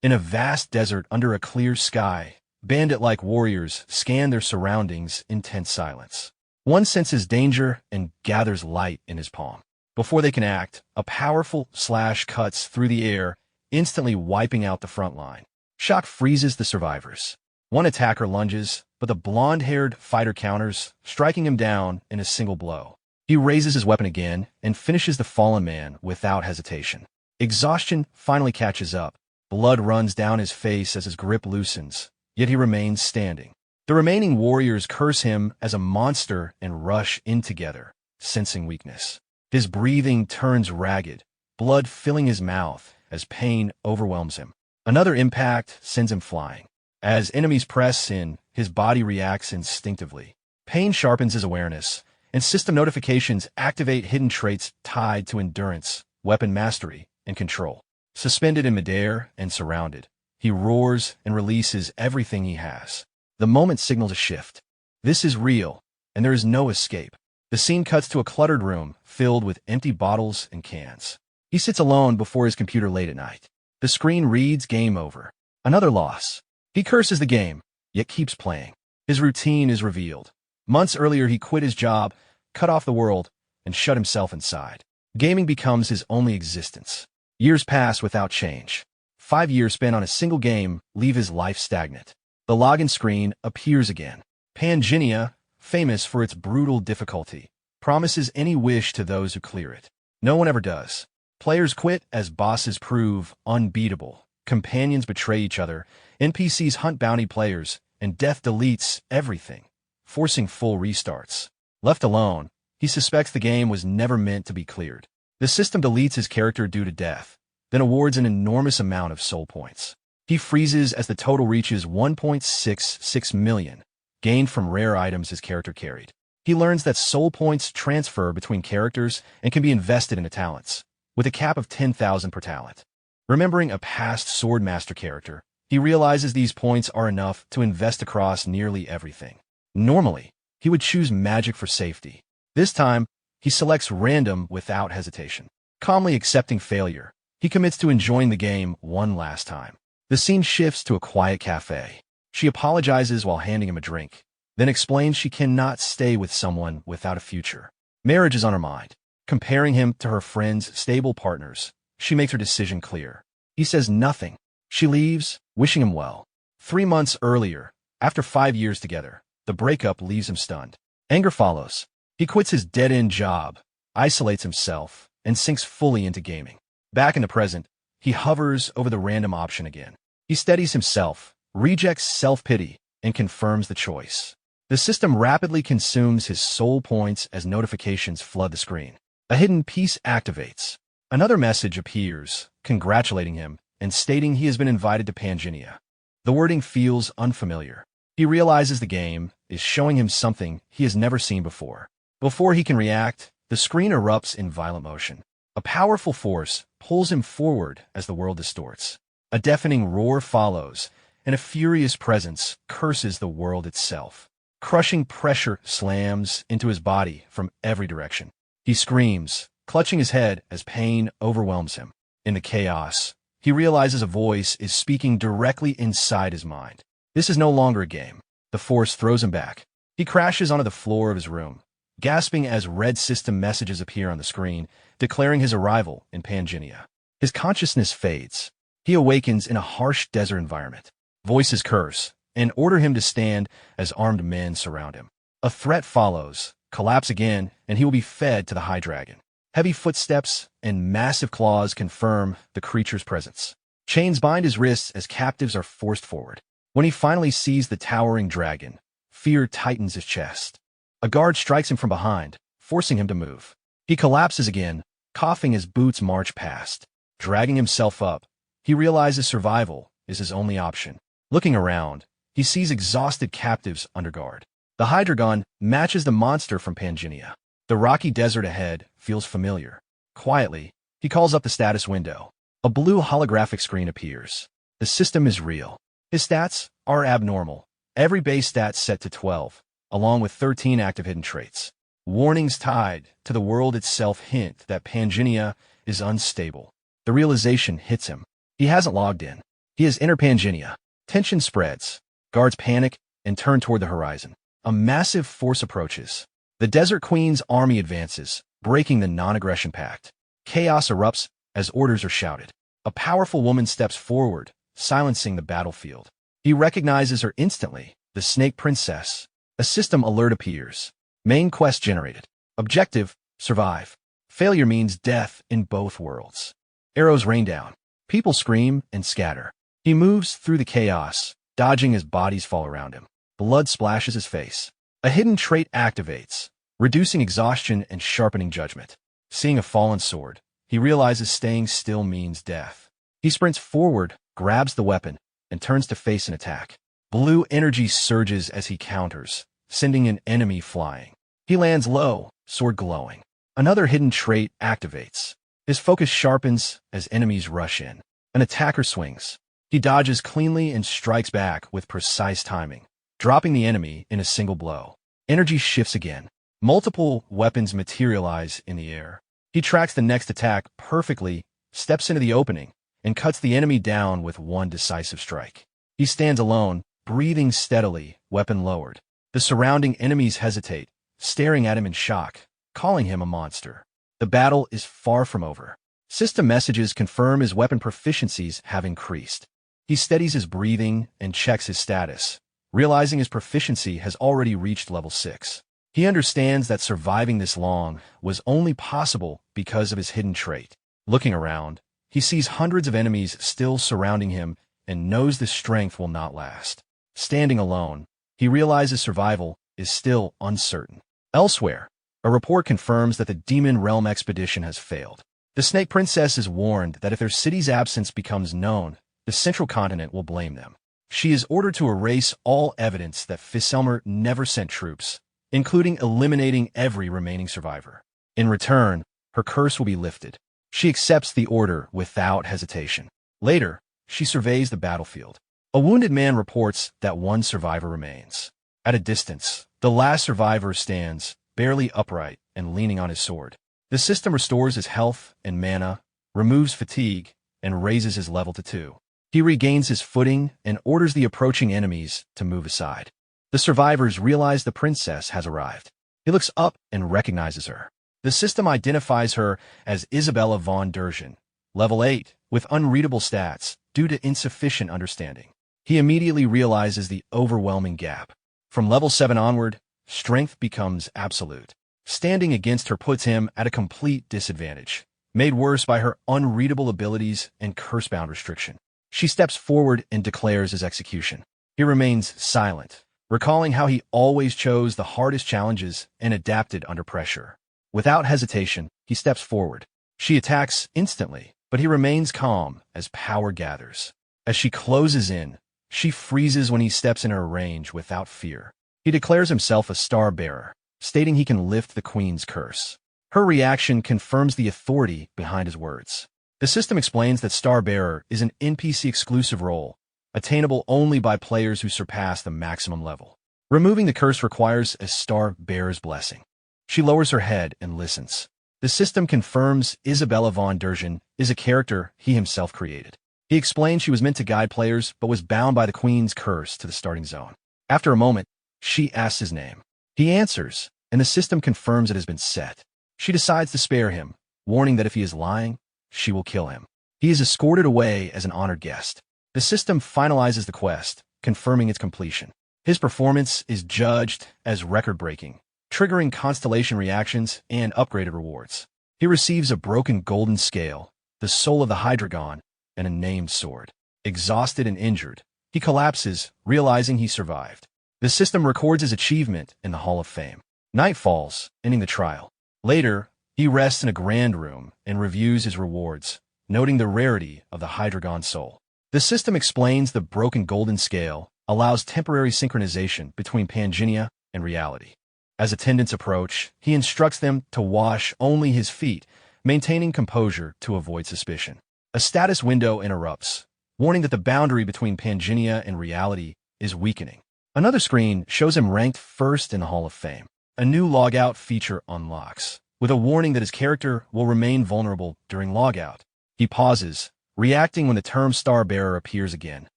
In a vast desert under a clear sky, bandit-like warriors scan their surroundings in tense silence. One senses danger and gathers light in his palm. Before they can act, a powerful slash cuts through the air, instantly wiping out the front line. Shock freezes the survivors. One attacker lunges, but the blonde-haired fighter counters, striking him down in a single blow. He raises his weapon again and finishes the fallen man without hesitation. Exhaustion finally catches up. Blood runs down his face as his grip loosens, yet he remains standing. The remaining warriors curse him as a monster and rush in together, sensing weakness. His breathing turns ragged, blood filling his mouth as pain overwhelms him. Another impact sends him flying. As enemies press in, his body reacts instinctively. Pain sharpens his awareness, and system notifications activate hidden traits tied to endurance, weapon mastery, and control. Suspended in midair and surrounded, he roars and releases everything he has. The moment signals a shift. This is real, and there is no escape. The scene cuts to a cluttered room filled with empty bottles and cans. He sits alone before his computer late at night. The screen reads game over. Another loss. He curses the game, yet keeps playing. His routine is revealed. Months earlier, he quit his job, cut off the world, and shut himself inside. Gaming becomes his only existence. Years pass without change. 5 years spent on a single game leave his life stagnant. The login screen appears again. Pangea, famous for its brutal difficulty, promises any wish to those who clear it. No one ever does. Players quit as bosses prove unbeatable. Companions betray each other, NPCs hunt bounty players, and death deletes everything, forcing full restarts. Left alone, he suspects the game was never meant to be cleared. The system deletes his character due to death, then awards an enormous amount of soul points. He freezes as the total reaches 1.66 million, gained from rare items his character carried. He learns that soul points transfer between characters and can be invested into talents, with a cap of 10,000 per talent. Remembering a past Swordmaster character, he realizes these points are enough to invest across nearly everything. Normally, he would choose magic for safety. This time, he selects random without hesitation. Calmly accepting failure, he commits to enjoying the game one last time. The scene shifts to a quiet cafe. She apologizes while handing him a drink, then explains she cannot stay with someone without a future. Marriage is on her mind. Comparing him to her friend's stable partners, she makes her decision clear. He says nothing. She leaves, wishing him well. 3 months earlier, after 5 years together, the breakup leaves him stunned. Anger follows. He quits his dead-end job, isolates himself, and sinks fully into gaming. Back in the present, he hovers over the random option again. He steadies himself, rejects self-pity, and confirms the choice. The system rapidly consumes his soul points as notifications flood the screen. A hidden piece activates. Another message appears, congratulating him and stating he has been invited to Pangea. The wording feels unfamiliar. He realizes the game is showing him something he has never seen before. Before he can react, the screen erupts in violent motion. A powerful force pulls him forward as the world distorts. A deafening roar follows, and a furious presence curses the world itself. Crushing pressure slams into his body from every direction. He screams, clutching his head as pain overwhelms him. In the chaos, he realizes a voice is speaking directly inside his mind. This is no longer a game. The force throws him back. He crashes onto the floor of his room, gasping as red system messages appear on the screen, declaring his arrival in Pangea. His consciousness fades. He awakens in a harsh desert environment. Voices curse and order him to stand as armed men surround him. A threat follows, collapse again, and he will be fed to the High Dragon. Heavy footsteps and massive claws confirm the creature's presence. Chains bind his wrists as captives are forced forward. When he finally sees the towering dragon, fear tightens his chest. A guard strikes him from behind, forcing him to move. He collapses again, coughing as boots march past. Dragging himself up, he realizes survival is his only option. Looking around, he sees exhausted captives under guard. The Hydreigon matches the monster from Pangea. The rocky desert ahead feels familiar. Quietly, he calls up the status window. A blue holographic screen appears. The system is real. His stats are abnormal. Every base stat set to 12, along with 13 active hidden traits. Warnings tied to the world itself hint that Pangea is unstable. The realization hits him. He hasn't logged in. He has inner Pangenia. Tension spreads. Guards panic and turn toward the horizon. A massive force approaches. The Desert Queen's army advances, breaking the non-aggression pact. Chaos erupts as orders are shouted. A powerful woman steps forward, silencing the battlefield. He recognizes her instantly, the Snake Princess. A system alert appears. Main quest generated. Objective, survive. Failure means death in both worlds. Arrows rain down. People scream and scatter. He moves through the chaos, dodging as bodies fall around him. Blood splashes his face. A hidden trait activates, reducing exhaustion and sharpening judgment. Seeing a fallen sword, he realizes staying still means death. He sprints forward, grabs the weapon, and turns to face an attack. Blue energy surges as he counters, sending an enemy flying. He lands low, sword glowing. Another hidden trait activates. His focus sharpens as enemies rush in. An attacker swings. He dodges cleanly and strikes back with precise timing, dropping the enemy in a single blow. Energy shifts again. Multiple weapons materialize in the air. He tracks the next attack perfectly, steps into the opening, and cuts the enemy down with one decisive strike. He stands alone, breathing steadily, weapon lowered. The surrounding enemies hesitate, staring at him in shock, calling him a monster. The battle is far from over. System messages confirm his weapon proficiencies have increased. He steadies his breathing and checks his status, realizing his proficiency has already reached level 6. He understands that surviving this long was only possible because of his hidden trait. Looking around, he sees hundreds of enemies still surrounding him and knows this strength will not last. Standing alone, he realizes survival is still uncertain. Elsewhere, a report confirms that the Demon Realm expedition has failed. The Snake Princess is warned that if their city's absence becomes known, the Central Continent will blame them. She is ordered to erase all evidence that Fiselmer never sent troops, including eliminating every remaining survivor. In return, her curse will be lifted. She accepts the order without hesitation. Later, she surveys the battlefield. A wounded man reports that one survivor remains. At a distance, the last survivor stands, barely upright and leaning on his sword. The system restores his health and mana, removes fatigue, and raises his level to 2. He regains his footing and orders the approaching enemies to move aside. The survivors realize the princess has arrived. He looks up and recognizes her. The system identifies her as Isabella von Dergen, level 8, with unreadable stats due to insufficient understanding. He immediately realizes the overwhelming gap. From level 7 onward, strength becomes absolute. Standing against her puts him at a complete disadvantage, made worse by her unreadable abilities and curse-bound restriction. She steps forward and declares his execution. He remains silent, recalling how he always chose the hardest challenges and adapted under pressure. Without hesitation, he steps forward. She attacks instantly, but he remains calm as power gathers. As she closes in, she freezes when he steps in her range without fear. He declares himself a star bearer, stating he can lift the queen's curse. Her reaction confirms the authority behind his words. The system explains that Star Bearer is an NPC-exclusive role, attainable only by players who surpass the maximum level. Removing the curse requires a Star Bearer's blessing. She lowers her head and listens. The system confirms Isabella von Dergen is a character he himself created. He explains she was meant to guide players but was bound by the queen's curse to the starting zone. After a moment, she asks his name. He answers, and the system confirms it has been set. She decides to spare him, warning that if he is lying, she will kill him. He is escorted away as an honored guest. The system finalizes the quest, confirming its completion. His performance is judged as record-breaking, triggering constellation reactions and upgraded rewards. He receives a broken golden scale, the soul of the Hydragon, and a named sword. Exhausted and injured, he collapses, realizing he survived. The system records his achievement in the Hall of Fame. Night falls, ending the trial. Later, he rests in a grand room and reviews his rewards, noting the rarity of the Hydragon soul. The system explains the broken golden scale allows temporary synchronization between Pangenia and reality. As attendants approach, he instructs them to wash only his feet, maintaining composure to avoid suspicion. A status window interrupts, warning that the boundary between Pangenia and reality is weakening. Another screen shows him ranked first in the Hall of Fame. A new logout feature unlocks, with a warning that his character will remain vulnerable during logout. He pauses, reacting when the term star bearer appears again,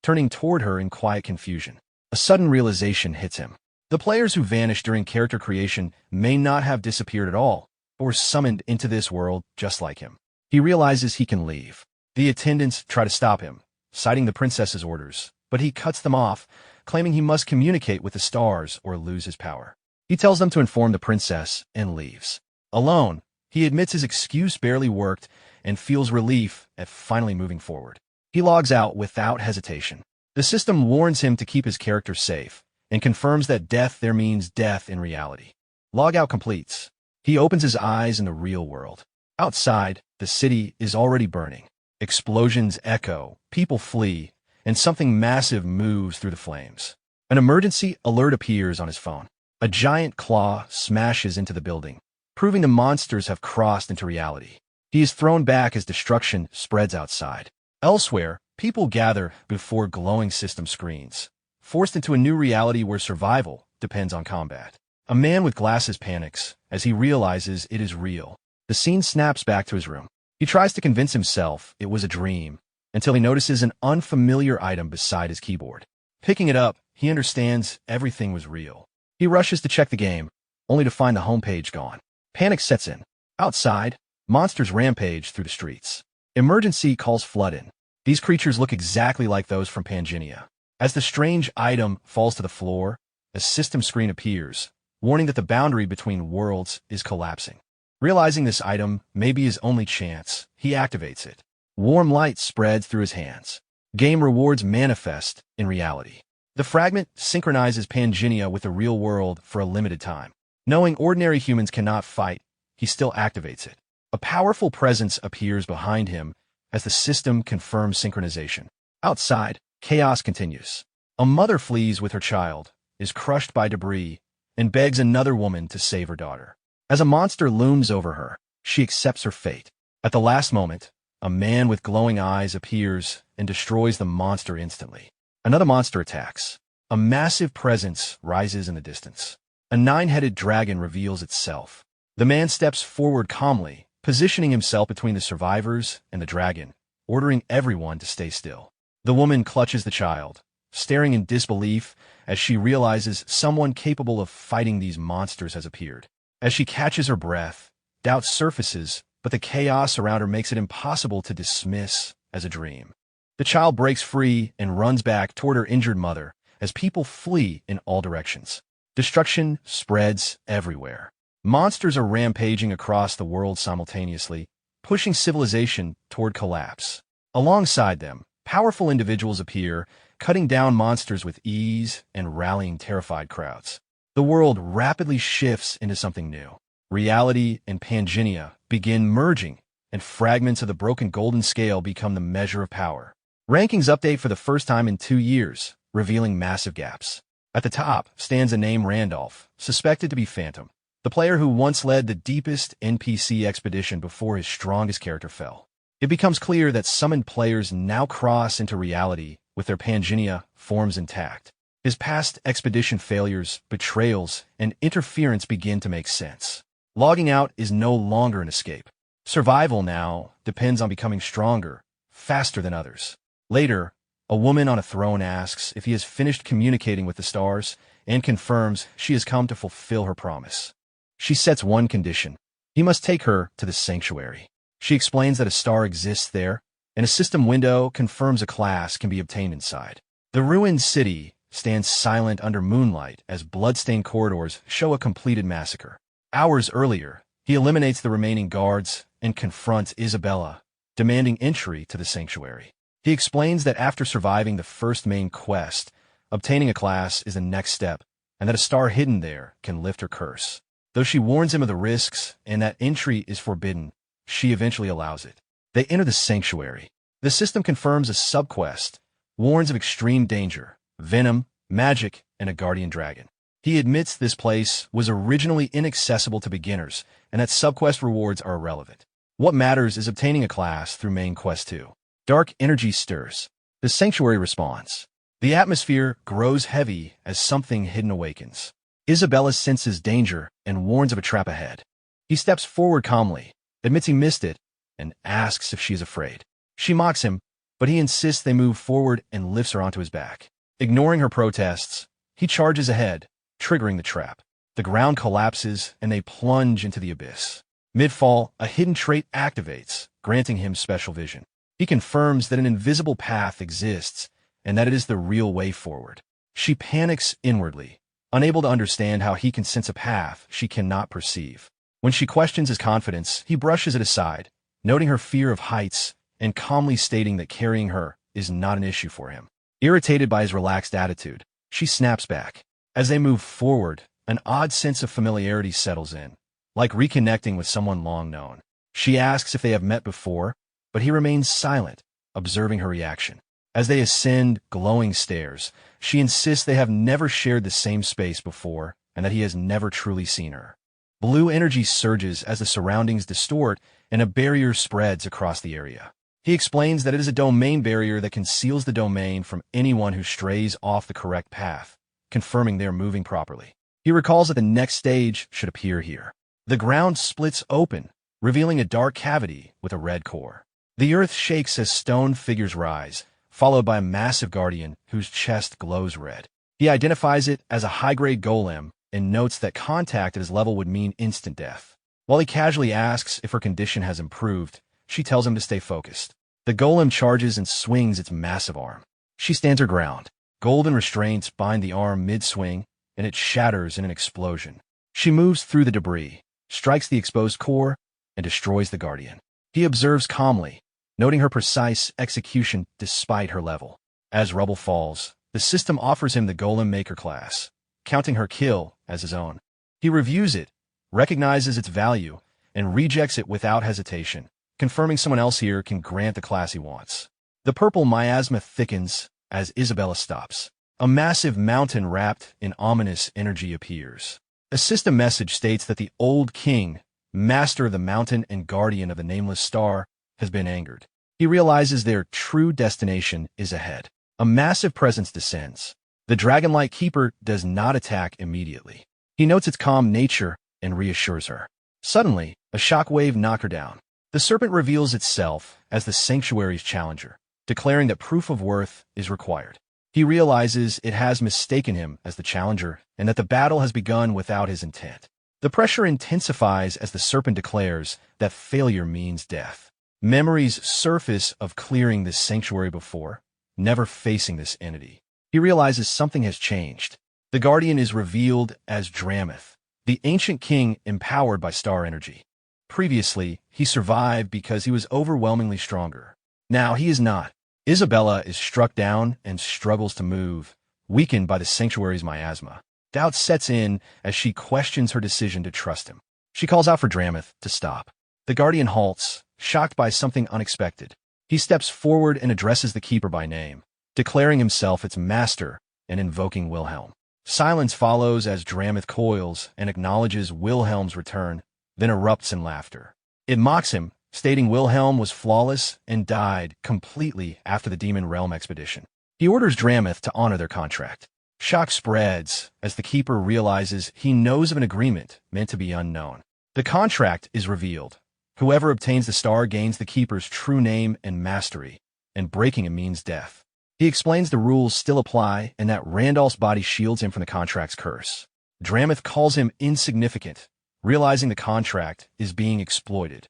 turning toward her in quiet confusion. A sudden realization hits him. The players who vanished during character creation may not have disappeared at all, but were summoned into this world just like him. He realizes he can leave. The attendants try to stop him, citing the princess's orders, but he cuts them off, claiming he must communicate with the stars or lose his power. He tells them to inform the princess and leaves. Alone, he admits his excuse barely worked and feels relief at finally moving forward. He logs out without hesitation. The system warns him to keep his character safe and confirms that death there means death in reality. Logout completes. He opens his eyes in the real world. Outside, the city is already burning. Explosions echo, people flee, and something massive moves through the flames. An emergency alert appears on his phone. A giant claw smashes into the building, proving the monsters have crossed into reality. He is thrown back as destruction spreads outside. Elsewhere, people gather before glowing system screens, forced into a new reality where survival depends on combat. A man with glasses panics as he realizes it is real. The scene snaps back to his room. He tries to convince himself it was a dream, until he notices an unfamiliar item beside his keyboard. Picking it up, he understands everything was real. He rushes to check the game, only to find the homepage gone. Panic sets in. Outside, monsters rampage through the streets. Emergency calls flood in. These creatures look exactly like those from Pangea. As the strange item falls to the floor, a system screen appears, warning that the boundary between worlds is collapsing. Realizing this item may be his only chance, he activates it. Warm light spreads through his hands. Game rewards manifest in reality. The fragment synchronizes Pangea with the real world for a limited time. Knowing ordinary humans cannot fight, he still activates it. A powerful presence appears behind him as the system confirms synchronization. Outside, chaos continues. A mother flees with her child, is crushed by debris, and begs another woman to save her daughter. As a monster looms over her, she accepts her fate. At the last moment, a man with glowing eyes appears and destroys the monster instantly. Another monster attacks. A massive presence rises in the distance. A 9-headed dragon reveals itself. The man steps forward calmly, positioning himself between the survivors and the dragon, ordering everyone to stay still. The woman clutches the child, staring in disbelief as she realizes someone capable of fighting these monsters has appeared. As she catches her breath, doubt surfaces, but the chaos around her makes it impossible to dismiss as a dream. The child breaks free and runs back toward her injured mother as people flee in all directions. Destruction spreads everywhere. Monsters are rampaging across the world simultaneously, pushing civilization toward collapse. Alongside them, powerful individuals appear, cutting down monsters with ease and rallying terrified crowds. The world rapidly shifts into something new. Reality and Pangea begin merging, and fragments of the broken golden scale become the measure of power. Rankings update for the first time in 2 years, revealing massive gaps. At the top stands a name Randolph, suspected to be Phantom, the player who once led the deepest NPC expedition before his strongest character fell. It becomes clear that summoned players now cross into reality with their Pangea forms intact. His past expedition failures, betrayals, and interference begin to make sense. Logging out is no longer an escape. Survival now depends on becoming stronger, faster than others. Later, a woman on a throne asks if he has finished communicating with the stars and confirms she has come to fulfill her promise. She sets one condition. He must take her to the sanctuary. She explains that a star exists there, and a system window confirms a class can be obtained inside. The ruined city stands silent under moonlight as blood-stained corridors show a completed massacre. Hours earlier, he eliminates the remaining guards and confronts Isabella, demanding entry to the sanctuary. He explains that after surviving the first main quest, obtaining a class is the next step, and that a star hidden there can lift her curse. Though she warns him of the risks and that entry is forbidden, she eventually allows it. They enter the sanctuary. The system confirms a subquest, warns of extreme danger, venom, magic, and a guardian dragon. He admits this place was originally inaccessible to beginners, and that subquest rewards are irrelevant. What matters is obtaining a class through main quest 2. Dark energy stirs. The sanctuary responds. The atmosphere grows heavy as something hidden awakens. Isabella senses danger and warns of a trap ahead. He steps forward calmly, admits he missed it, and asks if she is afraid. She mocks him, but he insists they move forward and lifts her onto his back. Ignoring her protests, he charges ahead, triggering the trap. The ground collapses and they plunge into the abyss. Mid-fall, a hidden trait activates, granting him special vision. He confirms that an invisible path exists and that it is the real way forward. She panics inwardly, unable to understand how he can sense a path she cannot perceive. When she questions his confidence, he brushes it aside, noting her fear of heights and calmly stating that carrying her is not an issue for him. Irritated by his relaxed attitude, she snaps back. As they move forward, an odd sense of familiarity settles in, like reconnecting with someone long known. She asks if they have met before, but he remains silent, observing her reaction. As they ascend glowing stairs, she insists they have never shared the same space before and that he has never truly seen her. Blue energy surges as the surroundings distort and a barrier spreads across the area. He explains that it is a domain barrier that conceals the domain from anyone who strays off the correct path, confirming they are moving properly. He recalls that the next stage should appear here. The ground splits open, revealing a dark cavity with a red core. The earth shakes as stone figures rise, followed by a massive guardian whose chest glows red. He identifies it as a high-grade golem and notes that contact at his level would mean instant death. While he casually asks if her condition has improved, she tells him to stay focused. The golem charges and swings its massive arm. She stands her ground. Golden restraints bind the arm mid-swing, and it shatters in an explosion. She moves through the debris, strikes the exposed core, and destroys the guardian. He observes calmly, noting her precise execution despite her level. As rubble falls, the system offers him the Golem Maker class, counting her kill as his own. He reviews it, recognizes its value, and rejects it without hesitation, confirming someone else here can grant the class he wants. The purple miasma thickens as Isabella stops. A massive mountain wrapped in ominous energy appears. A system message states that the old king, master of the mountain and guardian of the nameless star, has been angered. He realizes their true destination is ahead. A massive presence descends. The dragon-like keeper does not attack immediately. He notes its calm nature and reassures her. Suddenly, a shockwave knocks her down. The serpent reveals itself as the sanctuary's challenger, declaring that proof of worth is required. He realizes it has mistaken him as the challenger and that the battle has begun without his intent. The pressure intensifies as the serpent declares that failure means death. Memories surface of clearing this sanctuary before, never facing this entity. He realizes something has changed. The guardian is revealed as Drameth, the ancient king empowered by star energy. Previously, he survived because he was overwhelmingly stronger. Now he is not. Isabella is struck down and struggles to move, weakened by the sanctuary's miasma. Doubt sets in as she questions her decision to trust him. She calls out for Drameth to stop. The guardian halts, shocked by something unexpected. He steps forward and addresses the keeper by name, declaring himself its master and invoking Wilhelm. Silence follows as Drameth coils and acknowledges Wilhelm's return, then erupts in laughter. It mocks him, stating Wilhelm was flawless and died completely after the Demon Realm expedition. He orders Drameth to honor their contract. Shock spreads as the keeper realizes he knows of an agreement meant to be unknown. The contract is revealed. Whoever obtains the star gains the keeper's true name and mastery, and breaking it means death. He explains the rules still apply and that Randolph's body shields him from the contract's curse. Drameth calls him insignificant, realizing the contract is being exploited.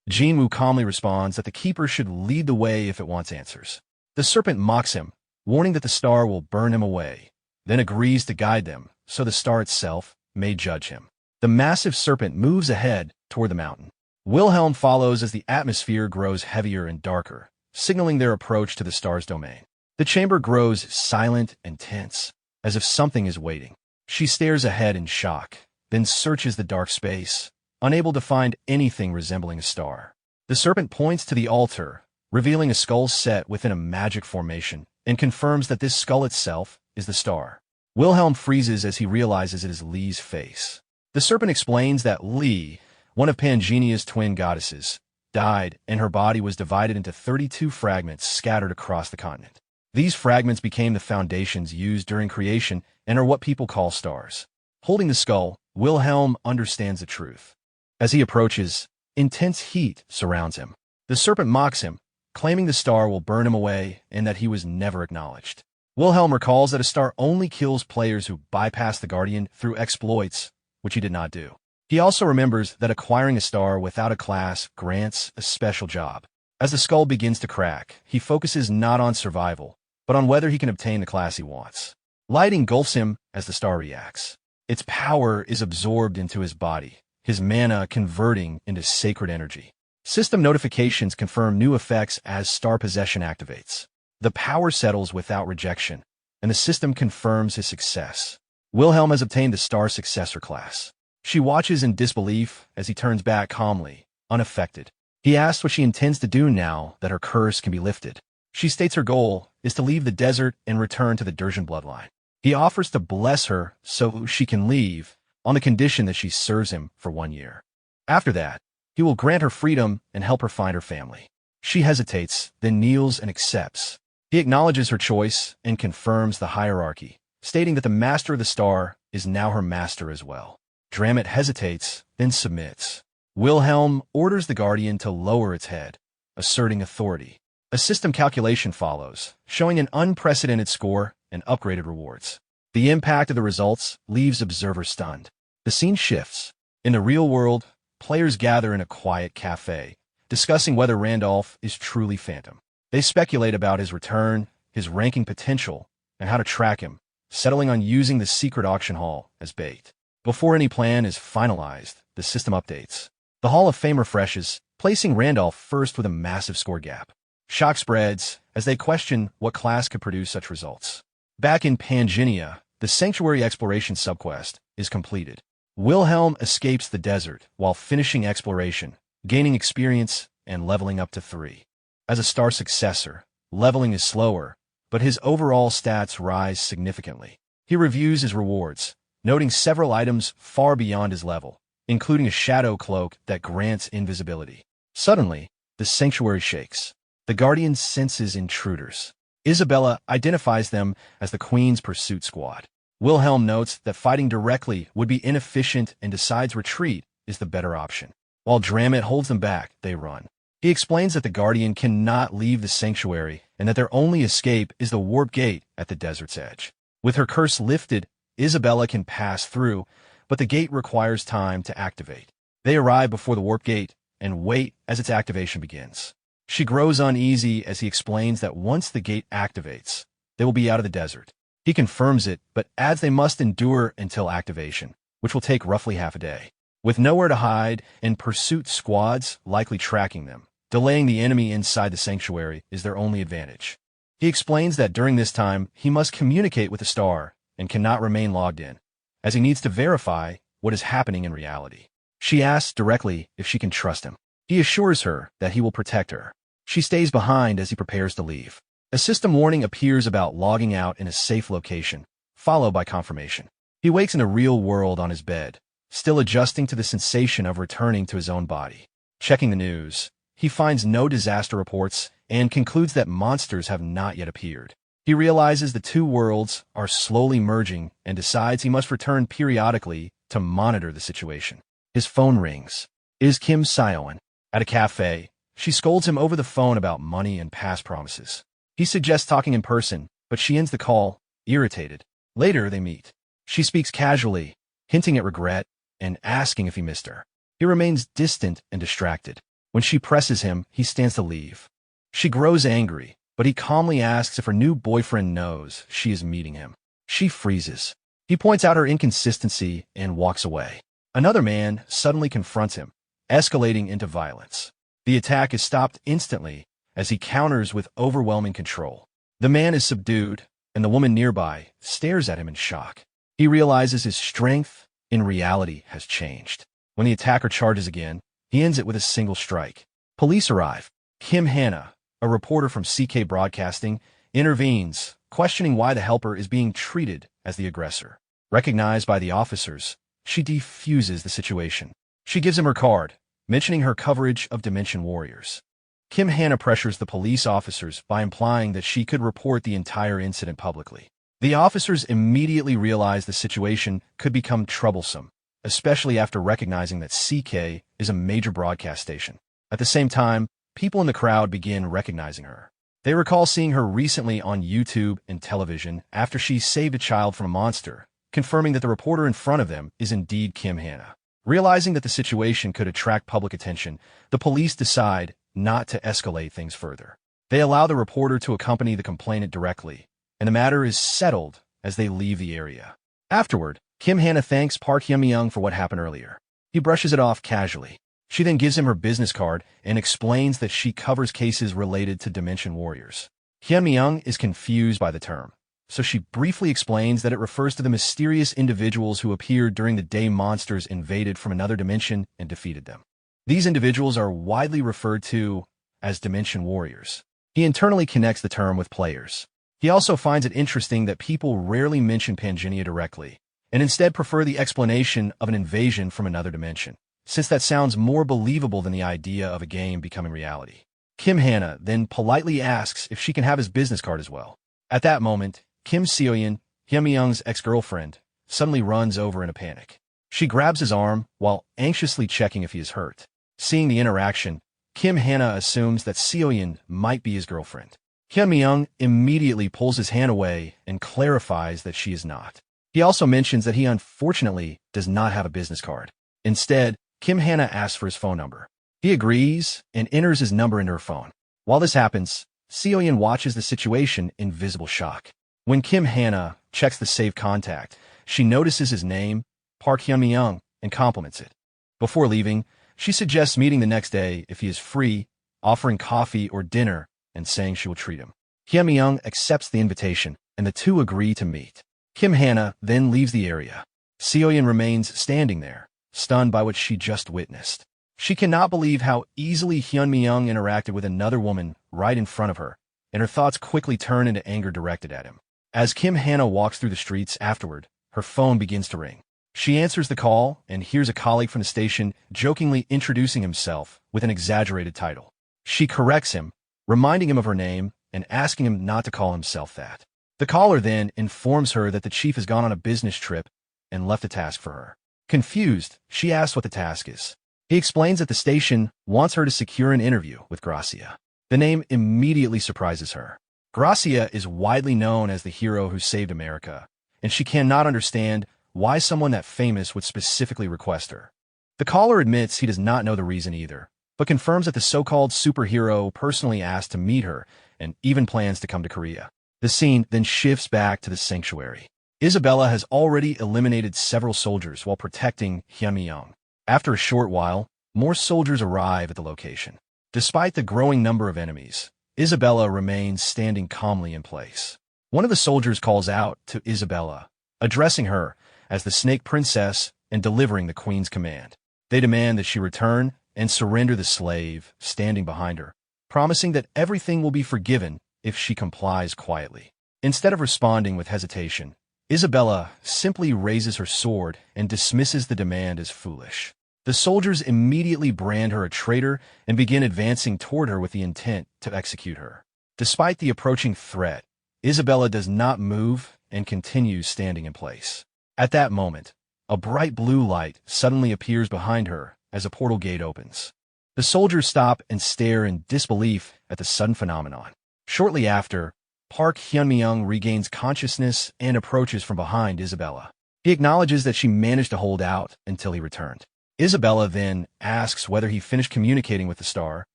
Jinwoo calmly responds that the keeper should lead the way if it wants answers. The serpent mocks him, warning that the star will burn him away, then agrees to guide them so the star itself may judge him. The massive serpent moves ahead toward the mountain. Wilhelm follows as the atmosphere grows heavier and darker, signaling their approach to the star's domain. The chamber grows silent and tense, as if something is waiting. She stares ahead in shock, then searches the dark space, unable to find anything resembling a star. The serpent points to the altar, revealing a skull set within a magic formation, and confirms that this skull itself is the star. Wilhelm freezes as he realizes it is Li's face. The serpent explains that Li, one of Pangenia's twin goddesses, died and her body was divided into 32 fragments scattered across the continent. These fragments became the foundations used during creation and are what people call stars. Holding the skull, Wilhelm understands the truth. As he approaches, intense heat surrounds him. The serpent mocks him, claiming the star will burn him away and that he was never acknowledged. Wilhelm recalls that a star only kills players who bypass the Guardian through exploits, which he did not do. He also remembers that acquiring a star without a class grants a special job. As the skull begins to crack, he focuses not on survival, but on whether he can obtain the class he wants. Light engulfs him as the star reacts. Its power is absorbed into his body, his mana converting into sacred energy. System notifications confirm new effects as star possession activates. The power settles without rejection, and the system confirms his success. Wilhelm has obtained the star successor class. She watches in disbelief as he turns back calmly, unaffected. He asks what she intends to do now that her curse can be lifted. She states her goal is to leave the desert and return to the Durjan bloodline. He offers to bless her so she can leave, on the condition that she serves him for 1 year. After that, he will grant her freedom and help her find her family. She hesitates, then kneels and accepts. He acknowledges her choice and confirms the hierarchy, stating that the master of the star is now her master as well. Dramit hesitates, then submits. Wilhelm orders the Guardian to lower its head, asserting authority. A system calculation follows, showing an unprecedented score and upgraded rewards. The impact of the results leaves observers stunned. The scene shifts. In the real world, players gather in a quiet cafe, discussing whether Randolph is truly Phantom. They speculate about his return, his ranking potential, and how to track him, settling on using the secret auction hall as bait. Before any plan is finalized, the system updates. The Hall of Fame refreshes, placing Randolph first with a massive score gap. Shock spreads as they question what class could produce such results. Back in Pangaea, the Sanctuary Exploration subquest is completed. Wilhelm escapes the desert while finishing exploration, gaining experience and leveling up to 3. As a star successor, leveling is slower, but his overall stats rise significantly. He reviews his rewards, noting several items far beyond his level, including a shadow cloak that grants invisibility. Suddenly, the sanctuary shakes. The Guardian senses intruders. Isabella identifies them as the Queen's pursuit squad. Wilhelm notes that fighting directly would be inefficient and decides retreat is the better option. While Dramit holds them back, they run. He explains that the Guardian cannot leave the sanctuary and that their only escape is the warp gate at the desert's edge. With her curse lifted, Isabella can pass through, but the gate requires time to activate. They arrive before the warp gate and wait as its activation begins. She grows uneasy as he explains that once the gate activates, they will be out of the desert. He confirms it, but adds they must endure until activation, which will take roughly half a day. With nowhere to hide and pursuit squads likely tracking them, delaying the enemy inside the sanctuary is their only advantage. He explains that during this time, he must communicate with the star and cannot remain logged in, as he needs to verify what is happening in reality. She asks directly if she can trust him. He assures her that he will protect her. She stays behind as he prepares to leave. A system warning appears about logging out in a safe location, followed by confirmation. He wakes in a real world on his bed, still adjusting to the sensation of returning to his own body. Checking the news, he finds no disaster reports and concludes that monsters have not yet appeared. He realizes the two worlds are slowly merging and decides he must return periodically to monitor the situation. His phone rings. It is Kim Sion. At a cafe, she scolds him over the phone about money and past promises. He suggests talking in person, but she ends the call, irritated. Later, they meet. She speaks casually, hinting at regret and asking if he missed her. He remains distant and distracted. When she presses him, he stands to leave. She grows angry, but he calmly asks if her new boyfriend knows she is meeting him. She freezes. He points out her inconsistency and walks away. Another man suddenly confronts him, escalating into violence. The attack is stopped instantly as he counters with overwhelming control. The man is subdued, and the woman nearby stares at him in shock. He realizes his strength, in reality, has changed. When the attacker charges again, he ends it with a single strike. Police arrive. Kim Hannah, a reporter from CK Broadcasting, intervenes, questioning why the helper is being treated as the aggressor. Recognized by the officers, she defuses the situation. She gives him her card, mentioning her coverage of Dimension Warriors. Kim Hannah pressures the police officers by implying that she could report the entire incident publicly. The officers immediately realize the situation could become troublesome, especially after recognizing that CK is a major broadcast station. At the same time, people in the crowd begin recognizing her. They recall seeing her recently on YouTube and television after she saved a child from a monster, confirming that the reporter in front of them is indeed Kim Hannah. Realizing that the situation could attract public attention, the police decide not to escalate things further. They allow the reporter to accompany the complainant directly, and the matter is settled as they leave the area. Afterward, Kim Hannah thanks Park Hyun-myung for what happened earlier. He brushes it off casually. She then gives him her business card and explains that she covers cases related to Dimension Warriors. Hyun-myung is confused by the term, so she briefly explains that it refers to the mysterious individuals who appeared during the day monsters invaded from another dimension and defeated them. These individuals are widely referred to as Dimension Warriors. He internally connects the term with players. He also finds it interesting that people rarely mention Pangea directly, and instead prefer the explanation of an invasion from another dimension, since that sounds more believable than the idea of a game becoming reality. Kim Hannah then politely asks if she can have his business card as well. At that moment, Kim Seoyeon, Hyun-myung's ex-girlfriend, suddenly runs over in a panic. She grabs his arm while anxiously checking if he is hurt. Seeing the interaction, Kim Hannah assumes that Seoyeon might be his girlfriend. Hyun-myung immediately pulls his hand away and clarifies that she is not. He also mentions that he unfortunately does not have a business card. Instead, Kim Hannah asks for his phone number. He agrees and enters his number into her phone. While this happens, Seoyeon watches the situation in visible shock. When Kim Hannah checks the saved contact, she notices his name, Park Hyun-myung, and compliments it. Before leaving, she suggests meeting the next day if he is free, offering coffee or dinner and saying she will treat him. Hyun-myung accepts the invitation, and the two agree to meet. Kim Hannah then leaves the area. Seoyeon remains standing there, stunned by what she just witnessed. She cannot believe how easily Hyun-myung interacted with another woman right in front of her, and her thoughts quickly turn into anger directed at him. As Kim Hannah walks through the streets afterward, her phone begins to ring. She answers the call and hears a colleague from the station jokingly introducing himself with an exaggerated title. She corrects him, reminding him of her name and asking him not to call himself that. The caller then informs her that the chief has gone on a business trip and left a task for her. Confused, she asks what the task is. He explains that the station wants her to secure an interview with Gracia. The name immediately surprises her. Gracia is widely known as the hero who saved America, and she cannot understand why someone that famous would specifically request her. The caller admits he does not know the reason either, but confirms that the so-called superhero personally asked to meet her and even plans to come to Korea. The scene then shifts back to the sanctuary. Isabella has already eliminated several soldiers while protecting Hyun-myung. After a short while, more soldiers arrive at the location. Despite the growing number of enemies, Isabella remains standing calmly in place. One of the soldiers calls out to Isabella, addressing her as the Snake Princess and delivering the Queen's command. They demand that she return and surrender the slave standing behind her, promising that everything will be forgiven if she complies quietly. Instead of responding with hesitation, Isabella simply raises her sword and dismisses the demand as foolish. The soldiers immediately brand her a traitor and begin advancing toward her with the intent to execute her. Despite the approaching threat, Isabella does not move and continues standing in place. At that moment, a bright blue light suddenly appears behind her as a portal gate opens. The soldiers stop and stare in disbelief at the sudden phenomenon. Shortly after, Park Hyun-myung regains consciousness and approaches from behind Isabella. He acknowledges that she managed to hold out until he returned. Isabella then asks whether he finished communicating with the star,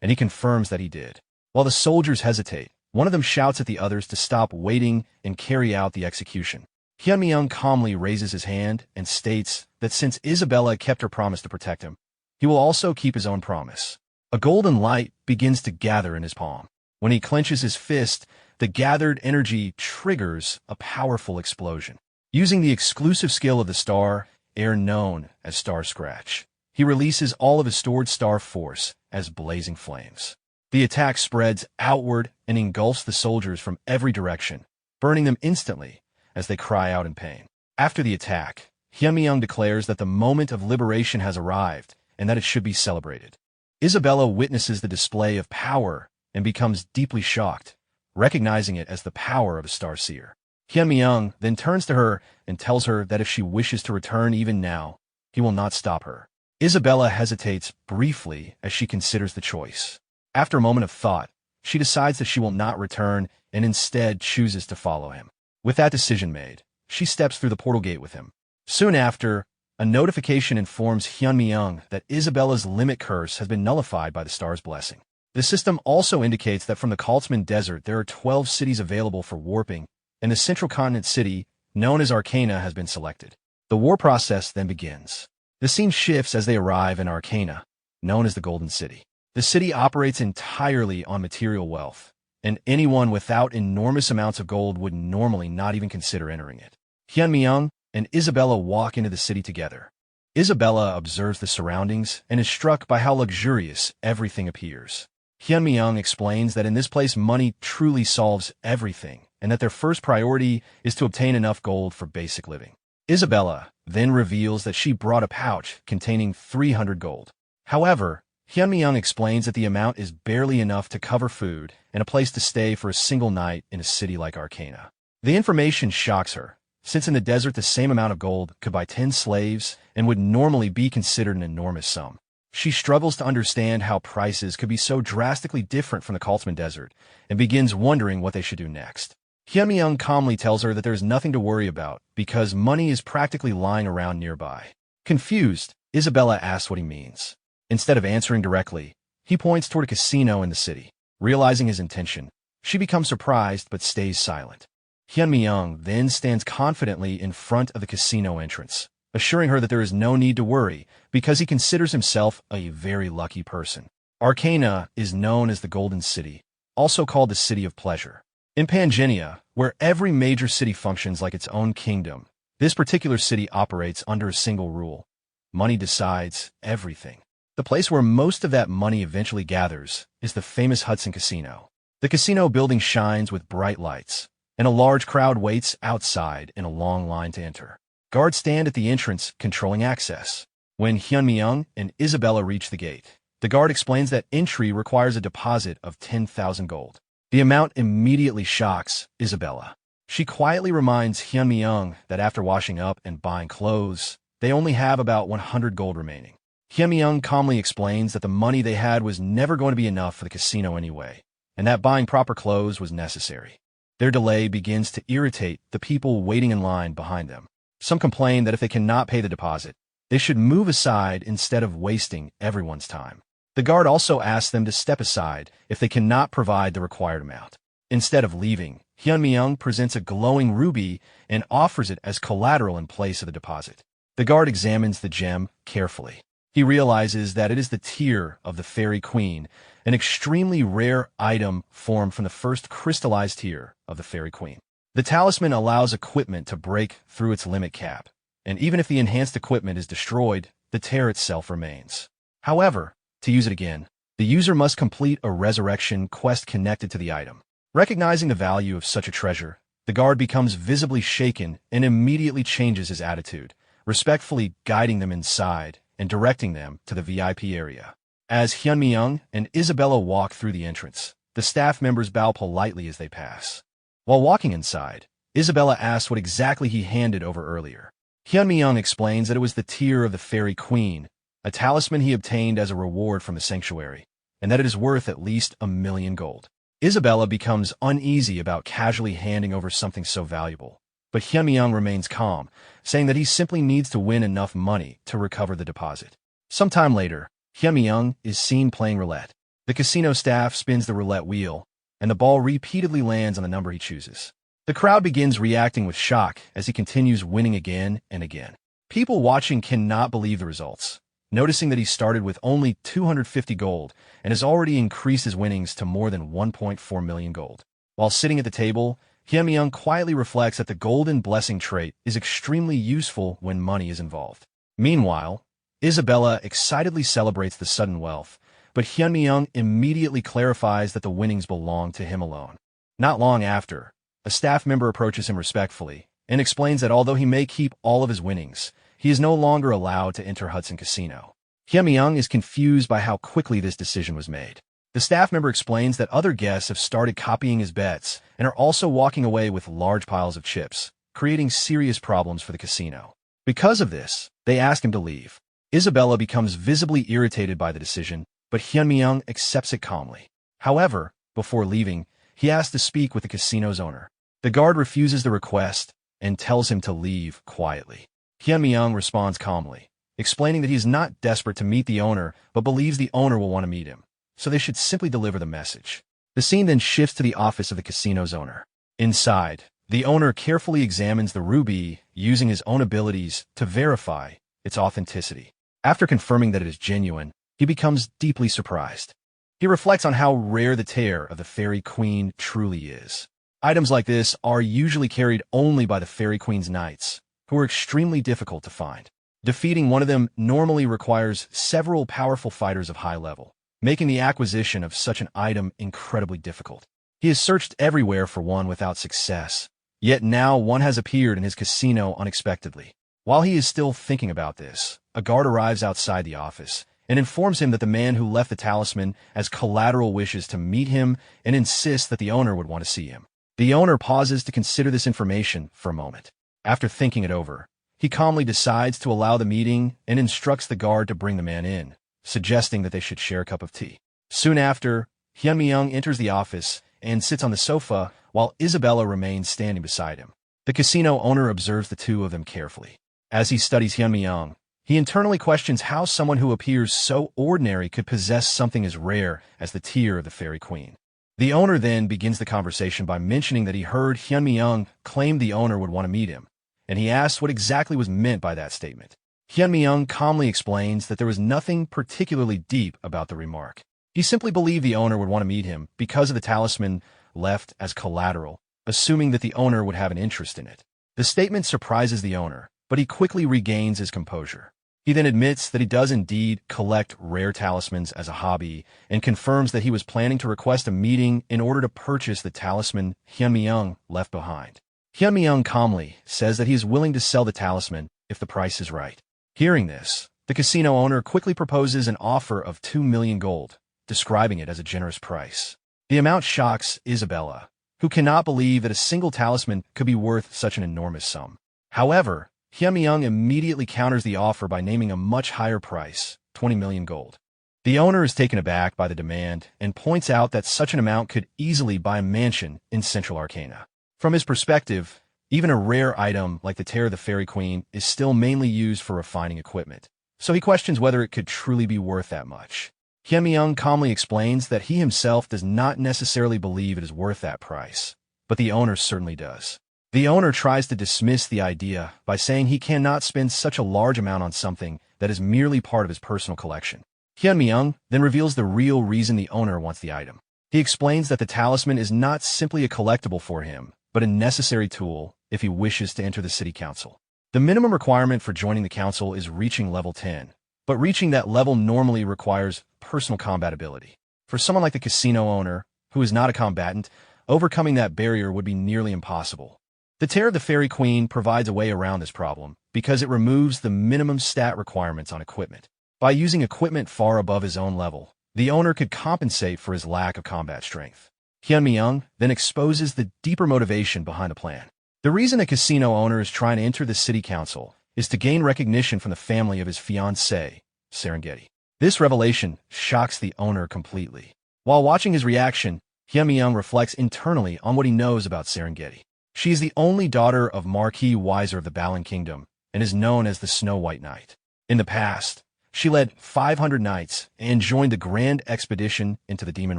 and he confirms that he did. While the soldiers hesitate, one of them shouts at the others to stop waiting and carry out the execution. Hyun-myung calmly raises his hand and states that since Isabella kept her promise to protect him, he will also keep his own promise. A golden light begins to gather in his palm. When he clenches his fist, the gathered energy triggers a powerful explosion. Using the exclusive skill of the star, known as Star Scratch, he releases all of his stored star force as blazing flames. The attack spreads outward and engulfs the soldiers from every direction, burning them instantly as they cry out in pain. After the attack, Hyun-myung declares that the moment of liberation has arrived and that it should be celebrated. Isabella witnesses the display of power and becomes deeply shocked, recognizing it as the power of a star seer. Hyun-myung then turns to her and tells her that if she wishes to return even now, he will not stop her. Isabella hesitates briefly as she considers the choice. After a moment of thought, she decides that she will not return and instead chooses to follow him. With that decision made, she steps through the portal gate with him. Soon after, a notification informs Hyunmi-young that Isabella's limit curse has been nullified by the star's blessing. The system also indicates that from the Kaltzman Desert there are 12 cities available for warping, and the central continent city, known as Arcana, has been selected. The war process then begins. The scene shifts as they arrive in Arcana, known as the Golden City. The city operates entirely on material wealth, and anyone without enormous amounts of gold would normally not even consider entering it. Hyunmi-young and Isabella walk into the city together. Isabella observes the surroundings and is struck by how luxurious everything appears. Hyunmi-young explains that in this place money truly solves everything, and that their first priority is to obtain enough gold for basic living. Isabella then reveals that she brought a pouch containing 300 gold. However, Hyunmi-young explains that the amount is barely enough to cover food and a place to stay for a single night in a city like Arcana. The information shocks her, since in the desert the same amount of gold could buy 10 slaves and would normally be considered an enormous sum. She struggles to understand how prices could be so drastically different from the Kaltzman Desert and begins wondering what they should do next. Hyunmi-young calmly tells her that there is nothing to worry about because money is practically lying around nearby. Confused, Isabella asks what he means. Instead of answering directly, he points toward a casino in the city. Realizing his intention, she becomes surprised but stays silent. Hyunmi-young then stands confidently in front of the casino entrance, assuring her that there is no need to worry because he considers himself a very lucky person. Arcana is known as the Golden City, also called the City of Pleasure. In Pangenia, where every major city functions like its own kingdom, this particular city operates under a single rule. Money decides everything. The place where most of that money eventually gathers is the famous Hudson Casino. The casino building shines with bright lights, and a large crowd waits outside in a long line to enter. Guards stand at the entrance controlling access. When Hyunmi-young and Isabella reach the gate, the guard explains that entry requires a deposit of 10,000 gold. The amount immediately shocks Isabella. She quietly reminds Hyunmi-young that after washing up and buying clothes, they only have about 100 gold remaining. Hyunmi-young calmly explains that the money they had was never going to be enough for the casino anyway, and that buying proper clothes was necessary. Their delay begins to irritate the people waiting in line behind them. Some complain that if they cannot pay the deposit, they should move aside instead of wasting everyone's time. The guard also asks them to step aside if they cannot provide the required amount. Instead of leaving, Hyunmi-young presents a glowing ruby and offers it as collateral in place of the deposit. The guard examines the gem carefully. He realizes that it is the tear of the Fairy Queen, an extremely rare item formed from the first crystallized tear of the Fairy Queen. The talisman allows equipment to break through its limit cap, and even if the enhanced equipment is destroyed, the tear itself remains. However, to use it again, the user must complete a resurrection quest connected to the item. Recognizing the value of such a treasure, the guard becomes visibly shaken and immediately changes his attitude, respectfully guiding them inside and directing them to the VIP area. As Hyunmi-young and Isabella walk through the entrance, the staff members bow politely as they pass. While walking inside, Isabella asks what exactly he handed over earlier. Hyunmi-young explains that it was the tear of the Fairy Queen, a talisman he obtained as a reward from the sanctuary, and that it is worth at least 1,000,000 gold. Isabella becomes uneasy about casually handing over something so valuable, but Hyunmi-young remains calm, saying that he simply needs to win enough money to recover the deposit. Sometime later, Hyunmi-young is seen playing roulette. The casino staff spins the roulette wheel, and the ball repeatedly lands on the number he chooses. The crowd begins reacting with shock as he continues winning again and again. People watching cannot believe the results, noticing that he started with only 250 gold and has already increased his winnings to more than 1.4 million gold. While sitting at the table, Hyunmi-young quietly reflects that the golden blessing trait is extremely useful when money is involved. Meanwhile, Isabella excitedly celebrates the sudden wealth, but Hyunmi-young immediately clarifies that the winnings belong to him alone. Not long after, a staff member approaches him respectfully and explains that although he may keep all of his winnings, he is no longer allowed to enter Hudson Casino. Hyunmi-young is confused by how quickly this decision was made. The staff member explains that other guests have started copying his bets and are also walking away with large piles of chips, creating serious problems for the casino. Because of this, they ask him to leave. Isabella becomes visibly irritated by the decision but Hyunmyeong accepts it calmly. However, before leaving, he asks to speak with the casino's owner. The guard refuses the request and tells him to leave quietly. Hyunmyeong responds calmly, explaining that he is not desperate to meet the owner but believes the owner will want to meet him, so they should simply deliver the message. The scene then shifts to the office of the casino's owner. Inside, the owner carefully examines the ruby using his own abilities to verify its authenticity. After confirming that it is genuine, he becomes deeply surprised. He reflects on how rare the tear of the Fairy Queen truly is. Items like this are usually carried only by the Fairy Queen's knights, who are extremely difficult to find. Defeating one of them normally requires several powerful fighters of high level, making the acquisition of such an item incredibly difficult. He has searched everywhere for one without success, yet now one has appeared in his casino unexpectedly. While he is still thinking about this, a guard arrives outside the office and informs him that the man who left the talisman as collateral wishes to meet him and insists that the owner would want to see him. The owner pauses to consider this information for a moment. After thinking it over, he calmly decides to allow the meeting and instructs the guard to bring the man in, suggesting that they should share a cup of tea. Soon after, Hyunmyeong enters the office and sits on the sofa while Isabella remains standing beside him. The casino owner observes the two of them carefully. As he studies Hyunmyeong, he internally questions how someone who appears so ordinary could possess something as rare as the tear of the Fairy Queen. The owner then begins the conversation by mentioning that he heard Hyunmyeong claim the owner would want to meet him, and he asks what exactly was meant by that statement. Hyunmyeong calmly explains that there was nothing particularly deep about the remark. He simply believed the owner would want to meet him because of the talisman left as collateral, assuming that the owner would have an interest in it. The statement surprises the owner, but he quickly regains his composure. He then admits that he does indeed collect rare talismans as a hobby and confirms that he was planning to request a meeting in order to purchase the talisman Hyunmyeong left behind. Hyunmyeong calmly says that he is willing to sell the talisman if the price is right. Hearing this, the casino owner quickly proposes an offer of 2 million gold, describing it as a generous price. The amount shocks Isabella, who cannot believe that a single talisman could be worth such an enormous sum. However, Hyunmyeong immediately counters the offer by naming a much higher price, 20 million gold. The owner is taken aback by the demand and points out that such an amount could easily buy a mansion in Central Arcana. From his perspective, even a rare item like the Tear of the Fairy Queen is still mainly used for refining equipment, so he questions whether it could truly be worth that much. Hyunmyeong calmly explains that he himself does not necessarily believe it is worth that price, but the owner certainly does. The owner tries to dismiss the idea by saying he cannot spend such a large amount on something that is merely part of his personal collection. Hyunmyeong then reveals the real reason the owner wants the item. He explains that the talisman is not simply a collectible for him, but a necessary tool if he wishes to enter the city council. The minimum requirement for joining the council is reaching level 10, but reaching that level normally requires personal combat ability. For someone like the casino owner, who is not a combatant, overcoming that barrier would be nearly impossible. The Tear of the Fairy Queen provides a way around this problem because it removes the minimum stat requirements on equipment. By using equipment far above his own level, the owner could compensate for his lack of combat strength. Hyunmyeong then exposes the deeper motivation behind the plan. The reason a casino owner is trying to enter the city council is to gain recognition from the family of his fiancée, Serengeti. This revelation shocks the owner completely. While watching his reaction, Hyunmyeong reflects internally on what he knows about Serengeti. She is the only daughter of Marquis Weiser of the Balan Kingdom and is known as the Snow White Knight. In the past, she led 500 knights and joined the Grand Expedition into the Demon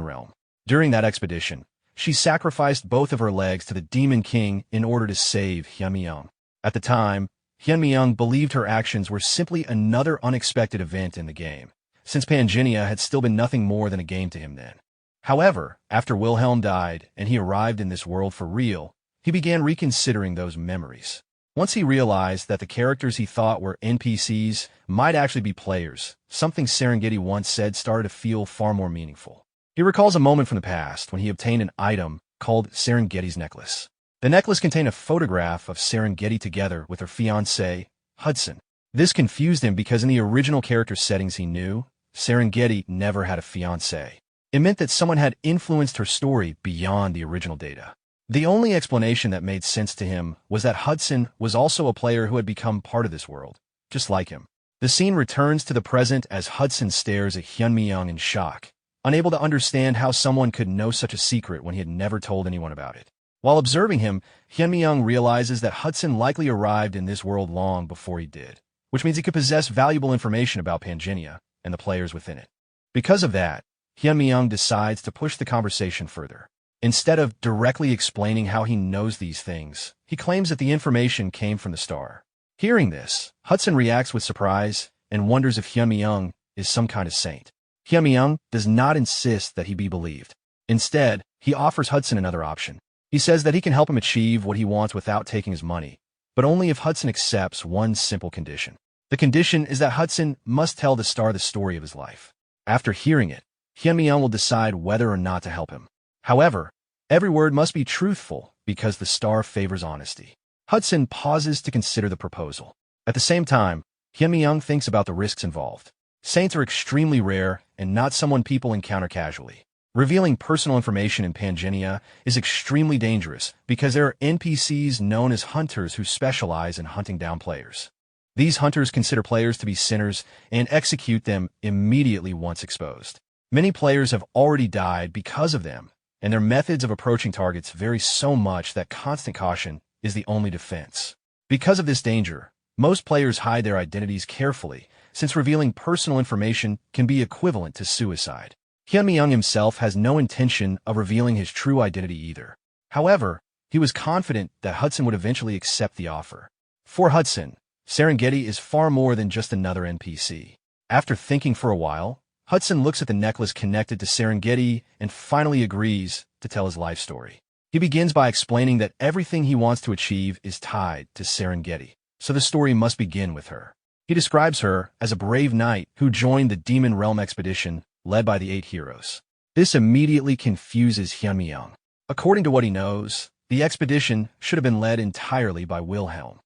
Realm. During that expedition, she sacrificed both of her legs to the Demon King in order to save Hyunmyeong. At the time, Hyunmyeong believed her actions were simply another unexpected event in the game, since Pangenia had still been nothing more than a game to him then. However, after Wilhelm died and he arrived in this world for real, he began reconsidering those memories. Once he realized that the characters he thought were NPCs might actually be players, something Serengeti once said started to feel far more meaningful. He recalls a moment from the past when he obtained an item called Serengeti's necklace. The necklace contained a photograph of Serengeti together with her fiancé, Hudson. This confused him because in the original character settings he knew, Serengeti never had a fiancé. It meant that someone had influenced her story beyond the original data. The only explanation that made sense to him was that Hudson was also a player who had become part of this world, just like him. The scene returns to the present as Hudson stares at Hyun-mi-young in shock, unable to understand how someone could know such a secret when he had never told anyone about it. While observing him, Hyun-mi-young realizes that Hudson likely arrived in this world long before he did, which means he could possess valuable information about Pangenia and the players within it. Because of that, Hyun-mi-young decides to push the conversation further. Instead of directly explaining how he knows these things, he claims that the information came from the star. Hearing this, Hudson reacts with surprise and wonders if Hyun-mi-young is some kind of saint. Hyun-mi-young does not insist that he be believed. Instead, he offers Hudson another option. He says that he can help him achieve what he wants without taking his money, but only if Hudson accepts one simple condition. The condition is that Hudson must tell the star the story of his life. After hearing it, Hyun-mi-young will decide whether or not to help him. However, every word must be truthful because the star favors honesty. Hudson pauses to consider the proposal. At the same time, Hyun-mi-young thinks about the risks involved. Saints are extremely rare and not someone people encounter casually. Revealing personal information in Pangenia is extremely dangerous because there are NPCs known as hunters who specialize in hunting down players. These hunters consider players to be sinners and execute them immediately once exposed. Many players have already died because of them, and their methods of approaching targets vary so much that constant caution is the only defense. Because of this danger, most players hide their identities carefully, since revealing personal information can be equivalent to suicide. Hyun-mi-young himself has no intention of revealing his true identity either. However, he was confident that Hudson would eventually accept the offer. For Hudson, Serengeti is far more than just another NPC. After thinking for a while, Hudson looks at the necklace connected to Serengeti and finally agrees to tell his life story. He begins by explaining that everything he wants to achieve is tied to Serengeti, so the story must begin with her. He describes her as a brave knight who joined the Demon Realm expedition led by the 8 heroes. This immediately confuses Hyun-mi-young. According to what he knows, the expedition should have been led entirely by Wilhelm.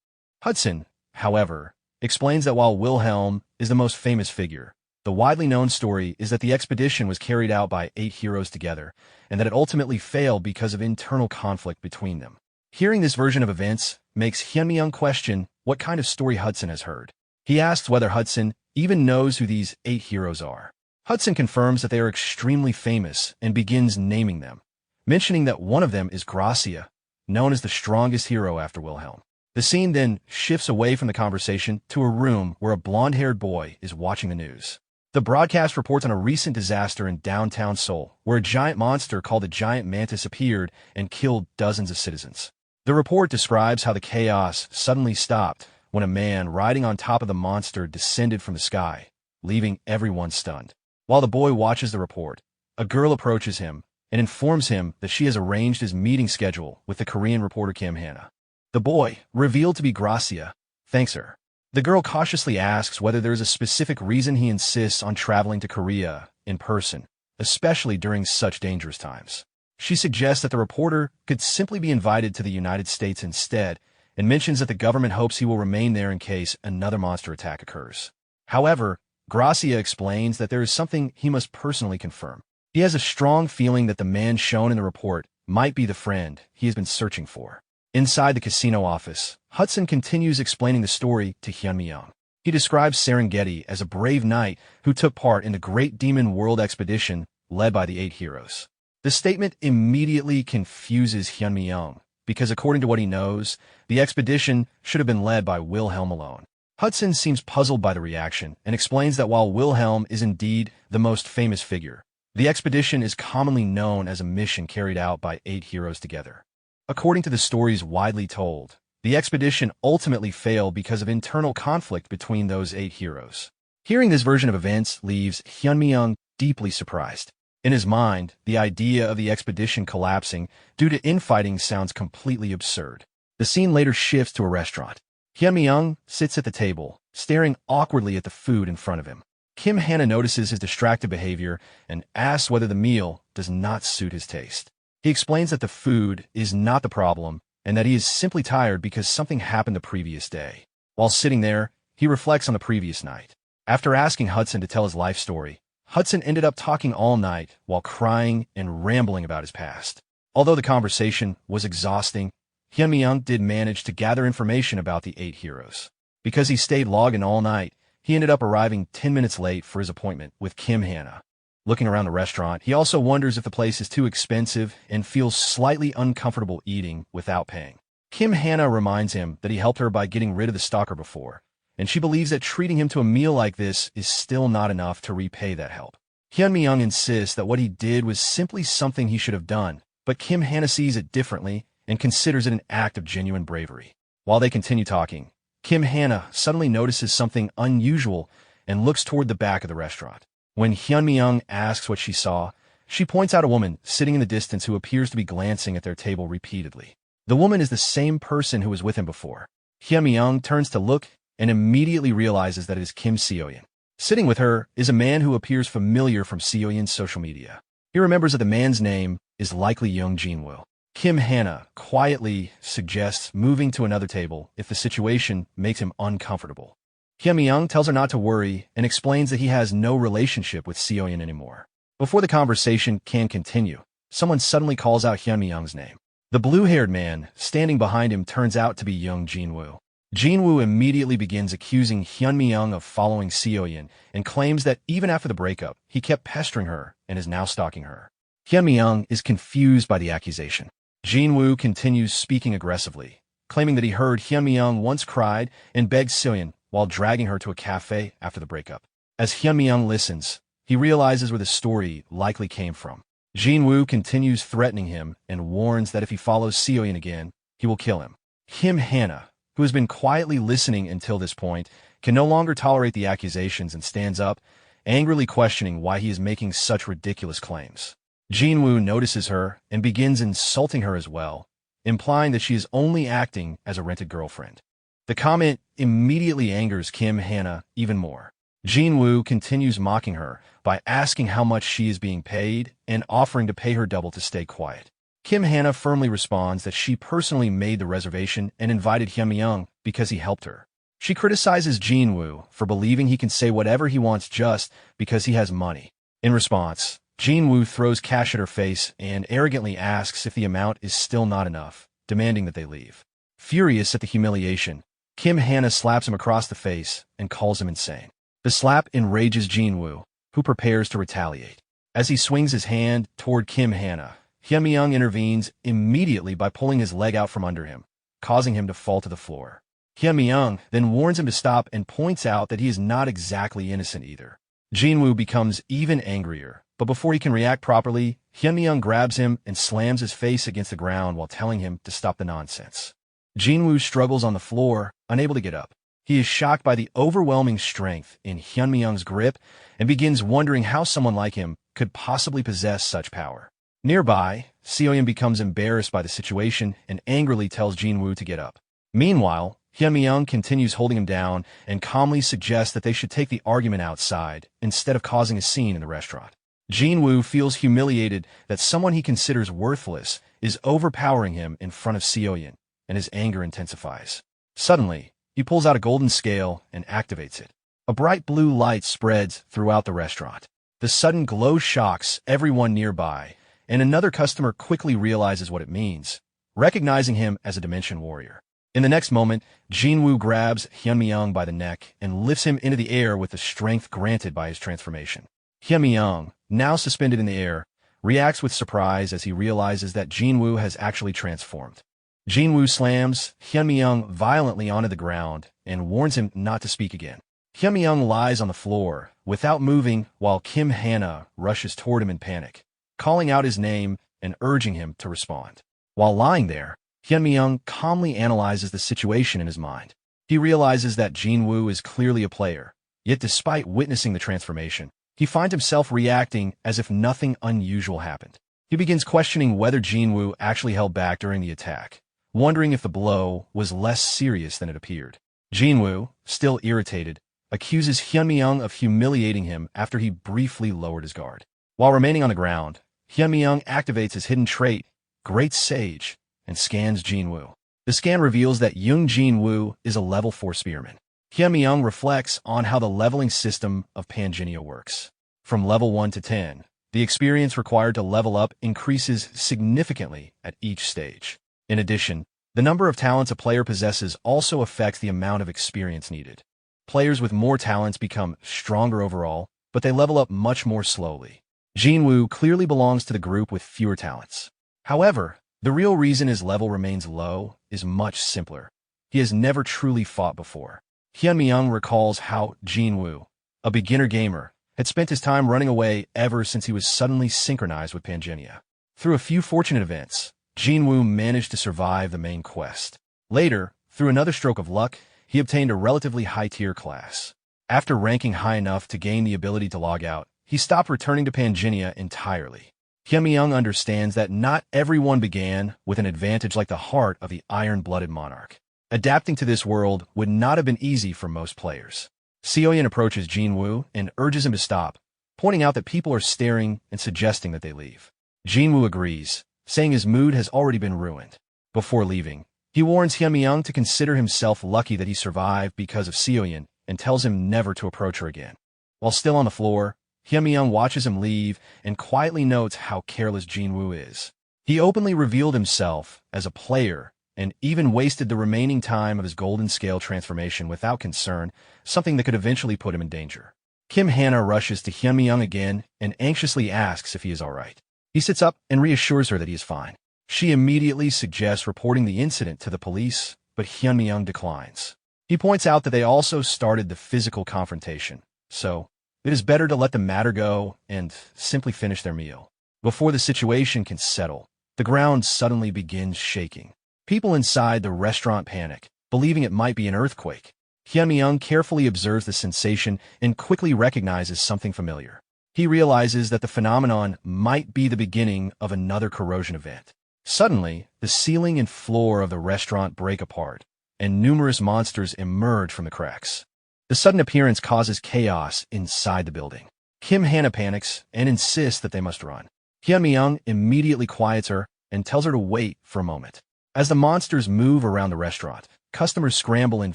Hudson, however, explains that while Wilhelm is the most famous figure, the widely known story is that the expedition was carried out by 8 heroes together, and that it ultimately failed because of internal conflict between them. Hearing this version of events makes Hyun-mi-young question what kind of story Hudson has heard. He asks whether Hudson even knows who these 8 heroes are. Hudson confirms that they are extremely famous and begins naming them, mentioning that one of them is Gracia, known as the strongest hero after Wilhelm. The scene then shifts away from the conversation to a room where a blonde-haired boy is watching the news. The broadcast reports on a recent disaster in downtown Seoul, where a giant monster called the Giant Mantis appeared and killed dozens of citizens. The report describes how the chaos suddenly stopped when a man riding on top of the monster descended from the sky, leaving everyone stunned. While the boy watches the report, a girl approaches him and informs him that she has arranged his meeting schedule with the Korean reporter Kim Hannah. The boy, revealed to be Gracia, thanks her. The girl cautiously asks whether there is a specific reason he insists on traveling to Korea in person, especially during such dangerous times. She suggests that the reporter could simply be invited to the United States instead, and mentions that the government hopes he will remain there in case another monster attack occurs. However, Gracia explains that there is something he must personally confirm. He has a strong feeling that the man shown in the report might be the friend he has been searching for. Inside the casino office, Hudson continues explaining the story to Hyun-mi-young. He describes Serengeti as a brave knight who took part in the Great Demon World expedition led by the 8 heroes. The statement immediately confuses Hyun-mi-young, because according to what he knows, the expedition should have been led by Wilhelm alone. Hudson seems puzzled by the reaction and explains that while Wilhelm is indeed the most famous figure, the expedition is commonly known as a mission carried out by 8 heroes together. According to the stories widely told, the expedition ultimately failed because of internal conflict between those 8 heroes. Hearing this version of events leaves Hyun-mi-young deeply surprised. In his mind, the idea of the expedition collapsing due to infighting sounds completely absurd. The scene later shifts to a restaurant. Hyun-mi-young sits at the table, staring awkwardly at the food in front of him. Kim Hannah notices his distracted behavior and asks whether the meal does not suit his taste. He explains that the food is not the problem and that he is simply tired because something happened the previous day. While sitting there, he reflects on the previous night. After asking Hudson to tell his life story, Hudson ended up talking all night while crying and rambling about his past. Although the conversation was exhausting, Hyun-mi-young did manage to gather information about the 8 heroes. Because he stayed logged in all night, he ended up arriving 10 minutes late for his appointment with Kim Hannah. Looking around the restaurant, he also wonders if the place is too expensive and feels slightly uncomfortable eating without paying. Kim Hannah reminds him that he helped her by getting rid of the stalker before, and she believes that treating him to a meal like this is still not enough to repay that help. Hyun-mi-young insists that what he did was simply something he should have done, but Kim Hannah sees it differently and considers it an act of genuine bravery. While they continue talking, Kim Hannah suddenly notices something unusual and looks toward the back of the restaurant. When Hyun-mi-young asks what she saw, she points out a woman sitting in the distance who appears to be glancing at their table repeatedly. The woman is the same person who was with him before. Hyun-mi-young turns to look and immediately realizes that it is Kim Seo-yeon. Sitting with her is a man who appears familiar from Seo-yeon's social media. He remembers that the man's name is likely Young Jin-woo. Kim Hannah quietly suggests moving to another table if the situation makes him uncomfortable. Hyun-mi-young tells her not to worry and explains that he has no relationship with Seo-yeon anymore. Before the conversation can continue, someone suddenly calls out Hyun-mi-young's name. The blue-haired man standing behind him turns out to be Young Jin-woo. Jin-woo immediately begins accusing Hyun-mi-young of following Seo-yeon and claims that even after the breakup, he kept pestering her and is now stalking her. Hyun-mi-young is confused by the accusation. Jin-woo continues speaking aggressively, claiming that he heard Hyun-mi-young once cried and begged Seo-yeon while dragging her to a cafe after the breakup. As Hyun-mi-young listens, he realizes where the story likely came from. Jin-woo continues threatening him and warns that if he follows Seo-yeon again, he will kill him. Kim Hannah, who has been quietly listening until this point, can no longer tolerate the accusations and stands up, angrily questioning why he is making such ridiculous claims. Jin-woo notices her and begins insulting her as well, implying that she is only acting as a rented girlfriend. The comment immediately angers Kim Hannah even more. Jin-woo continues mocking her by asking how much she is being paid and offering to pay her double to stay quiet. Kim Hannah firmly responds that she personally made the reservation and invited Hyun-mi-young because he helped her. She criticizes Jin-woo for believing he can say whatever he wants just because he has money. In response, Jin-woo throws cash at her face and arrogantly asks if the amount is still not enough, demanding that they leave. Furious at the humiliation, Kim Hannah slaps him across the face and calls him insane. The slap enrages Jin-woo, who prepares to retaliate. As he swings his hand toward Kim Hannah, Hyun-mi-young intervenes immediately by pulling his leg out from under him, causing him to fall to the floor. Hyun-mi-young then warns him to stop and points out that he is not exactly innocent either. Jin-woo becomes even angrier, but before he can react properly, Hyun-mi-young grabs him and slams his face against the ground while telling him to stop the nonsense. Jin-woo struggles on the floor, unable to get up. He is shocked by the overwhelming strength in Hyun-mi-young's grip and begins wondering how someone like him could possibly possess such power. Nearby, Seo-yeon becomes embarrassed by the situation and angrily tells Jin-woo to get up. Meanwhile, Hyun-mi-young continues holding him down and calmly suggests that they should take the argument outside instead of causing a scene in the restaurant. Jin-woo feels humiliated that someone he considers worthless is overpowering him in front of Seo-yeon, and his anger intensifies. Suddenly, he pulls out a golden scale and activates it. A bright blue light spreads throughout the restaurant. The sudden glow shocks everyone nearby, and another customer quickly realizes what it means, recognizing him as a Dimension Warrior. In the next moment, Jin-woo grabs Hyun-mi-young by the neck and lifts him into the air with the strength granted by his transformation. Hyun-mi-young, now suspended in the air, reacts with surprise as he realizes that Jin-woo has actually transformed. Jin-woo slams Hyun-mi-young violently onto the ground and warns him not to speak again. Hyun-mi-young lies on the floor without moving while Kim Hannah rushes toward him in panic, calling out his name and urging him to respond. While lying there, Hyun-mi-young calmly analyzes the situation in his mind. He realizes that Jin-woo is clearly a player, yet despite witnessing the transformation, he finds himself reacting as if nothing unusual happened. He begins questioning whether Jin-woo actually held back during the attack, wondering if the blow was less serious than it appeared. Jin-woo, still irritated, accuses Hyun-mi-young of humiliating him after he briefly lowered his guard. While remaining on the ground, Hyun-mi-young activates his hidden trait, Great Sage, and scans Jin-woo. The scan reveals that Young Jin-woo is a level 4 spearman. Hyun-mi-young reflects on how the leveling system of Pangenia works. From level 1 to 10, the experience required to level up increases significantly at each stage. In addition, the number of talents a player possesses also affects the amount of experience needed. Players with more talents become stronger overall, but they level up much more slowly. Jinwoo clearly belongs to the group with fewer talents. However, the real reason his level remains low is much simpler. He has never truly fought before. Hyunmyeong recalls how Jinwoo, a beginner gamer, had spent his time running away ever since he was suddenly synchronized with Pangenia. Through a few fortunate events, Jinwoo managed to survive the main quest. Later, through another stroke of luck, he obtained a relatively high-tier class. After ranking high enough to gain the ability to log out, he stopped returning to Pangenia entirely. Hyunmyeong understands that not everyone began with an advantage like the heart of the iron-blooded monarch. Adapting to this world would not have been easy for most players. Seoyeon approaches Jinwoo and urges him to stop, pointing out that people are staring and suggesting that they leave. Jinwoo agrees, saying his mood has already been ruined. Before leaving, he warns Hyunmyeong to consider himself lucky that he survived because of Seoyeon and tells him never to approach her again. While still on the floor, Hyunmyeong watches him leave and quietly notes how careless Jinwoo is. He openly revealed himself as a player and even wasted the remaining time of his golden scale transformation without concern, something that could eventually put him in danger. Kim Hana rushes to Hyunmyeong again and anxiously asks if he is alright. He sits up and reassures her that he is fine. She immediately suggests reporting the incident to the police, but Hyunmyeong declines. He points out that they also started the physical confrontation, so it is better to let the matter go and simply finish their meal. Before the situation can settle, the ground suddenly begins shaking. People inside the restaurant panic, believing it might be an earthquake. Hyunmyeong carefully observes the sensation and quickly recognizes something familiar. He realizes that the phenomenon might be the beginning of another corrosion event. Suddenly, the ceiling and floor of the restaurant break apart, and numerous monsters emerge from the cracks. The sudden appearance causes chaos inside the building. Kim Hana panics and insists that they must run. Hyunmyeong immediately quiets her and tells her to wait for a moment. As the monsters move around the restaurant, customers scramble in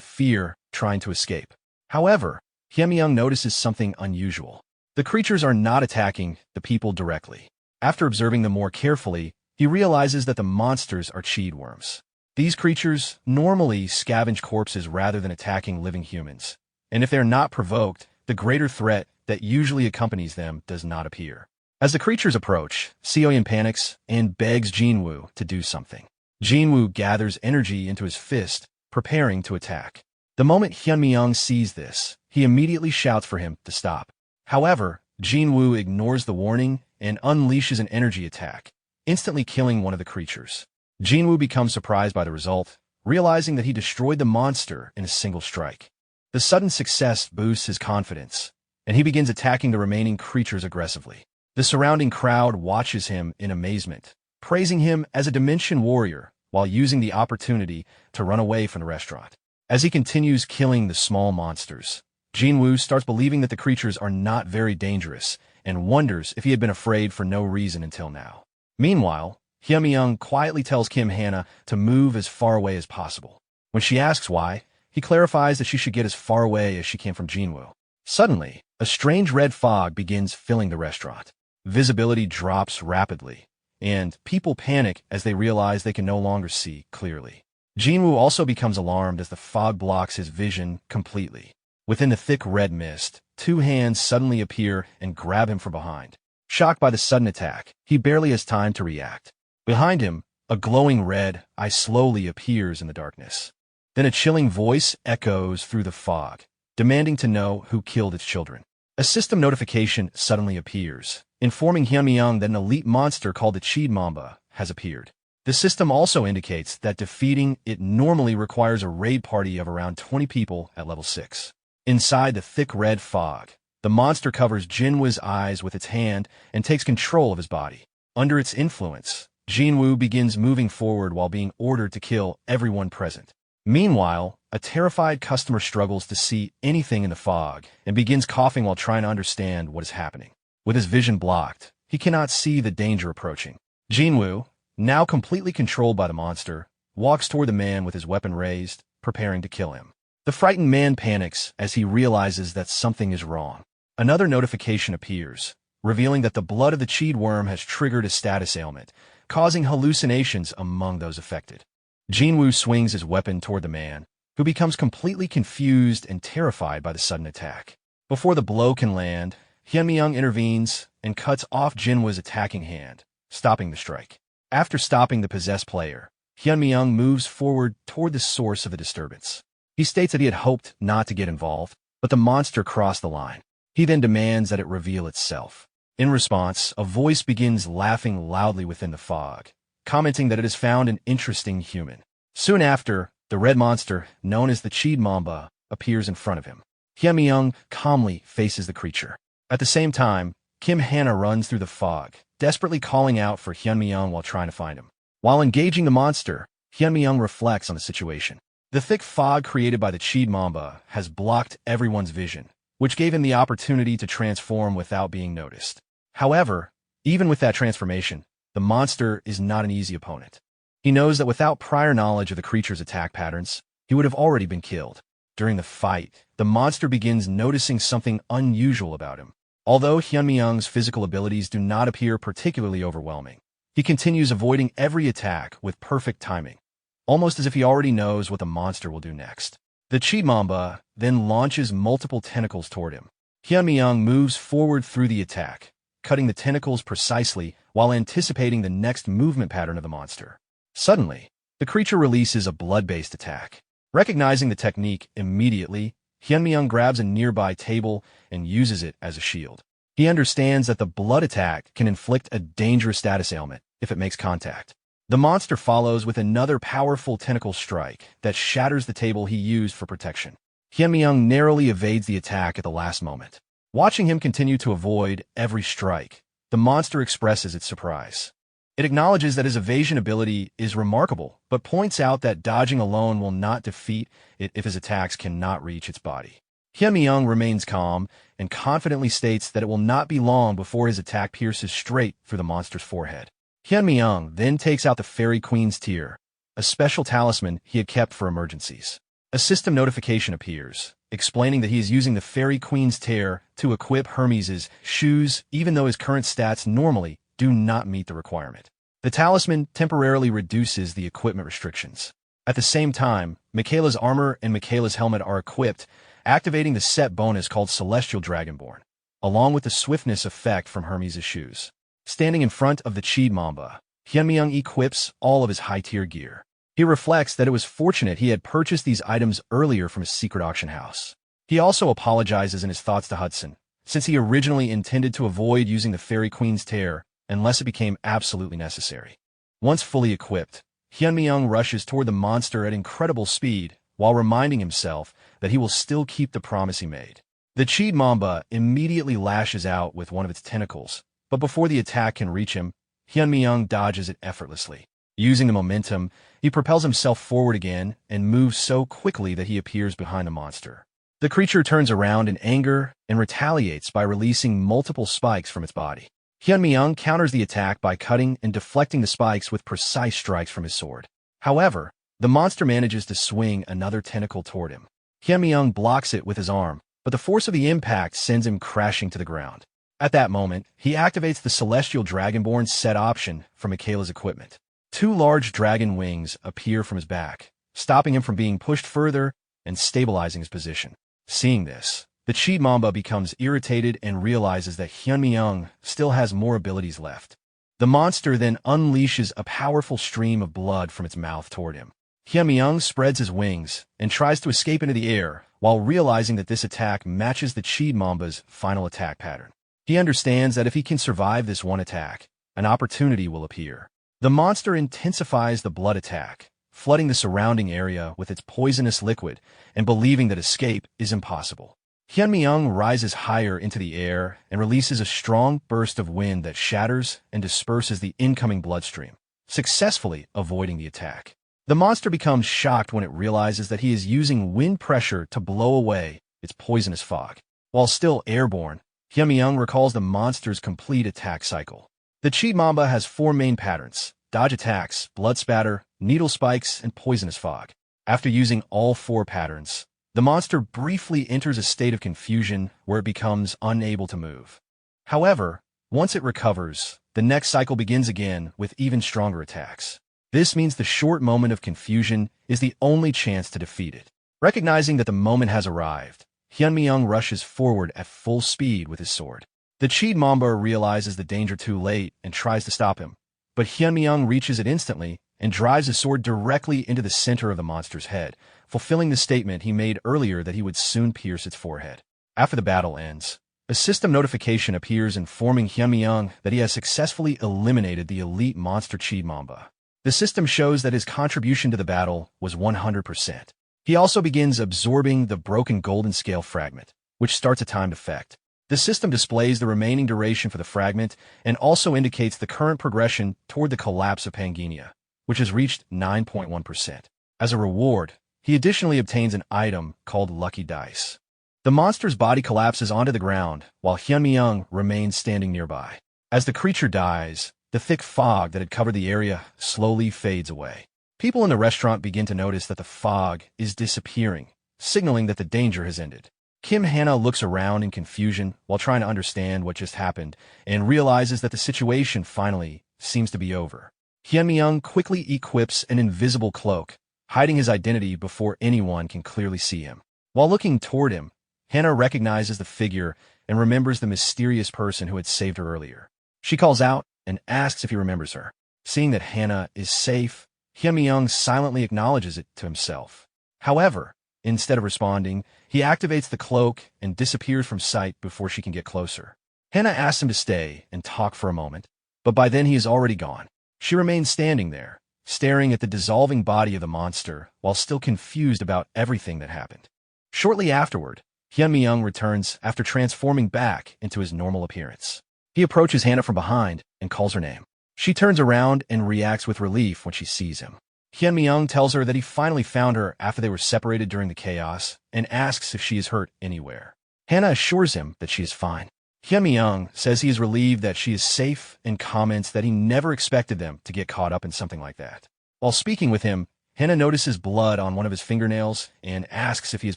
fear, trying to escape. However, Hyunmyeong notices something unusual. The creatures are not attacking the people directly. After observing them more carefully, he realizes that the monsters are cheed worms. These creatures normally scavenge corpses rather than attacking living humans, and if they are not provoked, the greater threat that usually accompanies them does not appear. As the creatures approach, Seoyeon panics and begs Jinwoo to do something. Jinwoo gathers energy into his fist, preparing to attack. The moment Hyunmyeong sees this, he immediately shouts for him to stop. However, Jinwoo ignores the warning and unleashes an energy attack, instantly killing one of the creatures. Jinwoo becomes surprised by the result, realizing that he destroyed the monster in a single strike. The sudden success boosts his confidence, and he begins attacking the remaining creatures aggressively. The surrounding crowd watches him in amazement, praising him as a Dimension warrior while using the opportunity to run away from the restaurant. As he continues killing the small monsters, Jinwoo starts believing that the creatures are not very dangerous and wonders if he had been afraid for no reason until now. Meanwhile, Hyunmyeong quietly tells Kim Hana to move as far away as possible. When she asks why, he clarifies that she should get as far away as she can from Jinwoo. Suddenly, a strange red fog begins filling the restaurant. Visibility drops rapidly, and people panic as they realize they can no longer see clearly. Jinwoo also becomes alarmed as the fog blocks his vision completely. Within the thick red mist, two hands suddenly appear and grab him from behind. Shocked by the sudden attack, he barely has time to react. Behind him, a glowing red eye slowly appears in the darkness. Then a chilling voice echoes through the fog, demanding to know who killed its children. A system notification suddenly appears, informing Hyunmyeong that an elite monster called the Cheed Mamba has appeared. The system also indicates that defeating it normally requires a raid party of around 20 people at level 6. Inside the thick red fog, the monster covers Jinwoo's eyes with its hand and takes control of his body. Under its influence, Jinwoo begins moving forward while being ordered to kill everyone present. Meanwhile, a terrified customer struggles to see anything in the fog and begins coughing while trying to understand what is happening. With his vision blocked, he cannot see the danger approaching. Jinwoo, now completely controlled by the monster, walks toward the man with his weapon raised, preparing to kill him. The frightened man panics as he realizes that something is wrong. Another notification appears, revealing that the blood of the Cheed worm has triggered a status ailment, causing hallucinations among those affected. Jinwoo swings his weapon toward the man, who becomes completely confused and terrified by the sudden attack. Before the blow can land, Hyunmi-young intervenes and cuts off Jinhwa's attacking hand, stopping the strike. After stopping the possessed player, Hyunmi-young moves forward toward the source of the disturbance. He states that he had hoped not to get involved, but the monster crossed the line. He then demands that it reveal itself. In response, a voice begins laughing loudly within the fog, commenting that it has found an interesting human. Soon after, the red monster, known as the Chid Mamba, appears in front of him. Hyunmi-young calmly faces the creature. At the same time, Kim Hana runs through the fog, desperately calling out for Hyunmi-young while trying to find him. While engaging the monster, Hyunmi-young reflects on the situation. The thick fog created by the Chid Mamba has blocked everyone's vision, which gave him the opportunity to transform without being noticed. However, even with that transformation, the monster is not an easy opponent. He knows that without prior knowledge of the creature's attack patterns, he would have already been killed. During the fight, the monster begins noticing something unusual about him. Although Hyunmi-young's physical abilities do not appear particularly overwhelming, he continues avoiding every attack with perfect timing, almost as if he already knows what the monster will do next. The Chid Mamba then launches multiple tentacles toward him. Hyunmi-young moves forward through the attack, cutting the tentacles precisely while anticipating the next movement pattern of the monster. Suddenly, the creature releases a blood-based attack. Recognizing the technique immediately, Hyunmi-young grabs a nearby table and uses it as a shield. He understands that the blood attack can inflict a dangerous status ailment if it makes contact. The monster follows with another powerful tentacle strike that shatters the table he used for protection. Hyunmi-young narrowly evades the attack at the last moment. Watching him continue to avoid every strike, the monster expresses its surprise. It acknowledges that his evasion ability is remarkable, but points out that dodging alone will not defeat it if his attacks cannot reach its body. Hyunmi-young remains calm and confidently states that it will not be long before his attack pierces straight through the monster's forehead. Hyunmi-young then takes out the Fairy Queen's Tear, a special talisman he had kept for emergencies. A system notification appears, explaining that he is using the Fairy Queen's Tear to equip Hermes' shoes even though his current stats normally do not meet the requirement. The talisman temporarily reduces the equipment restrictions. At the same time, Michaela's armor and Michaela's helmet are equipped, activating the set bonus called Celestial Dragonborn, along with the swiftness effect from Hermes' shoes. Standing in front of the Chid Mamba, Hyunmi-young equips all of his high-tier gear. He reflects that it was fortunate he had purchased these items earlier from his secret auction house. He also apologizes in his thoughts to Hudson, since he originally intended to avoid using the Fairy Queen's Tear unless it became absolutely necessary. Once fully equipped, Hyunmi-young rushes toward the monster at incredible speed while reminding himself that he will still keep the promise he made. The Chid Mamba immediately lashes out with one of its tentacles, but before the attack can reach him, Hyunmi-young dodges it effortlessly. Using the momentum, he propels himself forward again and moves so quickly that he appears behind the monster. The creature turns around in anger and retaliates by releasing multiple spikes from its body. Hyunmi-young counters the attack by cutting and deflecting the spikes with precise strikes from his sword. However, the monster manages to swing another tentacle toward him. Hyunmi-young blocks it with his arm, but the force of the impact sends him crashing to the ground. At that moment, he activates the Celestial Dragonborn set option from Michaela's equipment. Two large dragon wings appear from his back, stopping him from being pushed further and stabilizing his position. Seeing this, the Chid Mamba becomes irritated and realizes that Hyunmi-young still has more abilities left. The monster then unleashes a powerful stream of blood from its mouth toward him. Hyunmi-young spreads his wings and tries to escape into the air while realizing that this attack matches the Chid Mamba's final attack pattern. He understands that if he can survive this one attack, an opportunity will appear. The monster intensifies the blood attack, flooding the surrounding area with its poisonous liquid and believing that escape is impossible. Hyunmi-young rises higher into the air and releases a strong burst of wind that shatters and disperses the incoming bloodstream, successfully avoiding the attack. The monster becomes shocked when it realizes that he is using wind pressure to blow away its poisonous fog. While still airborne, Hyunmi-young recalls the monster's complete attack cycle. The Chid Mamba has four main patterns: dodge attacks, blood spatter, needle spikes, and poisonous fog. After using all four patterns, the monster briefly enters a state of confusion where it becomes unable to move. However, once it recovers, the next cycle begins again with even stronger attacks. This means the short moment of confusion is the only chance to defeat it. Recognizing that the moment has arrived, Hyunmyeong rushes forward at full speed with his sword. The Cheed Mamba realizes the danger too late and tries to stop him, but Hyunmyeong reaches it instantly and drives his sword directly into the center of the monster's head, fulfilling the statement he made earlier that he would soon pierce its forehead. After the battle ends, a system notification appears informing Hyunmyeong that he has successfully eliminated the elite monster Cheed Mamba. The system shows that his contribution to the battle was 100%. He also begins absorbing the broken golden scale fragment, which starts a timed effect. The system displays the remaining duration for the fragment and also indicates the current progression toward the collapse of Pangea, which has reached 9.1%. As a reward, he additionally obtains an item called Lucky Dice. The monster's body collapses onto the ground, while Hyunmyeong remains standing nearby. As the creature dies, the thick fog that had covered the area slowly fades away. People in the restaurant begin to notice that the fog is disappearing, signaling that the danger has ended. Kim Hana looks around in confusion while trying to understand what just happened and realizes that the situation finally seems to be over. Hyunmyeong quickly equips an invisible cloak, hiding his identity before anyone can clearly see him. While looking toward him, Hana recognizes the figure and remembers the mysterious person who had saved her earlier. She calls out and asks if he remembers her. Seeing that Hana is safe, Hyunmyeong silently acknowledges it to himself. However, instead of responding, he activates the cloak and disappears from sight before she can get closer. Hana asks him to stay and talk for a moment, but by then he is already gone. She remains standing there, staring at the dissolving body of the monster while still confused about everything that happened. Shortly afterward, Hyunmyeong returns after transforming back into his normal appearance. He approaches Hana from behind and calls her name. She turns around and reacts with relief when she sees him. Hyunmyeong tells her that he finally found her after they were separated during the chaos and asks if she is hurt anywhere. Hana assures him that she is fine. Hyunmyeong says he is relieved that she is safe and comments that he never expected them to get caught up in something like that. While speaking with him, Hana notices blood on one of his fingernails and asks if he has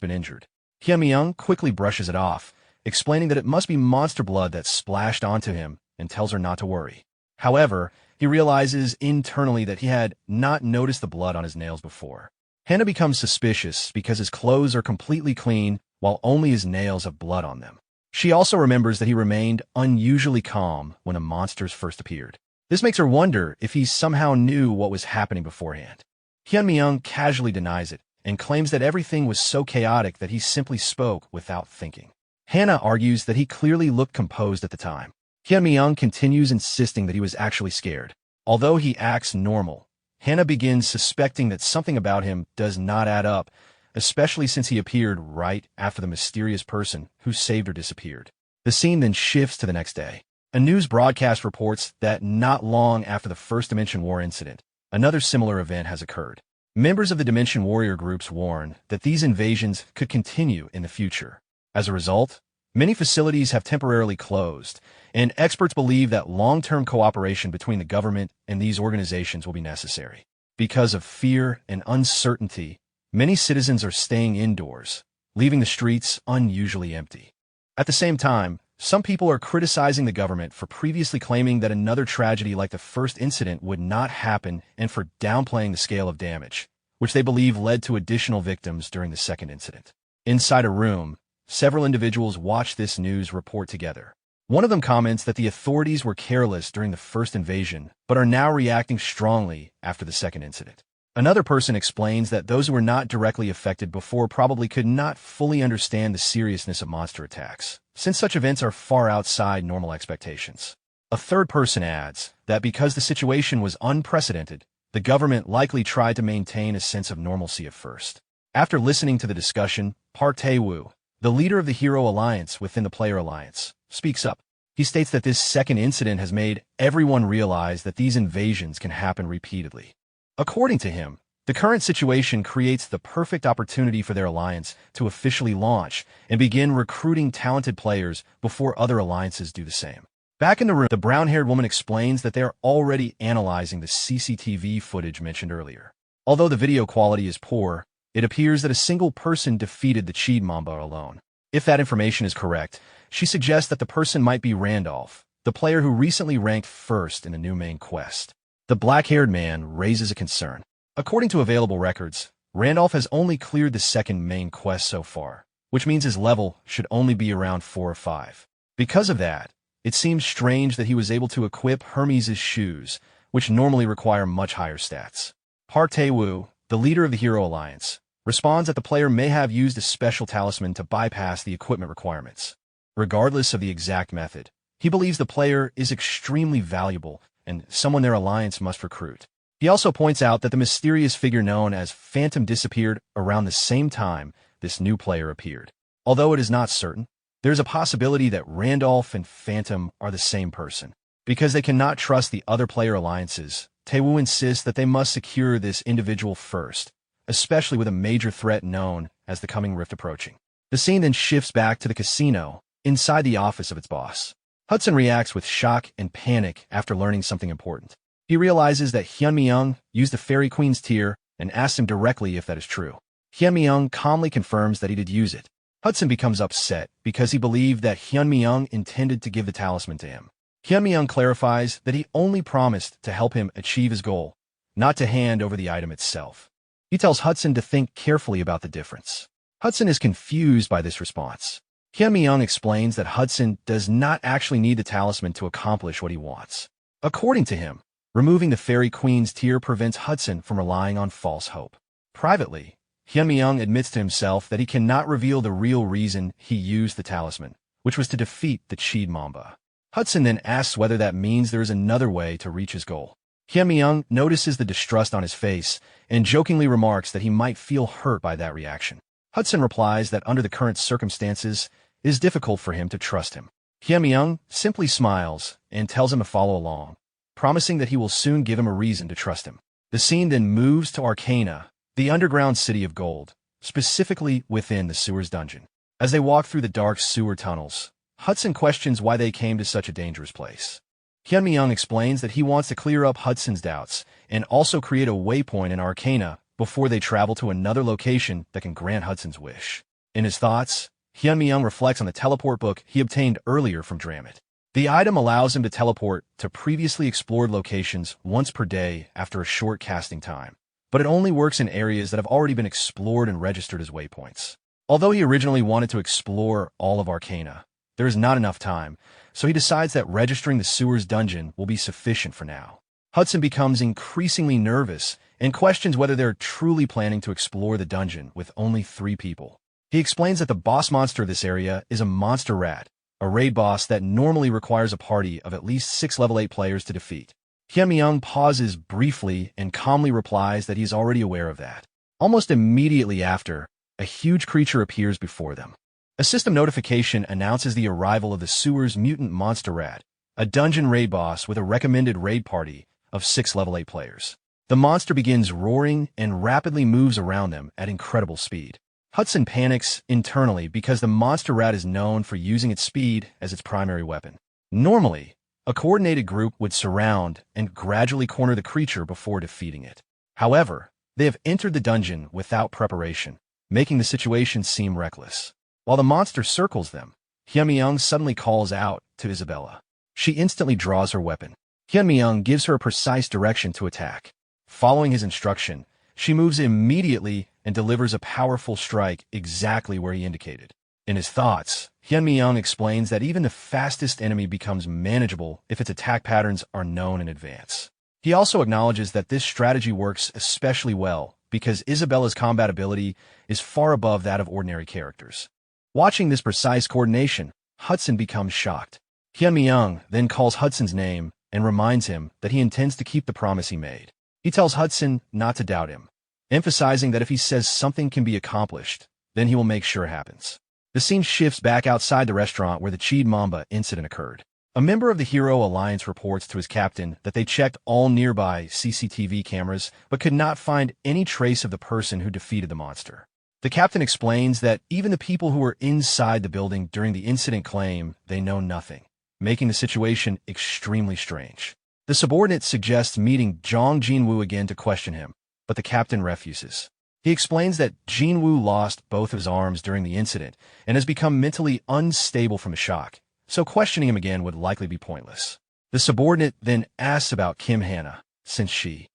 been injured. Hyunmyeong quickly brushes it off, explaining that it must be monster blood that splashed onto him and tells her not to worry. However, he realizes internally that he had not noticed the blood on his nails before. Hana becomes suspicious because his clothes are completely clean while only his nails have blood on them. She also remembers that he remained unusually calm when the monsters first appeared. This makes her wonder if he somehow knew what was happening beforehand. Hyunmyeong casually denies it and claims that everything was so chaotic that he simply spoke without thinking. Hana argues that he clearly looked composed at the time. Hyunmyeong continues insisting that he was actually scared. Although he acts normal, Hana begins suspecting that something about him does not add up, especially since he appeared right after the mysterious person who saved her disappeared. The scene then shifts to the next day. A news broadcast reports that not long after the First Dimension War incident, another similar event has occurred. Members of the Dimension Warrior groups warn that these invasions could continue in the future. As a result, many facilities have temporarily closed, and experts believe that long-term cooperation between the government and these organizations will be necessary. Because of fear and uncertainty, many citizens are staying indoors, leaving the streets unusually empty. At the same time, some people are criticizing the government for previously claiming that another tragedy like the first incident would not happen and for downplaying the scale of damage, which they believe led to additional victims during the second incident. Inside a room, several individuals watch this news report together. One of them comments that the authorities were careless during the first invasion, but are now reacting strongly after the second incident. Another person explains that those who were not directly affected before probably could not fully understand the seriousness of monster attacks, since such events are far outside normal expectations. A third person adds that because the situation was unprecedented, the government likely tried to maintain a sense of normalcy at first. After listening to the discussion, Park Tae-woo, the leader of the Hero Alliance within the Player Alliance, speaks up. He states that this second incident has made everyone realize that these invasions can happen repeatedly. According to him, the current situation creates the perfect opportunity for their alliance to officially launch and begin recruiting talented players before other alliances do the same. Back in the room, the brown-haired woman explains that they are already analyzing the CCTV footage mentioned earlier. Although the video quality is poor, it appears that a single person defeated the Cheed Mamba alone. If that information is correct, she suggests that the person might be Randolph, the player who recently ranked first in a new main quest. The black-haired man raises a concern. According to available records, Randolph has only cleared the second main quest so far, which means his level should only be around 4 or 5. Because of that, it seems strange that he was able to equip Hermes' shoes, which normally require much higher stats. Park Tae-woo, the leader of the Hero Alliance, responds that the player may have used a special talisman to bypass the equipment requirements. Regardless of the exact method, he believes the player is extremely valuable and someone their alliance must recruit. He also points out that the mysterious figure known as Phantom disappeared around the same time this new player appeared. Although it is not certain, there is a possibility that Randolph and Phantom are the same person. Because they cannot trust the other player alliances, Tae-woo insists that they must secure this individual first, especially with a major threat known as the coming rift approaching. The scene then shifts back to the casino, inside the office of its boss. Hudson reacts with shock and panic after learning something important. He realizes that Hyun-mi-young used the Fairy Queen's tear and asks him directly if that is true. Hyun-mi-young calmly confirms that he did use it. Hudson becomes upset because he believed that Hyun-mi-young intended to give the talisman to him. Hyun-mi-young clarifies that he only promised to help him achieve his goal, not to hand over the item itself. He tells Hudson to think carefully about the difference. Hudson is confused by this response. Hyun-mi-young explains that Hudson does not actually need the talisman to accomplish what he wants. According to him, removing the Fairy Queen's tear prevents Hudson from relying on false hope. Privately, Hyun-mi-young admits to himself that he cannot reveal the real reason he used the talisman, which was to defeat the Cheed Mamba. Hudson then asks whether that means there is another way to reach his goal. Hyun-mi-young notices the distrust on his face and jokingly remarks that he might feel hurt by that reaction. Hudson replies that under the current circumstances, it is difficult for him to trust him. Hyun-mi-young simply smiles and tells him to follow along, promising that he will soon give him a reason to trust him. The scene then moves to Arcana, the underground city of gold, specifically within the sewers dungeon. As they walk through the dark sewer tunnels, Hudson questions why they came to such a dangerous place. Hyun-mi-young explains that he wants to clear up Hudson's doubts and also create a waypoint in Arcana before they travel to another location that can grant Hudson's wish. In his thoughts, Hyun-mi-young reflects on the teleport book he obtained earlier from Dramit. The item allows him to teleport to previously explored locations once per day after a short casting time, but it only works in areas that have already been explored and registered as waypoints. Although he originally wanted to explore all of Arcana, there is not enough time, so he decides that registering the sewers dungeon will be sufficient for now. Hudson becomes increasingly nervous and questions whether they're truly planning to explore the dungeon with only 3 people. He explains that the boss monster of this area is a monster rat, a raid boss that normally requires a party of at least 6 level 8 players to defeat. Hyun-mi-young pauses briefly and calmly replies that he is already aware of that. Almost immediately after, a huge creature appears before them. A system notification announces the arrival of the sewer's mutant monster rat, a dungeon raid boss with a recommended raid party of 6 level 8 players. The monster begins roaring and rapidly moves around them at incredible speed. Hudson panics internally because the monster rat is known for using its speed as its primary weapon. Normally, a coordinated group would surround and gradually corner the creature before defeating it. However, they have entered the dungeon without preparation, making the situation seem reckless. While the monster circles them, Hyun-mi-young suddenly calls out to Isabella. She instantly draws her weapon. Hyun-mi-young gives her a precise direction to attack. Following his instruction, she moves immediately and delivers a powerful strike exactly where he indicated. In his thoughts, Hyun-mi-young explains that even the fastest enemy becomes manageable if its attack patterns are known in advance. He also acknowledges that this strategy works especially well because Isabella's combat ability is far above that of ordinary characters. Watching this precise coordination, Hudson becomes shocked. Hyun-mi-young then calls Hudson's name and reminds him that he intends to keep the promise he made. He tells Hudson not to doubt him, emphasizing that if he says something can be accomplished, then he will make sure it happens. The scene shifts back outside the restaurant where the Cheed Mamba incident occurred. A member of the Hero Alliance reports to his captain that they checked all nearby CCTV cameras but could not find any trace of the person who defeated the monster. The captain explains that even the people who were inside the building during the incident claim they know nothing, making the situation extremely strange. The subordinate suggests meeting Jong Jin-woo again to question him, but the captain refuses. He explains that Jin-woo lost both of his arms during the incident and has become mentally unstable from the shock, so questioning him again would likely be pointless. The subordinate then asks about Kim Hannah, since she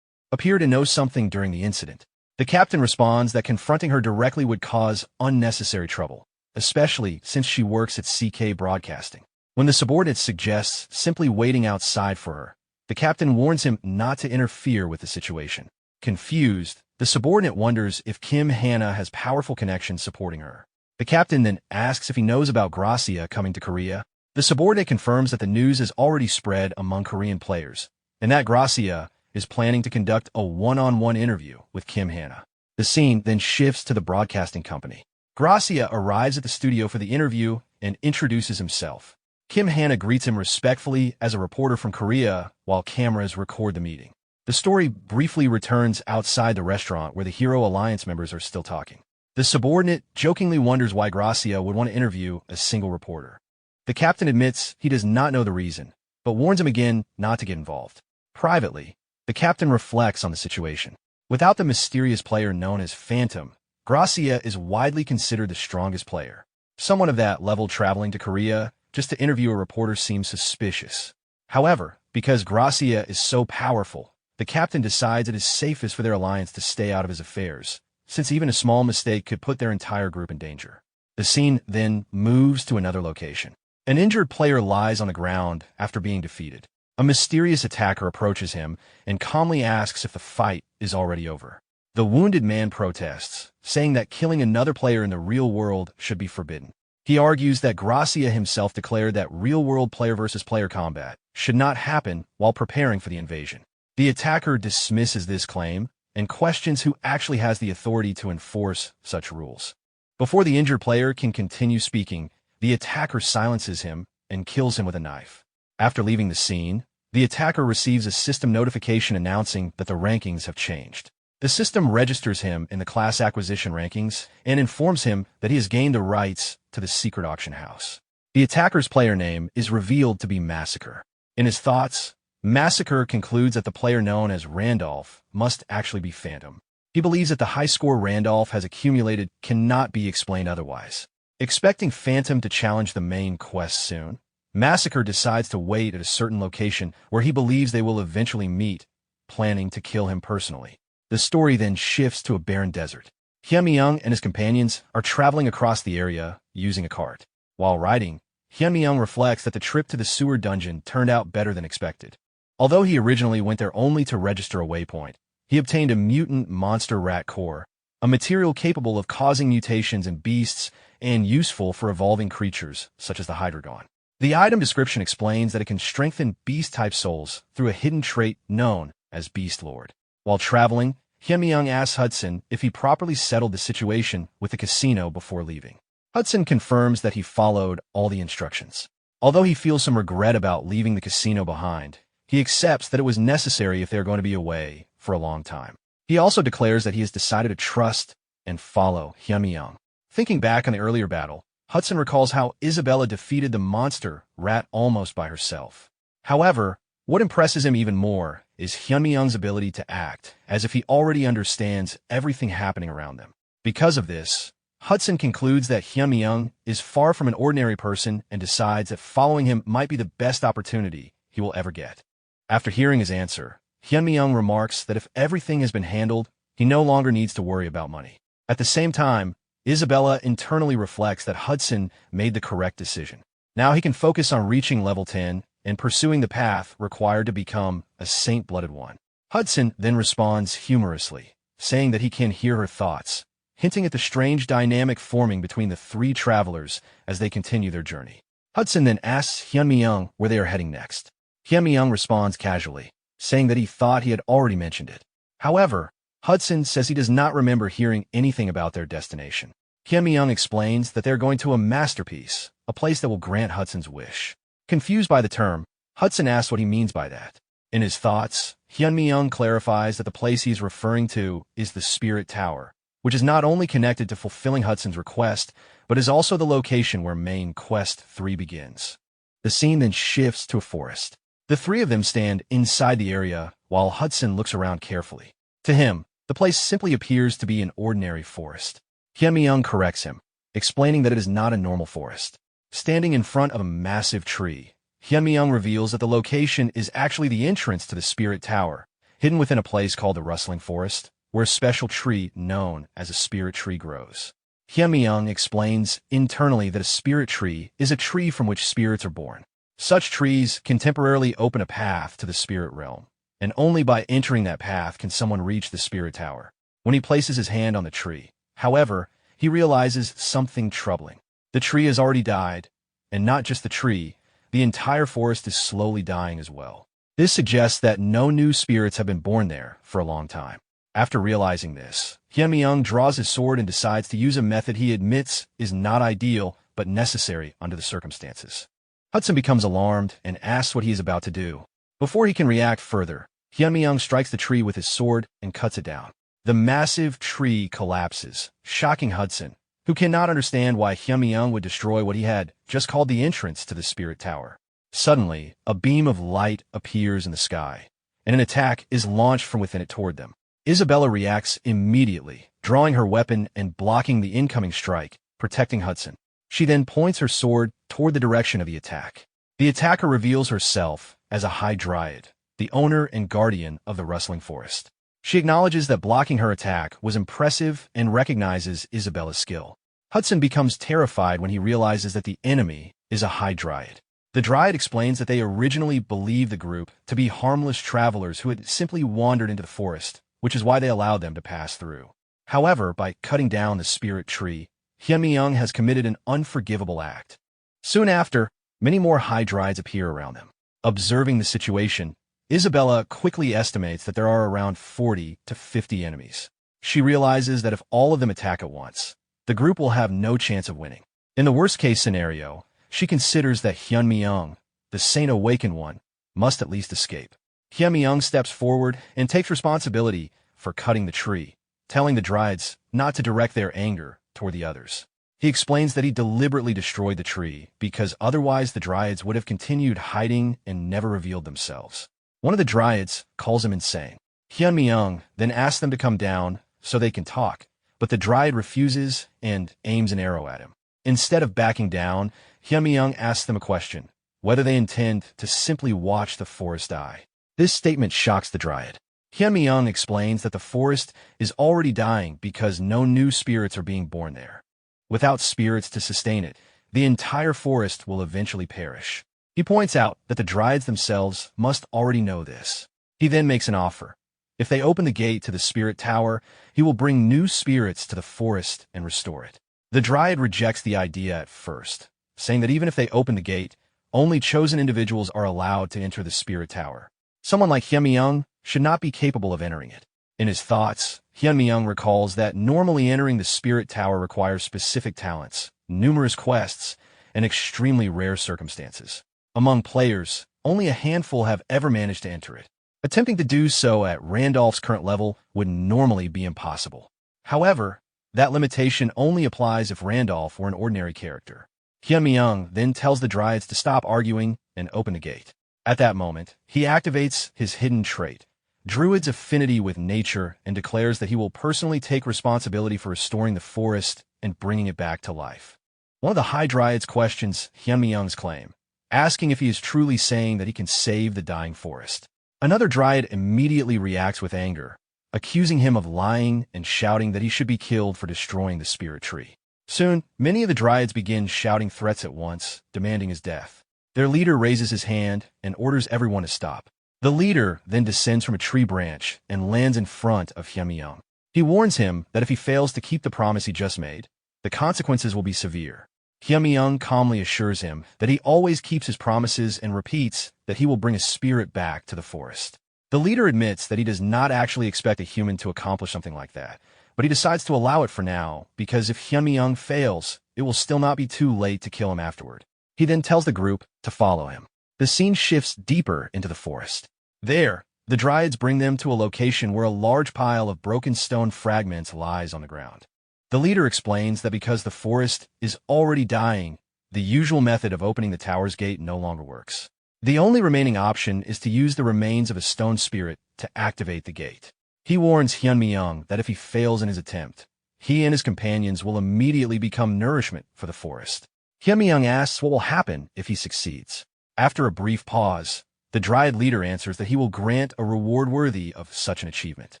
appeared to know something during the incident. The captain responds that confronting her directly would cause unnecessary trouble, especially since she works at CK Broadcasting. When the subordinate suggests simply waiting outside for her, the captain warns him not to interfere with the situation. Confused, the subordinate wonders if Kim Hana has powerful connections supporting her. The captain then asks if he knows about Gracia coming to Korea. The subordinate confirms that the news is already spread among Korean players, and that Gracia is planning to conduct a one-on-one interview with Kim Hana. The scene then shifts to the broadcasting company. Gracia arrives at the studio for the interview and introduces himself. Kim Hana greets him respectfully as a reporter from Korea while cameras record the meeting. The story briefly returns outside the restaurant where the Hero Alliance members are still talking. The subordinate jokingly wonders why Gracia would want to interview a single reporter. The captain admits he does not know the reason, but warns him again not to get involved. Privately, the captain reflects on the situation. Without the mysterious player known as Phantom, Gracia is widely considered the strongest player. Someone of that level traveling to Korea just to interview a reporter seems suspicious. However, because Gracia is so powerful, the captain decides it is safest for their alliance to stay out of his affairs, since even a small mistake could put their entire group in danger. The scene then moves to another location. An injured player lies on the ground after being defeated. A mysterious attacker approaches him and calmly asks if the fight is already over. The wounded man protests, saying that killing another player in the real world should be forbidden. He argues that Gracia himself declared that real-world player-versus-player combat should not happen while preparing for the invasion. The attacker dismisses this claim and questions who actually has the authority to enforce such rules. Before the injured player can continue speaking, the attacker silences him and kills him with a knife. After leaving the scene, the attacker receives a system notification announcing that the rankings have changed. The system registers him in the class acquisition rankings and informs him that he has gained the rights to the secret auction house. The attacker's player name is revealed to be Massacre. In his thoughts, Massacre concludes that the player known as Randolph must actually be Phantom. He believes that the high score Randolph has accumulated cannot be explained otherwise. Expecting Phantom to challenge the main quest soon, Massacre decides to wait at a certain location where he believes they will eventually meet, planning to kill him personally. The story then shifts to a barren desert. Hyun-mi-young and his companions are traveling across the area using a cart. While riding, Hyun-mi-young reflects that the trip to the sewer dungeon turned out better than expected. Although he originally went there only to register a waypoint, he obtained a mutant monster rat core, a material capable of causing mutations in beasts and useful for evolving creatures, such as the Hydreigon. The item description explains that it can strengthen beast-type souls through a hidden trait known as Beast Lord. While traveling, Hyun-mi-young asks Hudson if he properly settled the situation with the casino before leaving. Hudson confirms that he followed all the instructions. Although he feels some regret about leaving the casino behind, he accepts that it was necessary if they are going to be away for a long time. He also declares that he has decided to trust and follow Hyun-mi-young. Thinking back on the earlier battle, Hudson recalls how Isabella defeated the monster rat almost by herself. However, what impresses him even more is Hyun-mi-young's ability to act as if he already understands everything happening around them. Because of this, Hudson concludes that Hyun-mi-young is far from an ordinary person and decides that following him might be the best opportunity he will ever get. After hearing his answer, Hyun-mi-young remarks that if everything has been handled, he no longer needs to worry about money. At the same time, Isabella internally reflects that Hudson made the correct decision. Now he can focus on reaching level 10 and pursuing the path required to become a saint-blooded one. Hudson then responds humorously, saying that he can hear her thoughts, hinting at the strange dynamic forming between the three travelers as they continue their journey. Hudson then asks Hyun-mi-young where they are heading next. Hyun-mi-young responds casually, saying that he thought he had already mentioned it. However, Hudson says he does not remember hearing anything about their destination. Hyun-mi-young explains that they are going to a masterpiece, a place that will grant Hudson's wish. Confused by the term, Hudson asks what he means by that. In his thoughts, Hyun-mi-young clarifies that the place he is referring to is the Spirit Tower, which is not only connected to fulfilling Hudson's request, but is also the location where main Quest 3 begins. The scene then shifts to a forest. The three of them stand inside the area while Hudson looks around carefully. To him, the place simply appears to be an ordinary forest. Hyun-mi-young corrects him, explaining that it is not a normal forest. Standing in front of a massive tree, Hyun-mi-young reveals that the location is actually the entrance to the Spirit Tower, hidden within a place called the Rustling Forest, where a special tree known as a spirit tree grows. Hyun explains internally that a spirit tree is a tree from which spirits are born. Such trees can temporarily open a path to the spirit realm, and only by entering that path can someone reach the spirit tower. When he places his hand on the tree, however, he realizes something troubling. The tree has already died, and not just the tree, the entire forest is slowly dying as well. This suggests that no new spirits have been born there for a long time. After realizing this, Hyun draws his sword and decides to use a method he admits is not ideal but necessary under the circumstances. Hudson becomes alarmed and asks what he is about to do. Before he can react further, Hyun strikes the tree with his sword and cuts it down. The massive tree collapses, shocking Hudson, who cannot understand why Hyun would destroy what he had just called the entrance to the spirit tower. Suddenly, a beam of light appears in the sky, and an attack is launched from within it toward them. Isabella reacts immediately, drawing her weapon and blocking the incoming strike, protecting Hudson. She then points her sword toward the direction of the attack. The attacker reveals herself as a high dryad, the owner and guardian of the rustling forest. She acknowledges that blocking her attack was impressive and recognizes Isabella's skill. Hudson becomes terrified when he realizes that the enemy is a high dryad. The dryad explains that they originally believed the group to be harmless travelers who had simply wandered into the forest, which is why they allowed them to pass through. However, by cutting down the spirit tree, Hyun has committed an unforgivable act. Soon after, many more high dryads appear around them. Observing the situation, Isabella quickly estimates that there are around 40 to 50 enemies. She realizes that if all of them attack at once, the group will have no chance of winning. In the worst-case scenario, she considers that Hyun, the Saint Awakened One, must at least escape. Hyun steps forward and takes responsibility for cutting the tree, telling the dryads not to direct their anger toward the others. He explains that he deliberately destroyed the tree because otherwise the dryads would have continued hiding and never revealed themselves. One of the dryads calls him insane. Hyun then asks them to come down so they can talk, but the dryad refuses and aims an arrow at him. Instead of backing down, Hyun asks them a question, whether they intend to simply watch the forest die. This statement shocks the dryad. Hyun explains that the forest is already dying because no new spirits are being born there. Without spirits to sustain it, the entire forest will eventually perish. He points out that the dryads themselves must already know this. He then makes an offer. If they open the gate to the spirit tower, he will bring new spirits to the forest and restore it. The dryad rejects the idea at first, saying that even if they open the gate, only chosen individuals are allowed to enter the spirit tower. Someone like Hyun should not be capable of entering it. In his thoughts, Hyun recalls that normally entering the spirit tower requires specific talents, numerous quests, and extremely rare circumstances. Among players, only a handful have ever managed to enter it. Attempting to do so at Randolph's current level would normally be impossible. However, that limitation only applies if Randolph were an ordinary character. Hyun then tells the dryads to stop arguing and open the gate. At that moment, he activates his hidden trait, Druid's affinity with nature, and declares that he will personally take responsibility for restoring the forest and bringing it back to life. One of the high dryads questions Hyun's claim, asking if he is truly saying that he can save the dying forest. Another dryad immediately reacts with anger, accusing him of lying and shouting that he should be killed for destroying the spirit tree. Soon, many of the dryads begin shouting threats at once, demanding his death. Their leader raises his hand and orders everyone to stop. The leader then descends from a tree branch and lands in front of Hyun. He warns him that if he fails to keep the promise he just made, the consequences will be severe. Hyun calmly assures him that he always keeps his promises and repeats that he will bring a spirit back to the forest. The leader admits that he does not actually expect a human to accomplish something like that, but he decides to allow it for now because if Hyun fails, it will still not be too late to kill him afterward. He then tells the group to follow him. The scene shifts deeper into the forest. There, the dryads bring them to a location where a large pile of broken stone fragments lies on the ground. The leader explains that because the forest is already dying, the usual method of opening the tower's gate no longer works. The only remaining option is to use the remains of a stone spirit to activate the gate. He warns Hyun that if he fails in his attempt, he and his companions will immediately become nourishment for the forest. Hyun asks what will happen if he succeeds. After a brief pause, the dryad leader answers that he will grant a reward worthy of such an achievement.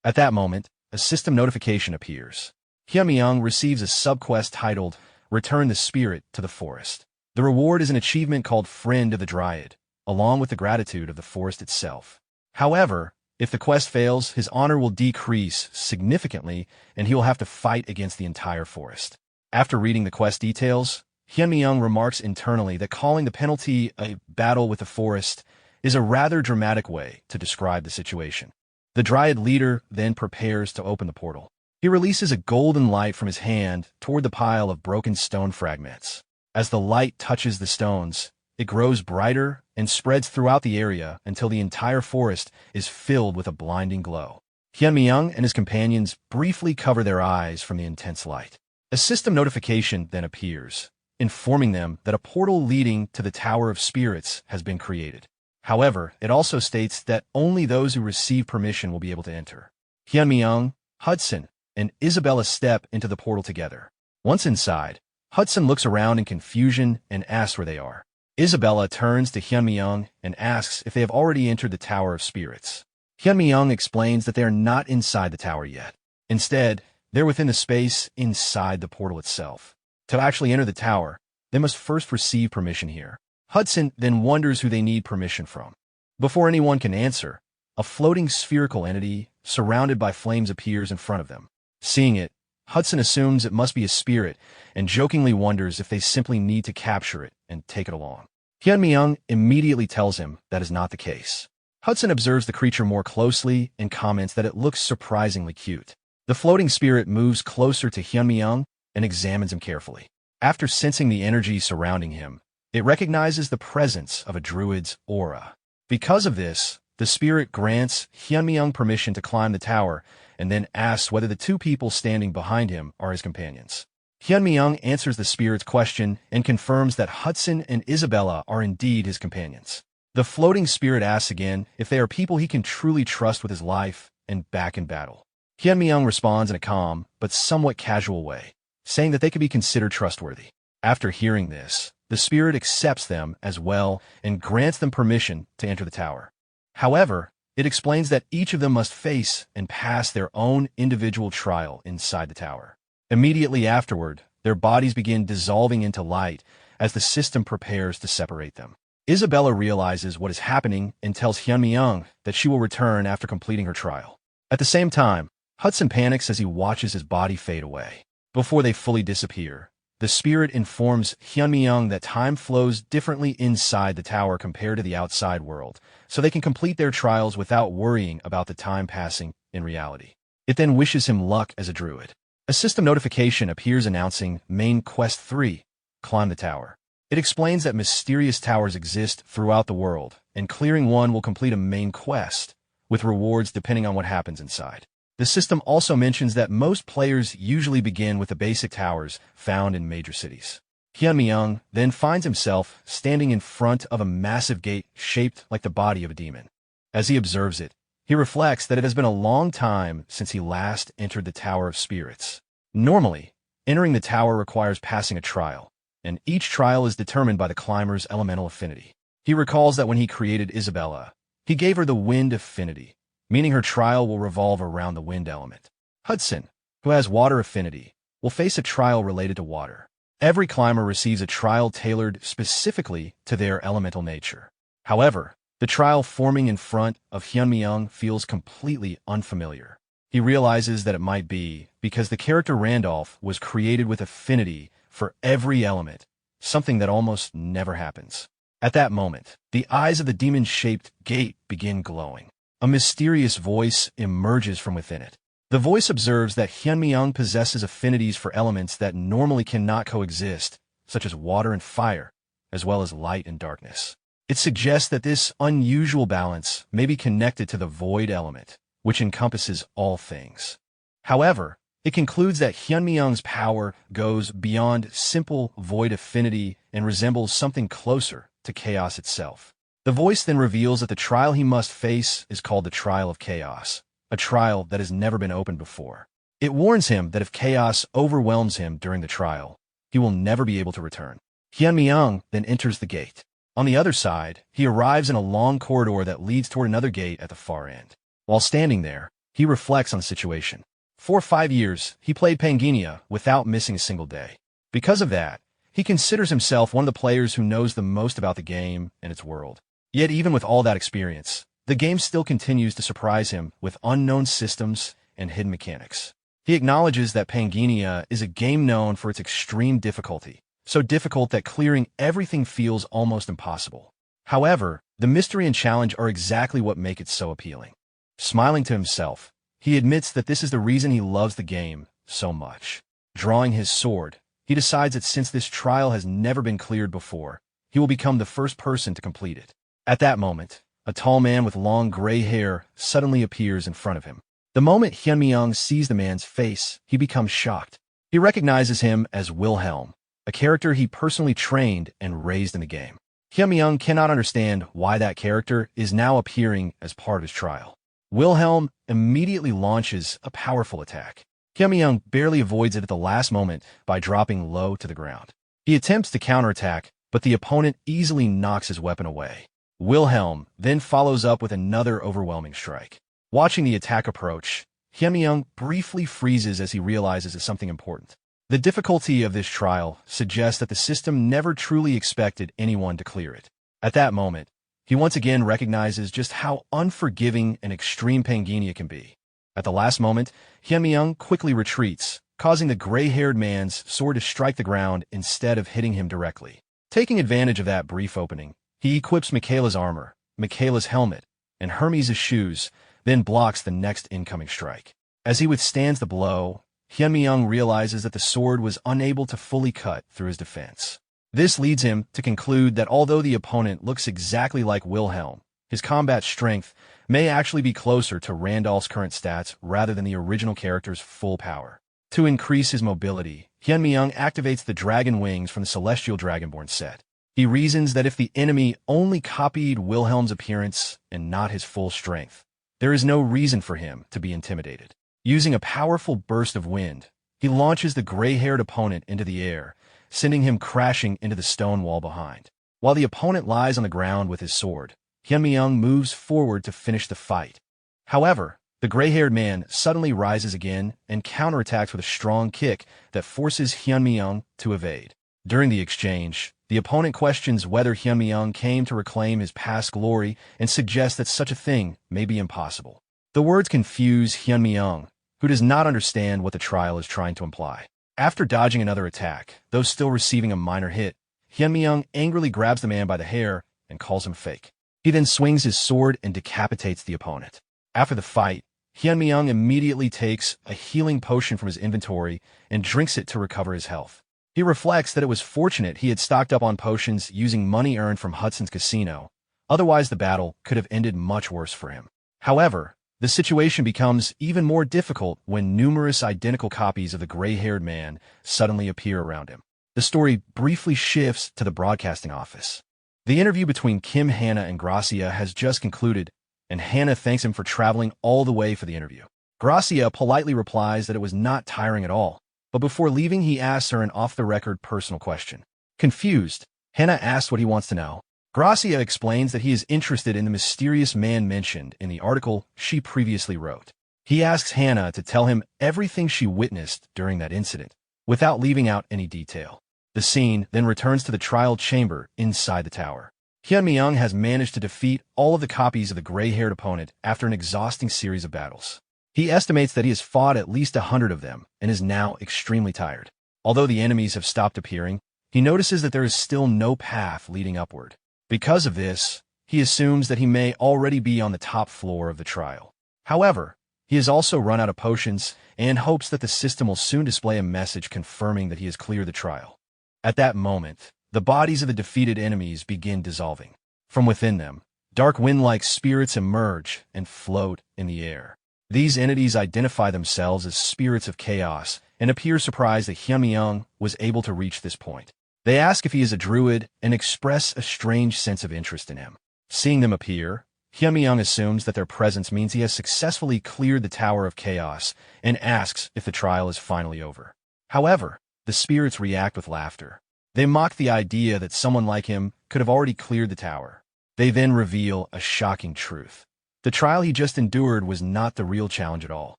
At that moment, a system notification appears. Hyunmyeong receives a subquest titled, Return the Spirit to the Forest. The reward is an achievement called Friend of the Dryad, along with the gratitude of the forest itself. However, if the quest fails, his honor will decrease significantly, and he will have to fight against the entire forest. After reading the quest details, Hyunmyeong remarks internally that calling the penalty a battle with the forest is a rather dramatic way to describe the situation. The Dryad leader then prepares to open the portal. He releases a golden light from his hand toward the pile of broken stone fragments. As the light touches the stones, it grows brighter and spreads throughout the area until the entire forest is filled with a blinding glow. Hyunmyeong and his companions briefly cover their eyes from the intense light. A system notification then appears, informing them that a portal leading to the Tower of Spirits has been created. However, it also states that only those who receive permission will be able to enter. Hyunmyeong, Hudson, and Isabella step into the portal together. Once inside, Hudson looks around in confusion and asks where they are. Isabella turns to Hyunmyeong and asks if they have already entered the Tower of Spirits. Hyunmyeong explains that they are not inside the tower yet. Instead, they're within the space inside the portal itself. To actually enter the tower, they must first receive permission here. Hudson then wonders who they need permission from. Before anyone can answer, a floating spherical entity surrounded by flames appears in front of them. Seeing it, Hudson assumes it must be a spirit and jokingly wonders if they simply need to capture it and take it along. Hyunmyeong immediately tells him that is not the case. Hudson observes the creature more closely and comments that it looks surprisingly cute. The floating spirit moves closer to Hyunmyeong and examines him carefully. After sensing the energy surrounding him, it recognizes the presence of a druid's aura. Because of this, the spirit grants Hyunmyeong permission to climb the tower and then asks whether the two people standing behind him are his companions. Hyunmyeong answers the spirit's question and confirms that Hudson and Isabella are indeed his companions. The floating spirit asks again if they are people he can truly trust with his life and back in battle. Hyunmyeong responds in a calm but somewhat casual way, saying that they could be considered trustworthy. After hearing this, the spirit accepts them as well and grants them permission to enter the tower. However, it explains that each of them must face and pass their own individual trial inside the tower. Immediately afterward, their bodies begin dissolving into light as the system prepares to separate them. Isabella realizes what is happening and tells Hyunmyeong that she will return after completing her trial. At the same time, Hudson panics as he watches his body fade away. Before they fully disappear, the spirit informs Hyunmyeong that time flows differently inside the tower compared to the outside world, so they can complete their trials without worrying about the time passing in reality. It then wishes him luck as a druid. A system notification appears announcing Main Quest 3, Climb the Tower. It explains that mysterious towers exist throughout the world, and clearing one will complete a main quest, with rewards depending on what happens inside. The system also mentions that most players usually begin with the basic towers found in major cities. Hyunmyeong then finds himself standing in front of a massive gate shaped like the body of a demon. As he observes it, he reflects that it has been a long time since he last entered the Tower of Spirits. Normally, entering the tower requires passing a trial, and each trial is determined by the climber's elemental affinity. He recalls that when he created Isabella, he gave her the wind affinity, meaning her trial will revolve around the wind element. Hudson, who has water affinity, will face a trial related to water. Every climber receives a trial tailored specifically to their elemental nature. However, the trial forming in front of Hyunmyeong feels completely unfamiliar. He realizes that it might be because the character Randolph was created with affinity for every element, something that almost never happens. At that moment, the eyes of the demon-shaped gate begin glowing. A mysterious voice emerges from within it. The voice observes that Hyunmyeong possesses affinities for elements that normally cannot coexist, such as water and fire, as well as light and darkness. It suggests that this unusual balance may be connected to the void element, which encompasses all things. However, it concludes that Hyunmyeong's power goes beyond simple void affinity and resembles something closer to chaos itself. The voice then reveals that the trial he must face is called the Trial of Chaos, a trial that has never been opened before. It warns him that if chaos overwhelms him during the trial, he will never be able to return. Hyunmyeong then enters the gate. On the other side, he arrives in a long corridor that leads toward another gate at the far end. While standing there, he reflects on the situation. For 5 years, he played Panginia without missing a single day. Because of that, he considers himself one of the players who knows the most about the game and its world. Yet even with all that experience, the game still continues to surprise him with unknown systems and hidden mechanics. He acknowledges that Panginia is a game known for its extreme difficulty, so difficult that clearing everything feels almost impossible. However, the mystery and challenge are exactly what make it so appealing. Smiling to himself, he admits that this is the reason he loves the game so much. Drawing his sword, he decides that since this trial has never been cleared before, he will become the first person to complete it. At that moment, a tall man with long gray hair suddenly appears in front of him. The moment Hyunmi-young sees the man's face, he becomes shocked. He recognizes him as Wilhelm, a character he personally trained and raised in the game. Hyunmi-young cannot understand why that character is now appearing as part of his trial. Wilhelm immediately launches a powerful attack. Hyunmi-young barely avoids it at the last moment by dropping low to the ground. He attempts to counterattack, but the opponent easily knocks his weapon away. Wilhelm then follows up with another overwhelming strike. Watching the attack approach, Hyunmi-young briefly freezes as he realizes it's something important. The difficulty of this trial suggests that the system never truly expected anyone to clear it. At that moment, he once again recognizes just how unforgiving and extreme Panginia can be. At the last moment, Hyunmi-young quickly retreats, causing the gray-haired man's sword to strike the ground instead of hitting him directly. Taking advantage of that brief opening, he equips Michaela's armor, Michaela's helmet, and Hermes' shoes, then blocks the next incoming strike. As he withstands the blow, Hyunmi-young realizes that the sword was unable to fully cut through his defense. This leads him to conclude that although the opponent looks exactly like Wilhelm, his combat strength may actually be closer to Randolph's current stats rather than the original character's full power. To increase his mobility, Hyunmi-young activates the dragon wings from the Celestial Dragonborn set. He reasons that if the enemy only copied Wilhelm's appearance and not his full strength, there is no reason for him to be intimidated. Using a powerful burst of wind, he launches the gray-haired opponent into the air, sending him crashing into the stone wall behind. While the opponent lies on the ground with his sword, Hyunmi-young moves forward to finish the fight. However, the gray-haired man suddenly rises again and counterattacks with a strong kick that forces Hyunmi-young to evade. During the exchange, the opponent questions whether Hyunmi-young came to reclaim his past glory and suggests that such a thing may be impossible. The words confuse Hyunmi-young, who does not understand what the trial is trying to imply. After dodging another attack, though still receiving a minor hit, Hyunmi-young angrily grabs the man by the hair and calls him fake. He then swings his sword and decapitates the opponent. After the fight, Hyunmi-young immediately takes a healing potion from his inventory and drinks it to recover his health. He reflects that it was fortunate he had stocked up on potions using money earned from Hudson's casino, otherwise the battle could have ended much worse for him. However, the situation becomes even more difficult when numerous identical copies of the gray-haired man suddenly appear around him. The story briefly shifts to the broadcasting office. The interview between Kim, Hannah, and Gracia has just concluded, and Hannah thanks him for traveling all the way for the interview. Gracia politely replies that it was not tiring at all, but before leaving he asks her an off-the-record personal question. Confused, Hannah asks what he wants to know. Gracia explains that he is interested in the mysterious man mentioned in the article she previously wrote. He asks Hannah to tell him everything she witnessed during that incident, without leaving out any detail. The scene then returns to the trial chamber inside the tower. Hyunmi-young has managed to defeat all of the copies of the gray-haired opponent after an exhausting series of battles. He estimates that he has fought at least 100 of them and is now extremely tired. Although the enemies have stopped appearing, he notices that there is still no path leading upward. Because of this, he assumes that he may already be on the top floor of the trial. However, he has also run out of potions and hopes that the system will soon display a message confirming that he has cleared the trial. At that moment, the bodies of the defeated enemies begin dissolving. From within them, dark wind-like spirits emerge and float in the air. These entities identify themselves as spirits of chaos and appear surprised that Hyunmi-young was able to reach this point. They ask if he is a druid and express a strange sense of interest in him. Seeing them appear, Hyunmi-young assumes that their presence means he has successfully cleared the Tower of Chaos and asks if the trial is finally over. However, the spirits react with laughter. They mock the idea that someone like him could have already cleared the tower. They then reveal a shocking truth. The trial he just endured was not the real challenge at all.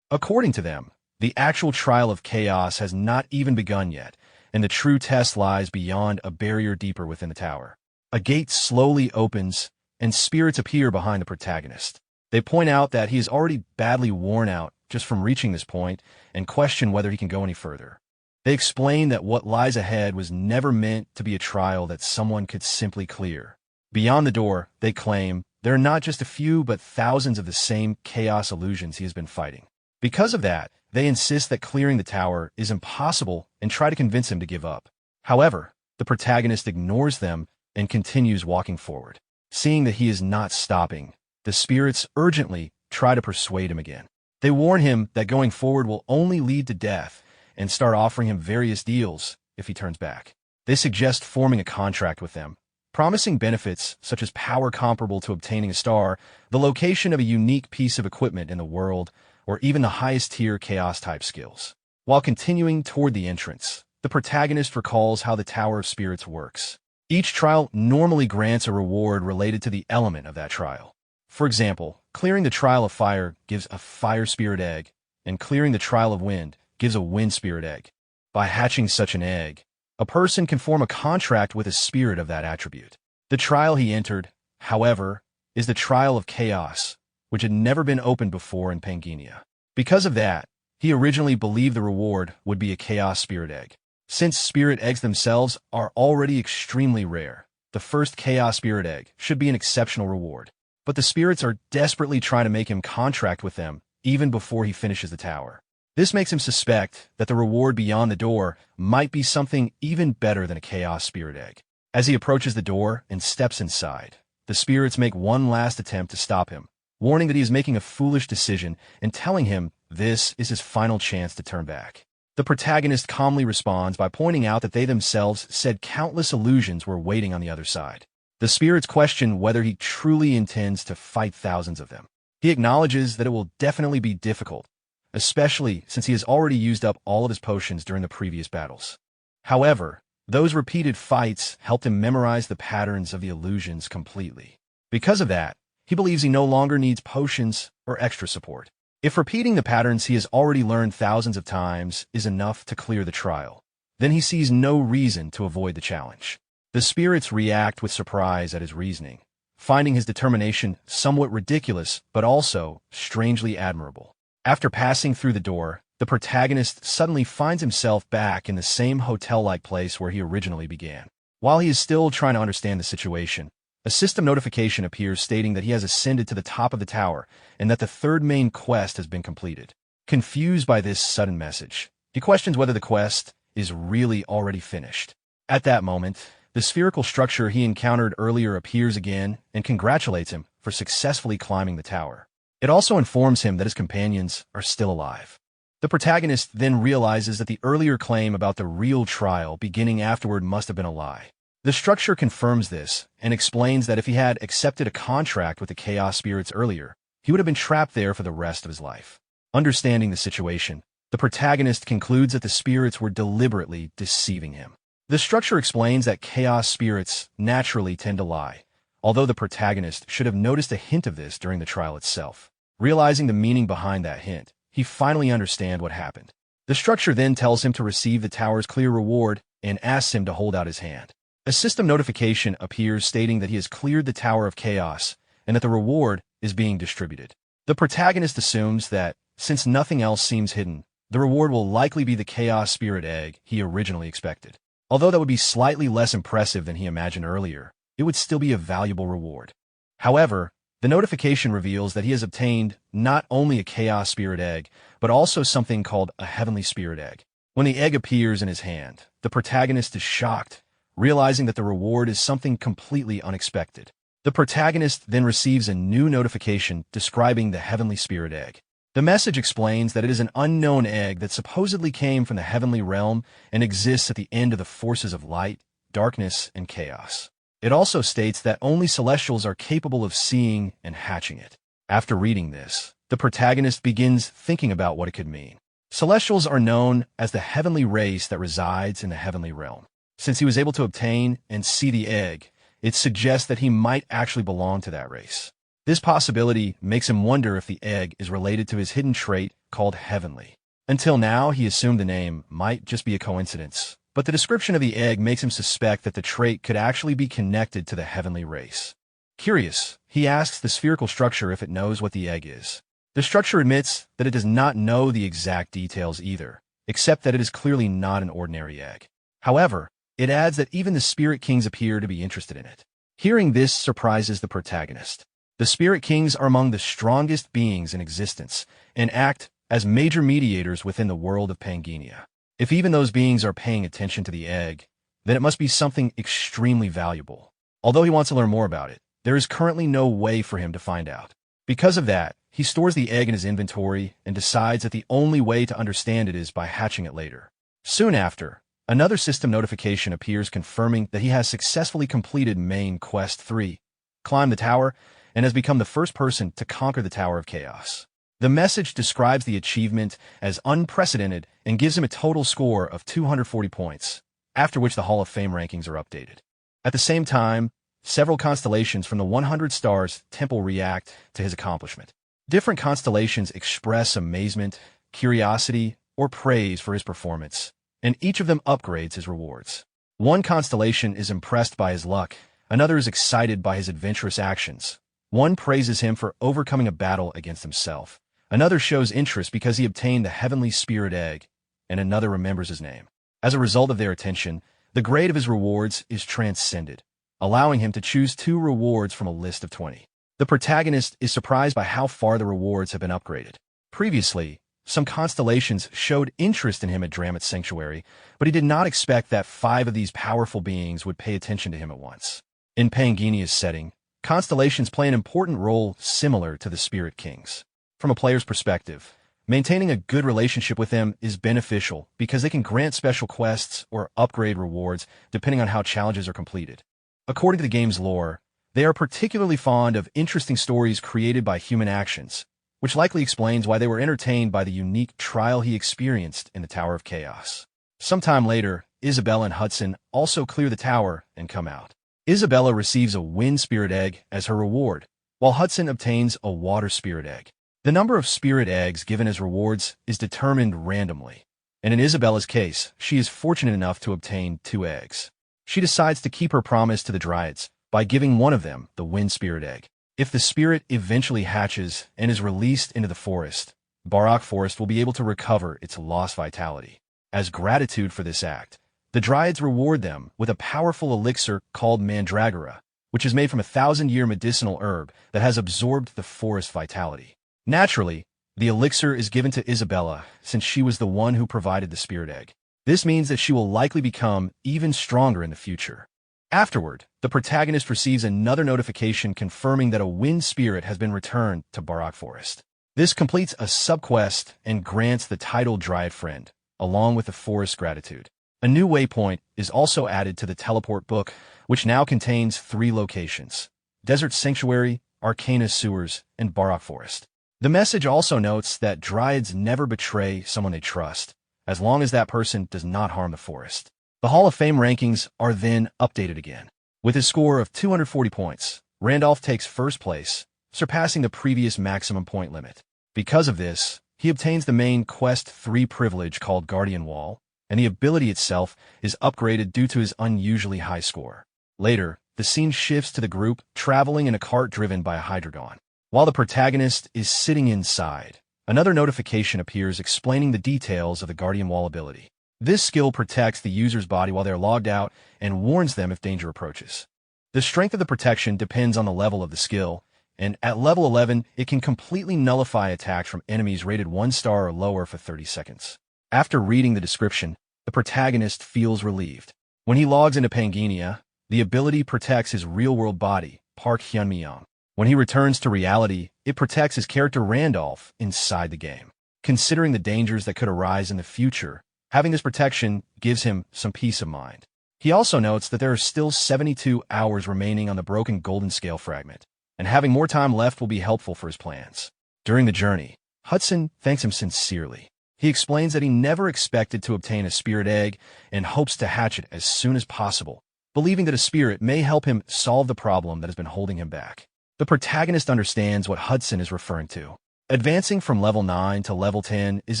According to them, The actual trial of chaos has not even begun yet, and the true test lies beyond a barrier deeper within the tower. A gate slowly opens, and spirits appear behind the protagonist. They point out that he is already badly worn out just from reaching this point and question whether he can go any further. They explain that what lies ahead was never meant to be a trial that someone could simply clear. Beyond the door, they claim, there are not just a few but thousands of the same chaos illusions he has been fighting. Because of that, they insist that clearing the tower is impossible and try to convince him to give up. However, the protagonist ignores them and continues walking forward. Seeing that he is not stopping, the spirits urgently try to persuade him again. They warn him that going forward will only lead to death and start offering him various deals if he turns back. They suggest forming a contract with them, promising benefits such as power comparable to obtaining a star, the location of a unique piece of equipment in the world, or even the highest tier chaos-type skills. While continuing toward the entrance, the protagonist recalls how the Tower of Spirits works. Each trial normally grants a reward related to the element of that trial. For example, clearing the trial of fire gives a fire spirit egg, and clearing the trial of wind gives a wind spirit egg. By hatching such an egg, a person can form a contract with a spirit of that attribute. The trial he entered, however, is the trial of chaos, which had never been opened before in Pangenia. Because of that, he originally believed the reward would be a chaos spirit egg. Since spirit eggs themselves are already extremely rare, the first chaos spirit egg should be an exceptional reward. But the spirits are desperately trying to make him contract with them even before he finishes the tower. This makes him suspect that the reward beyond the door might be something even better than a chaos spirit egg. As he approaches the door and steps inside, the spirits make one last attempt to stop him, warning that he is making a foolish decision and telling him this is his final chance to turn back. The protagonist calmly responds by pointing out that they themselves said countless illusions were waiting on the other side. The spirits question whether he truly intends to fight thousands of them. He acknowledges that it will definitely be difficult, especially since he has already used up all of his potions during the previous battles. However, those repeated fights helped him memorize the patterns of the illusions completely. Because of that, he believes he no longer needs potions or extra support. If repeating the patterns he has already learned thousands of times is enough to clear the trial, then he sees no reason to avoid the challenge. The spirits react with surprise at his reasoning, finding his determination somewhat ridiculous but also strangely admirable. After passing through the door, the protagonist suddenly finds himself back in the same hotel-like place where he originally began. While he is still trying to understand the situation, a system notification appears stating that he has ascended to the top of the tower and that the third main quest has been completed. Confused by this sudden message, he questions whether the quest is really already finished. At that moment, the spherical structure he encountered earlier appears again and congratulates him for successfully climbing the tower. It also informs him that his companions are still alive. The protagonist then realizes that the earlier claim about the real trial beginning afterward must have been a lie. The structure confirms this and explains that if he had accepted a contract with the Chaos Spirits earlier, he would have been trapped there for the rest of his life. Understanding the situation, the protagonist concludes that the spirits were deliberately deceiving him. The structure explains that Chaos Spirits naturally tend to lie, although the protagonist should have noticed a hint of this during the trial itself. Realizing the meaning behind that hint, he finally understands what happened. The structure then tells him to receive the tower's clear reward and asks him to hold out his hand. A system notification appears stating that he has cleared the Tower of Chaos and that the reward is being distributed. The protagonist assumes that, since nothing else seems hidden, the reward will likely be the Chaos Spirit Egg he originally expected. Although that would be slightly less impressive than he imagined earlier, it would still be a valuable reward. However, the notification reveals that he has obtained not only a Chaos Spirit Egg, but also something called a Heavenly Spirit Egg. When the egg appears in his hand, the protagonist is shocked, realizing that the reward is something completely unexpected. The protagonist then receives a new notification describing the Heavenly Spirit Egg. The message explains that it is an unknown egg that supposedly came from the heavenly realm and exists at the end of the forces of light, darkness, and chaos. It also states that only celestials are capable of seeing and hatching it. After reading this, the protagonist begins thinking about what it could mean. Celestials are known as the heavenly race that resides in the heavenly realm. Since he was able to obtain and see the egg, it suggests that he might actually belong to that race. This possibility makes him wonder if the egg is related to his hidden trait called heavenly. Until now, he assumed the name might just be a coincidence, but the description of the egg makes him suspect that the trait could actually be connected to the heavenly race. Curious, he asks the spherical structure if it knows what the egg is. The structure admits that it does not know the exact details either, except that it is clearly not an ordinary egg. However, it adds that even the Spirit Kings appear to be interested in it. Hearing this surprises the protagonist. The Spirit Kings are among the strongest beings in existence and act as major mediators within the world of Pangenia. If even those beings are paying attention to the egg, then it must be something extremely valuable. Although he wants to learn more about it, there is currently no way for him to find out. Because of that, he stores the egg in his inventory and decides that the only way to understand it is by hatching it later. Soon after, another system notification appears confirming that he has successfully completed main quest 3, Climb the Tower, and has become the first person to conquer the Tower of Chaos. The message describes the achievement as unprecedented and gives him a total score of 240 points, after which the Hall of Fame rankings are updated. At the same time, several constellations from the 100 Stars Temple react to his accomplishment. Different constellations express amazement, curiosity, or praise for his performance, and each of them upgrades his rewards. One constellation is impressed by his luck, another is excited by his adventurous actions. One praises him for overcoming a battle against himself. Another shows interest because he obtained the heavenly spirit egg, and another remembers his name. As a result of their attention, the grade of his rewards is transcended, allowing him to choose 2 rewards from a list of 20. The protagonist is surprised by how far the rewards have been upgraded. Previously, some constellations showed interest in him at Dramit's Sanctuary, but he did not expect that 5 of these powerful beings would pay attention to him at once. In Pangenia's setting, constellations play an important role similar to the Spirit Kings. From a player's perspective, maintaining a good relationship with them is beneficial because they can grant special quests or upgrade rewards depending on how challenges are completed. According to the game's lore, they are particularly fond of interesting stories created by human actions, which likely explains why they were entertained by the unique trial he experienced in the Tower of Chaos. Sometime later, Isabella and Hudson also clear the tower and come out. Isabella receives a wind spirit egg as her reward, while Hudson obtains a water spirit egg. The number of spirit eggs given as rewards is determined randomly, and in Isabella's case, she is fortunate enough to obtain 2 eggs. She decides to keep her promise to the Dryads by giving one of them the wind spirit egg. If the spirit eventually hatches and is released into the forest, Barok Forest will be able to recover its lost vitality. As gratitude for this act, the Dryads reward them with a powerful elixir called Mandragora, which is made from a 1,000-year medicinal herb that has absorbed the forest vitality. Naturally, the elixir is given to Isabella since she was the one who provided the spirit egg. This means that she will likely become even stronger in the future. Afterward, the protagonist receives another notification confirming that a wind spirit has been returned to Barok Forest. This completes a subquest and grants the title Dryad Friend, along with the forest gratitude. A new waypoint is also added to the teleport book, which now contains 3 locations: Desert Sanctuary, Arcana Sewers, and Barok Forest. The message also notes that Dryads never betray someone they trust, as long as that person does not harm the forest. The Hall of Fame rankings are then updated again. With his score of 240 points, Randolph takes first place, surpassing the previous maximum point limit. Because of this, he obtains the main Quest 3 privilege called Guardian Wall, and the ability itself is upgraded due to his unusually high score. Later, the scene shifts to the group traveling in a cart driven by a Hydreigon. While the protagonist is sitting inside, another notification appears explaining the details of the Guardian Wall ability. This skill protects the user's body while they are logged out and warns them if danger approaches. The strength of the protection depends on the level of the skill, and at level 11, it can completely nullify attacks from enemies rated 1 star or lower for 30 seconds. After reading the description, the protagonist feels relieved. When he logs into Pangenia, the ability protects his real-world body, Park Hyunmyeong. When he returns to reality, it protects his character Randolph inside the game. Considering the dangers that could arise in the future, having this protection gives him some peace of mind. He also notes that there are still 72 hours remaining on the broken golden scale fragment, and having more time left will be helpful for his plans. During the journey, Hudson thanks him sincerely. He explains that he never expected to obtain a spirit egg and hopes to hatch it as soon as possible, believing that a spirit may help him solve the problem that has been holding him back. The protagonist understands what Hudson is referring to. Advancing from level 9 to level 10 is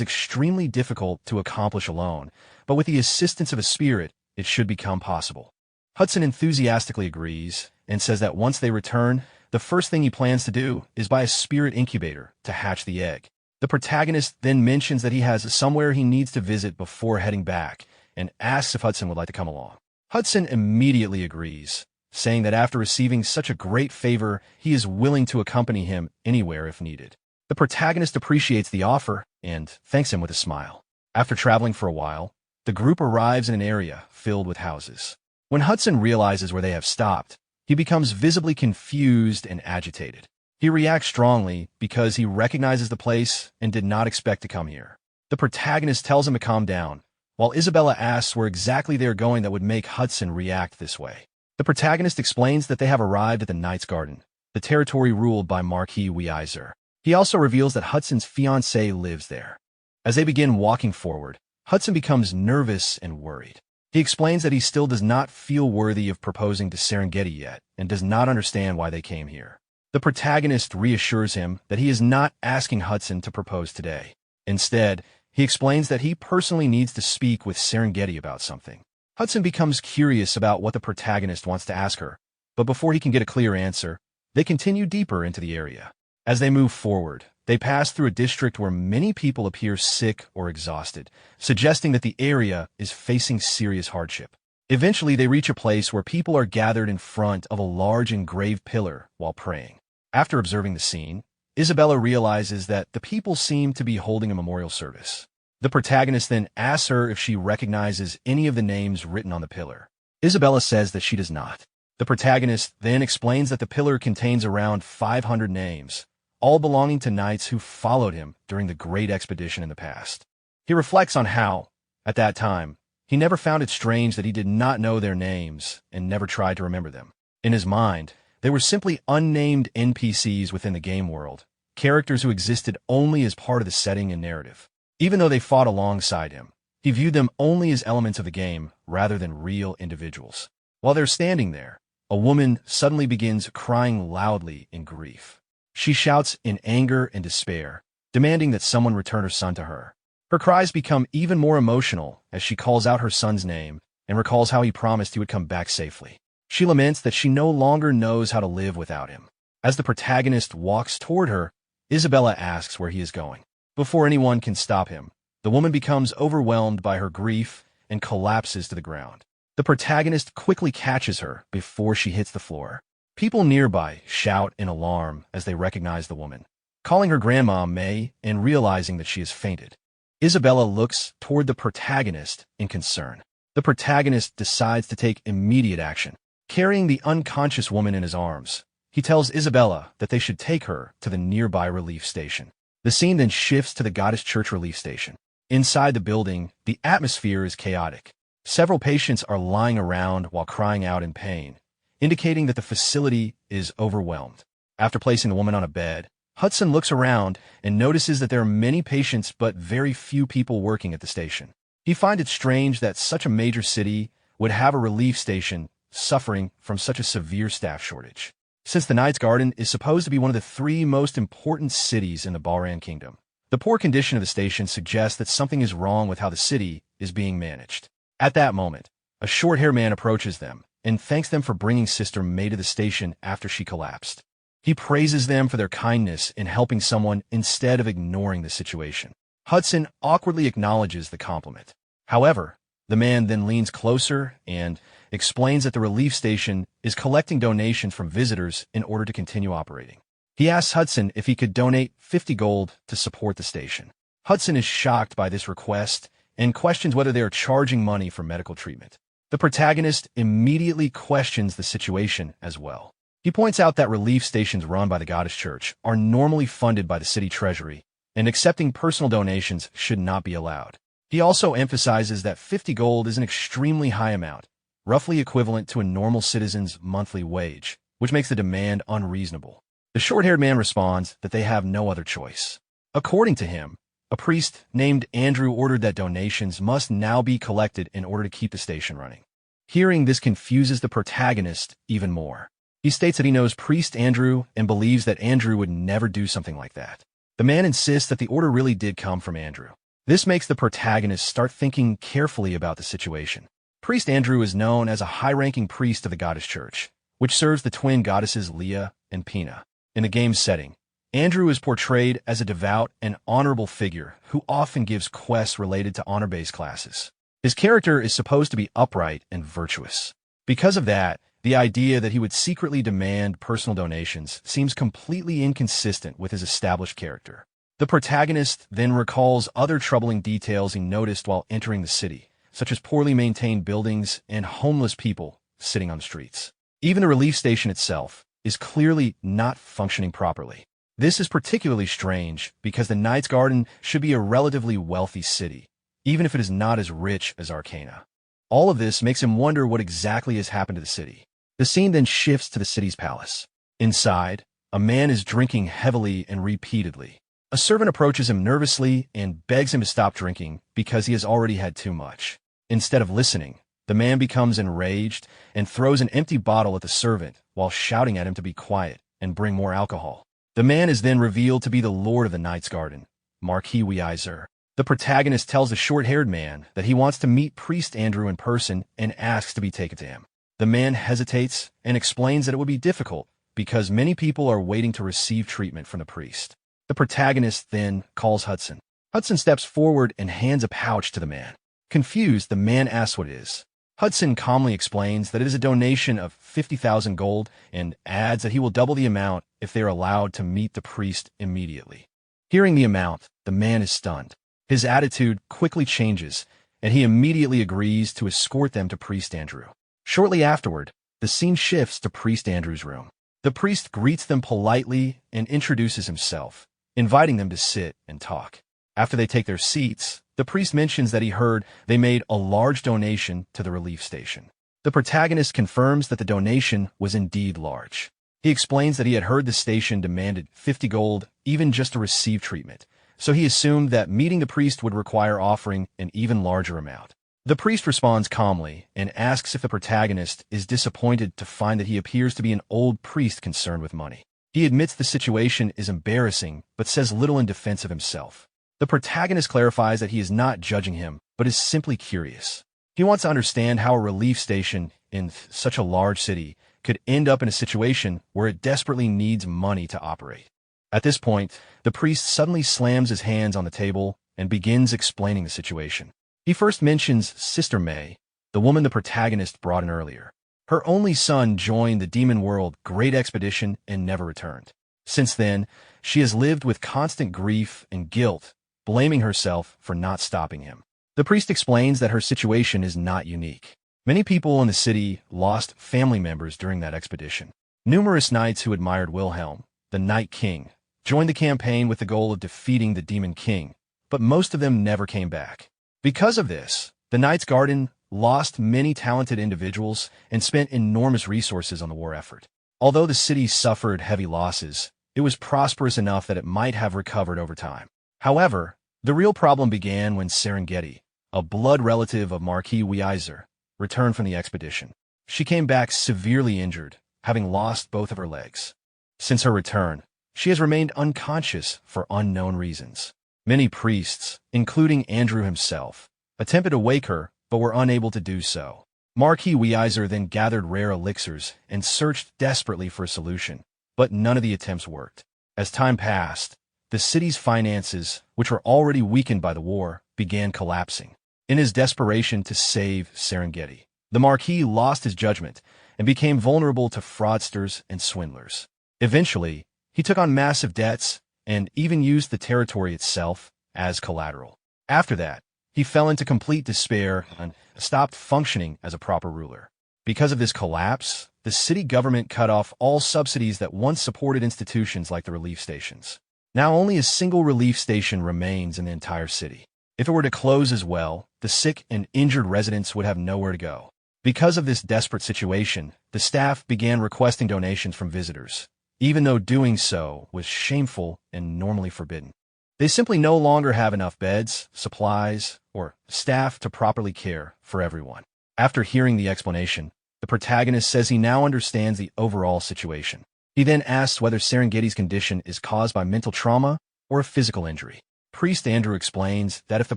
extremely difficult to accomplish alone, but with the assistance of a spirit, it should become possible. Hudson enthusiastically agrees and says that once they return, the first thing he plans to do is buy a spirit incubator to hatch the egg. The protagonist then mentions that he has somewhere he needs to visit before heading back and asks if Hudson would like to come along. Hudson immediately agrees, saying that after receiving such a great favor, he is willing to accompany him anywhere if needed. The protagonist appreciates the offer and thanks him with a smile. After traveling for a while, the group arrives in an area filled with houses. When Hudson realizes where they have stopped, he becomes visibly confused and agitated. He reacts strongly because he recognizes the place and did not expect to come here. The protagonist tells him to calm down, while Isabella asks where exactly they are going that would make Hudson react this way. The protagonist explains that they have arrived at the Knight's Garden, the territory ruled by Marquis Weiser. He also reveals that Hudson's fiancée lives there. As they begin walking forward, Hudson becomes nervous and worried. He explains that he still does not feel worthy of proposing to Serengeti yet and does not understand why they came here. The protagonist reassures him that he is not asking Hudson to propose today. Instead, he explains that he personally needs to speak with Serengeti about something. Hudson becomes curious about what the protagonist wants to ask her, but before he can get a clear answer, they continue deeper into the area. As they move forward, they pass through a district where many people appear sick or exhausted, suggesting that the area is facing serious hardship. Eventually, they reach a place where people are gathered in front of a large engraved pillar while praying. After observing the scene, Isabella realizes that the people seem to be holding a memorial service. The protagonist then asks her if she recognizes any of the names written on the pillar. Isabella says that she does not. The protagonist then explains that the pillar contains around 500 names, all belonging to knights who followed him during the great expedition in the past. He reflects on how, at that time, he never found it strange that he did not know their names and never tried to remember them. In his mind, they were simply unnamed NPCs within the game world, characters who existed only as part of the setting and narrative. Even though they fought alongside him, he viewed them only as elements of the game rather than real individuals. While they're standing there, a woman suddenly begins crying loudly in grief. She shouts in anger and despair, demanding that someone return her son to her. Her cries become even more emotional as she calls out her son's name and recalls how he promised he would come back safely. She laments that she no longer knows how to live without him. As the protagonist walks toward her, Isabella asks where he is going. Before anyone can stop him, the woman becomes overwhelmed by her grief and collapses to the ground. The protagonist quickly catches her before she hits the floor. People nearby shout in alarm as they recognize the woman, calling her Grandma May and realizing that she has fainted. Isabella looks toward the protagonist in concern. The protagonist decides to take immediate action. Carrying the unconscious woman in his arms, he tells Isabella that they should take her to the nearby relief station. The scene then shifts to the Goddess Church relief station. Inside the building, the atmosphere is chaotic. Several patients are lying around while crying out in pain, indicating that the facility is overwhelmed. After placing the woman on a bed, Hudson looks around and notices that there are many patients but very few people working at the station. He finds it strange that such a major city would have a relief station suffering from such a severe staff shortage. Since the Knight's Garden is supposed to be one of the 3 most important cities in the Balran Kingdom, the poor condition of the station suggests that something is wrong with how the city is being managed. At that moment, a short-haired man approaches them and thanks them for bringing Sister May to the station after she collapsed. He praises them for their kindness in helping someone instead of ignoring the situation. Hudson awkwardly acknowledges the compliment. However, the man then leans closer and explains that the relief station is collecting donations from visitors in order to continue operating. He asks Hudson if he could donate 50 gold to support the station. Hudson is shocked by this request and questions whether they are charging money for medical treatment. The protagonist immediately questions the situation as well. He points out that relief stations run by the Goddess Church are normally funded by the city treasury, and accepting personal donations should not be allowed. He also emphasizes that 50 gold is an extremely high amount, roughly equivalent to a normal citizen's monthly wage, which makes the demand unreasonable. The short-haired man responds that they have no other choice. According to him, a priest named Andrew ordered that donations must now be collected in order to keep the station running. Hearing this confuses the protagonist even more. He states that he knows Priest Andrew and believes that Andrew would never do something like that. The man insists that the order really did come from Andrew. This makes the protagonist start thinking carefully about the situation. Priest Andrew is known as a high-ranking priest of the goddess church, which serves the twin goddesses Leah and Pina. In the game's setting, Andrew is portrayed as a devout and honorable figure who often gives quests related to honor-based classes. His character is supposed to be upright and virtuous. Because of that, the idea that he would secretly demand personal donations seems completely inconsistent with his established character. The protagonist then recalls other troubling details he noticed while entering the city, such as poorly maintained buildings and homeless people sitting on the streets. Even the relief station itself is clearly not functioning properly. This is particularly strange because the Knight's Garden should be a relatively wealthy city, even if it is not as rich as Arcana. All of this makes him wonder what exactly has happened to the city. The scene then shifts to the city's palace. Inside, a man is drinking heavily and repeatedly. A servant approaches him nervously and begs him to stop drinking because he has already had too much. Instead of listening, the man becomes enraged and throws an empty bottle at the servant while shouting at him to be quiet and bring more alcohol. The man is then revealed to be the Lord of the Knight's Garden, Manhwa. The protagonist tells the short-haired man that he wants to meet Priest Andrew in person and asks to be taken to him. The man hesitates and explains that it would be difficult because many people are waiting to receive treatment from the priest. The protagonist then calls Hudson. Hudson steps forward and hands a pouch to the man. Confused, the man asks what it is. Hudson calmly explains that it is a donation of 50,000 gold and adds that he will double the amount if they are allowed to meet the priest immediately. Hearing the amount, the man is stunned. His attitude quickly changes, and he immediately agrees to escort them to Priest Andrew. Shortly afterward, the scene shifts to Priest Andrew's room. The priest greets them politely and introduces himself, inviting them to sit and talk. After they take their seats, the priest mentions that he heard they made a large donation to the relief station. The protagonist confirms that the donation was indeed large. He explains that he had heard the station demanded 50 gold even just to receive treatment, so he assumed that meeting the priest would require offering an even larger amount. The priest responds calmly and asks if the protagonist is disappointed to find that he appears to be an old priest concerned with money. He admits the situation is embarrassing, but says little in defense of himself. The protagonist clarifies that he is not judging him, but is simply curious. He wants to understand how a relief station in such a large city could end up in a situation where it desperately needs money to operate. At this point, the priest suddenly slams his hands on the table and begins explaining the situation. He first mentions Sister May, the woman the protagonist brought in earlier. Her only son joined the Demon World Great Expedition and never returned. Since then, she has lived with constant grief and guilt, blaming herself for not stopping him. The priest explains that her situation is not unique. Many people in the city lost family members during that expedition. Numerous knights who admired Wilhelm, the Night King, joined the campaign with the goal of defeating the Demon King, but most of them never came back. Because of this, the Knight's Garden lost many talented individuals and spent enormous resources on the war effort. Although the city suffered heavy losses, it was prosperous enough that it might have recovered over time. However, the real problem began when Serengeti, a blood relative of Marquis Weiser, returned from the expedition. She came back severely injured, having lost both of her legs. Since her return, she has remained unconscious for unknown reasons. Many priests, including Andrew himself, attempted to wake her, but were unable to do so. Marquis Weiser then gathered rare elixirs and searched desperately for a solution, but none of the attempts worked. As time passed, the city's finances, which were already weakened by the war, began collapsing. In his desperation to save Serengeti, the Marquis lost his judgment and became vulnerable to fraudsters and swindlers. Eventually, he took on massive debts and even used the territory itself as collateral. After that, he fell into complete despair and stopped functioning as a proper ruler. Because of this collapse, the city government cut off all subsidies that once supported institutions like the relief stations. Now only a single relief station remains in the entire city. If it were to close as well, the sick and injured residents would have nowhere to go. Because of this desperate situation, the staff began requesting donations from visitors, even though doing so was shameful and normally forbidden. They simply no longer have enough beds, supplies, or staff to properly care for everyone. After hearing the explanation, the protagonist says he now understands the overall situation. He then asks whether Serengeti's condition is caused by mental trauma or a physical injury. Priest Andrew explains that if the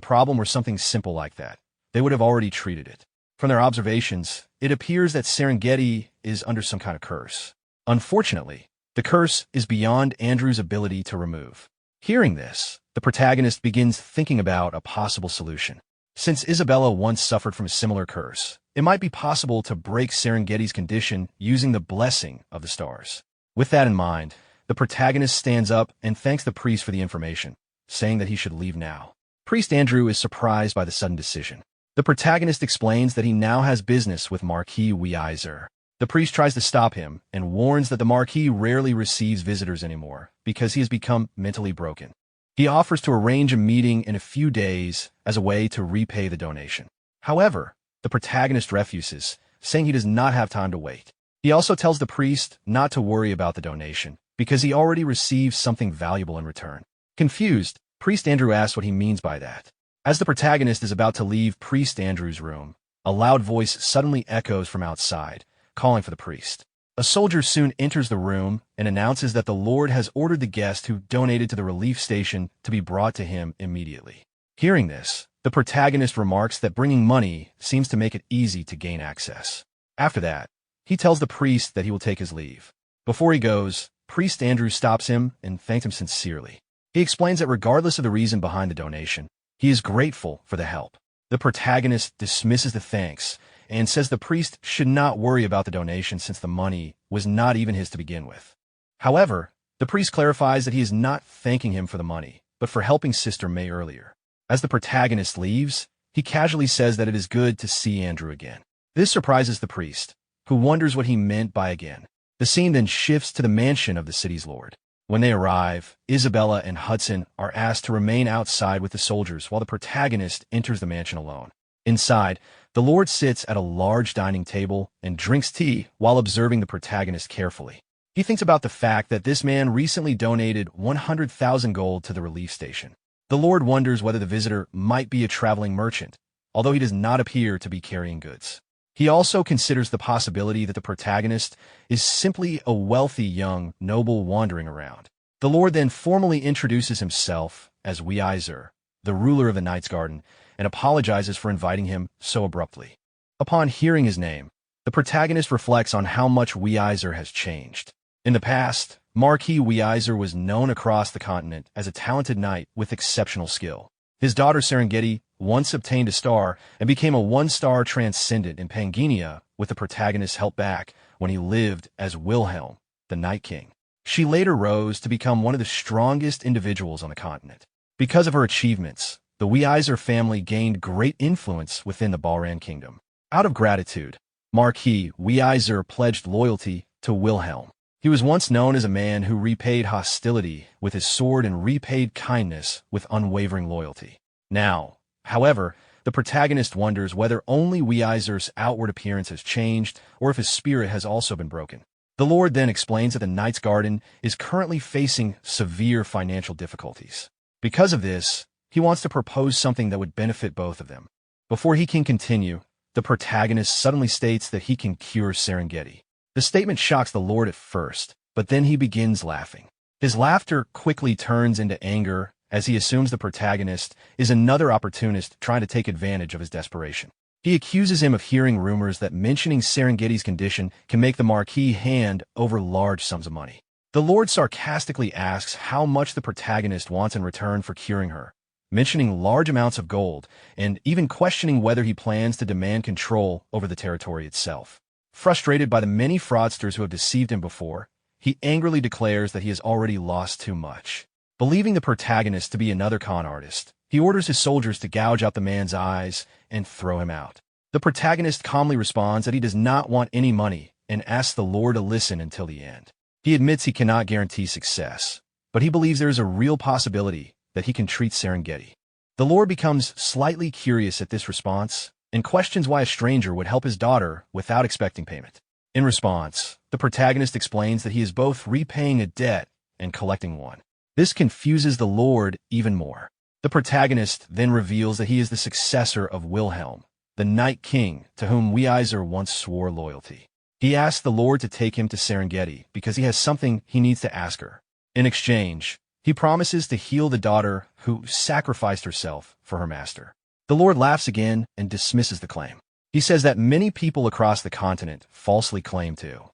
problem were something simple like that, they would have already treated it. From their observations, it appears that Serengeti is under some kind of curse. Unfortunately, the curse is beyond Andrew's ability to remove. Hearing this, the protagonist begins thinking about a possible solution. Since Isabella once suffered from a similar curse, it might be possible to break Serengeti's condition using the blessing of the stars. With that in mind, the protagonist stands up and thanks the priest for the information, saying that he should leave now. Priest Andrew is surprised by the sudden decision. The protagonist explains that he now has business with Marquis Weiser. The priest tries to stop him and warns that the Marquis rarely receives visitors anymore because he has become mentally broken. He offers to arrange a meeting in a few days as a way to repay the donation. However, the protagonist refuses, saying he does not have time to wait. He also tells the priest not to worry about the donation because he already received something valuable in return. Confused, Priest Andrew asks what he means by that. As the protagonist is about to leave Priest Andrew's room, a loud voice suddenly echoes from outside, calling for the priest. A soldier soon enters the room and announces that the Lord has ordered the guest who donated to the relief station to be brought to him immediately. Hearing this, the protagonist remarks that bringing money seems to make it easy to gain access. After that, he tells the priest that he will take his leave. Before he goes, Priest Andrew stops him and thanks him sincerely. He explains that regardless of the reason behind the donation, he is grateful for the help. The protagonist dismisses the thanks and says the priest should not worry about the donation since the money was not even his to begin with. However, the priest clarifies that he is not thanking him for the money, but for helping Sister May earlier. As the protagonist leaves, he casually says that it is good to see Andrew again. This surprises the priest, who wonders what he meant by again. The scene then shifts to the mansion of the city's lord. When they arrive, Isabella and Hudson are asked to remain outside with the soldiers while the protagonist enters the mansion alone. Inside, the lord sits at a large dining table and drinks tea while observing the protagonist carefully. He thinks about the fact that this man recently donated 100,000 gold to the relief station. The lord wonders whether the visitor might be a traveling merchant, although he does not appear to be carrying goods. He also considers the possibility that the protagonist is simply a wealthy young noble wandering around. The lord then formally introduces himself as Weiser, the ruler of the Knight's Garden, and apologizes for inviting him so abruptly. Upon hearing his name, the protagonist reflects on how much Weiser has changed. In the past, Marquis Weiser was known across the continent as a talented knight with exceptional skill. His daughter Serengeti once obtained a star and became a one-star transcendent in Pangaea with the protagonist's help back when he lived as Wilhelm, the Night King. She later rose to become one of the strongest individuals on the continent. Because of her achievements, the Weiser family gained great influence within the Balran kingdom. Out of gratitude, Marquis Weiser pledged loyalty to Wilhelm. He was once known as a man who repaid hostility with his sword and repaid kindness with unwavering loyalty. Now, however, the protagonist wonders whether only Weiser's outward appearance has changed or if his spirit has also been broken. The lord then explains that the Knight's Garden is currently facing severe financial difficulties. Because of this, he wants to propose something that would benefit both of them. Before he can continue, the protagonist suddenly states that he can cure Serengeti. The statement shocks the lord at first, but then he begins laughing. His laughter quickly turns into anger as he assumes the protagonist is another opportunist trying to take advantage of his desperation. He accuses him of hearing rumors that mentioning Serengeti's condition can make the Marquis hand over large sums of money. The lord sarcastically asks how much the protagonist wants in return for curing her, mentioning large amounts of gold, and even questioning whether he plans to demand control over the territory itself. Frustrated by the many fraudsters who have deceived him before, he angrily declares that he has already lost too much. Believing the protagonist to be another con artist, he orders his soldiers to gouge out the man's eyes and throw him out. The protagonist calmly responds that he does not want any money and asks the lord to listen until the end. He admits he cannot guarantee success, but he believes there is a real possibility that he can treat Serengeti. The lord becomes slightly curious at this response and questions why a stranger would help his daughter without expecting payment. In response, the protagonist explains that he is both repaying a debt and collecting one. This confuses the lord even more. The protagonist then reveals that he is the successor of Wilhelm, the Night King to whom Weiser once swore loyalty. He asks the lord to take him to Serengeti because he has something he needs to ask her. In exchange, He promises to heal the daughter who sacrificed herself for her master. The Lord laughs again and dismisses the claim. He says that many people across the continent falsely claim to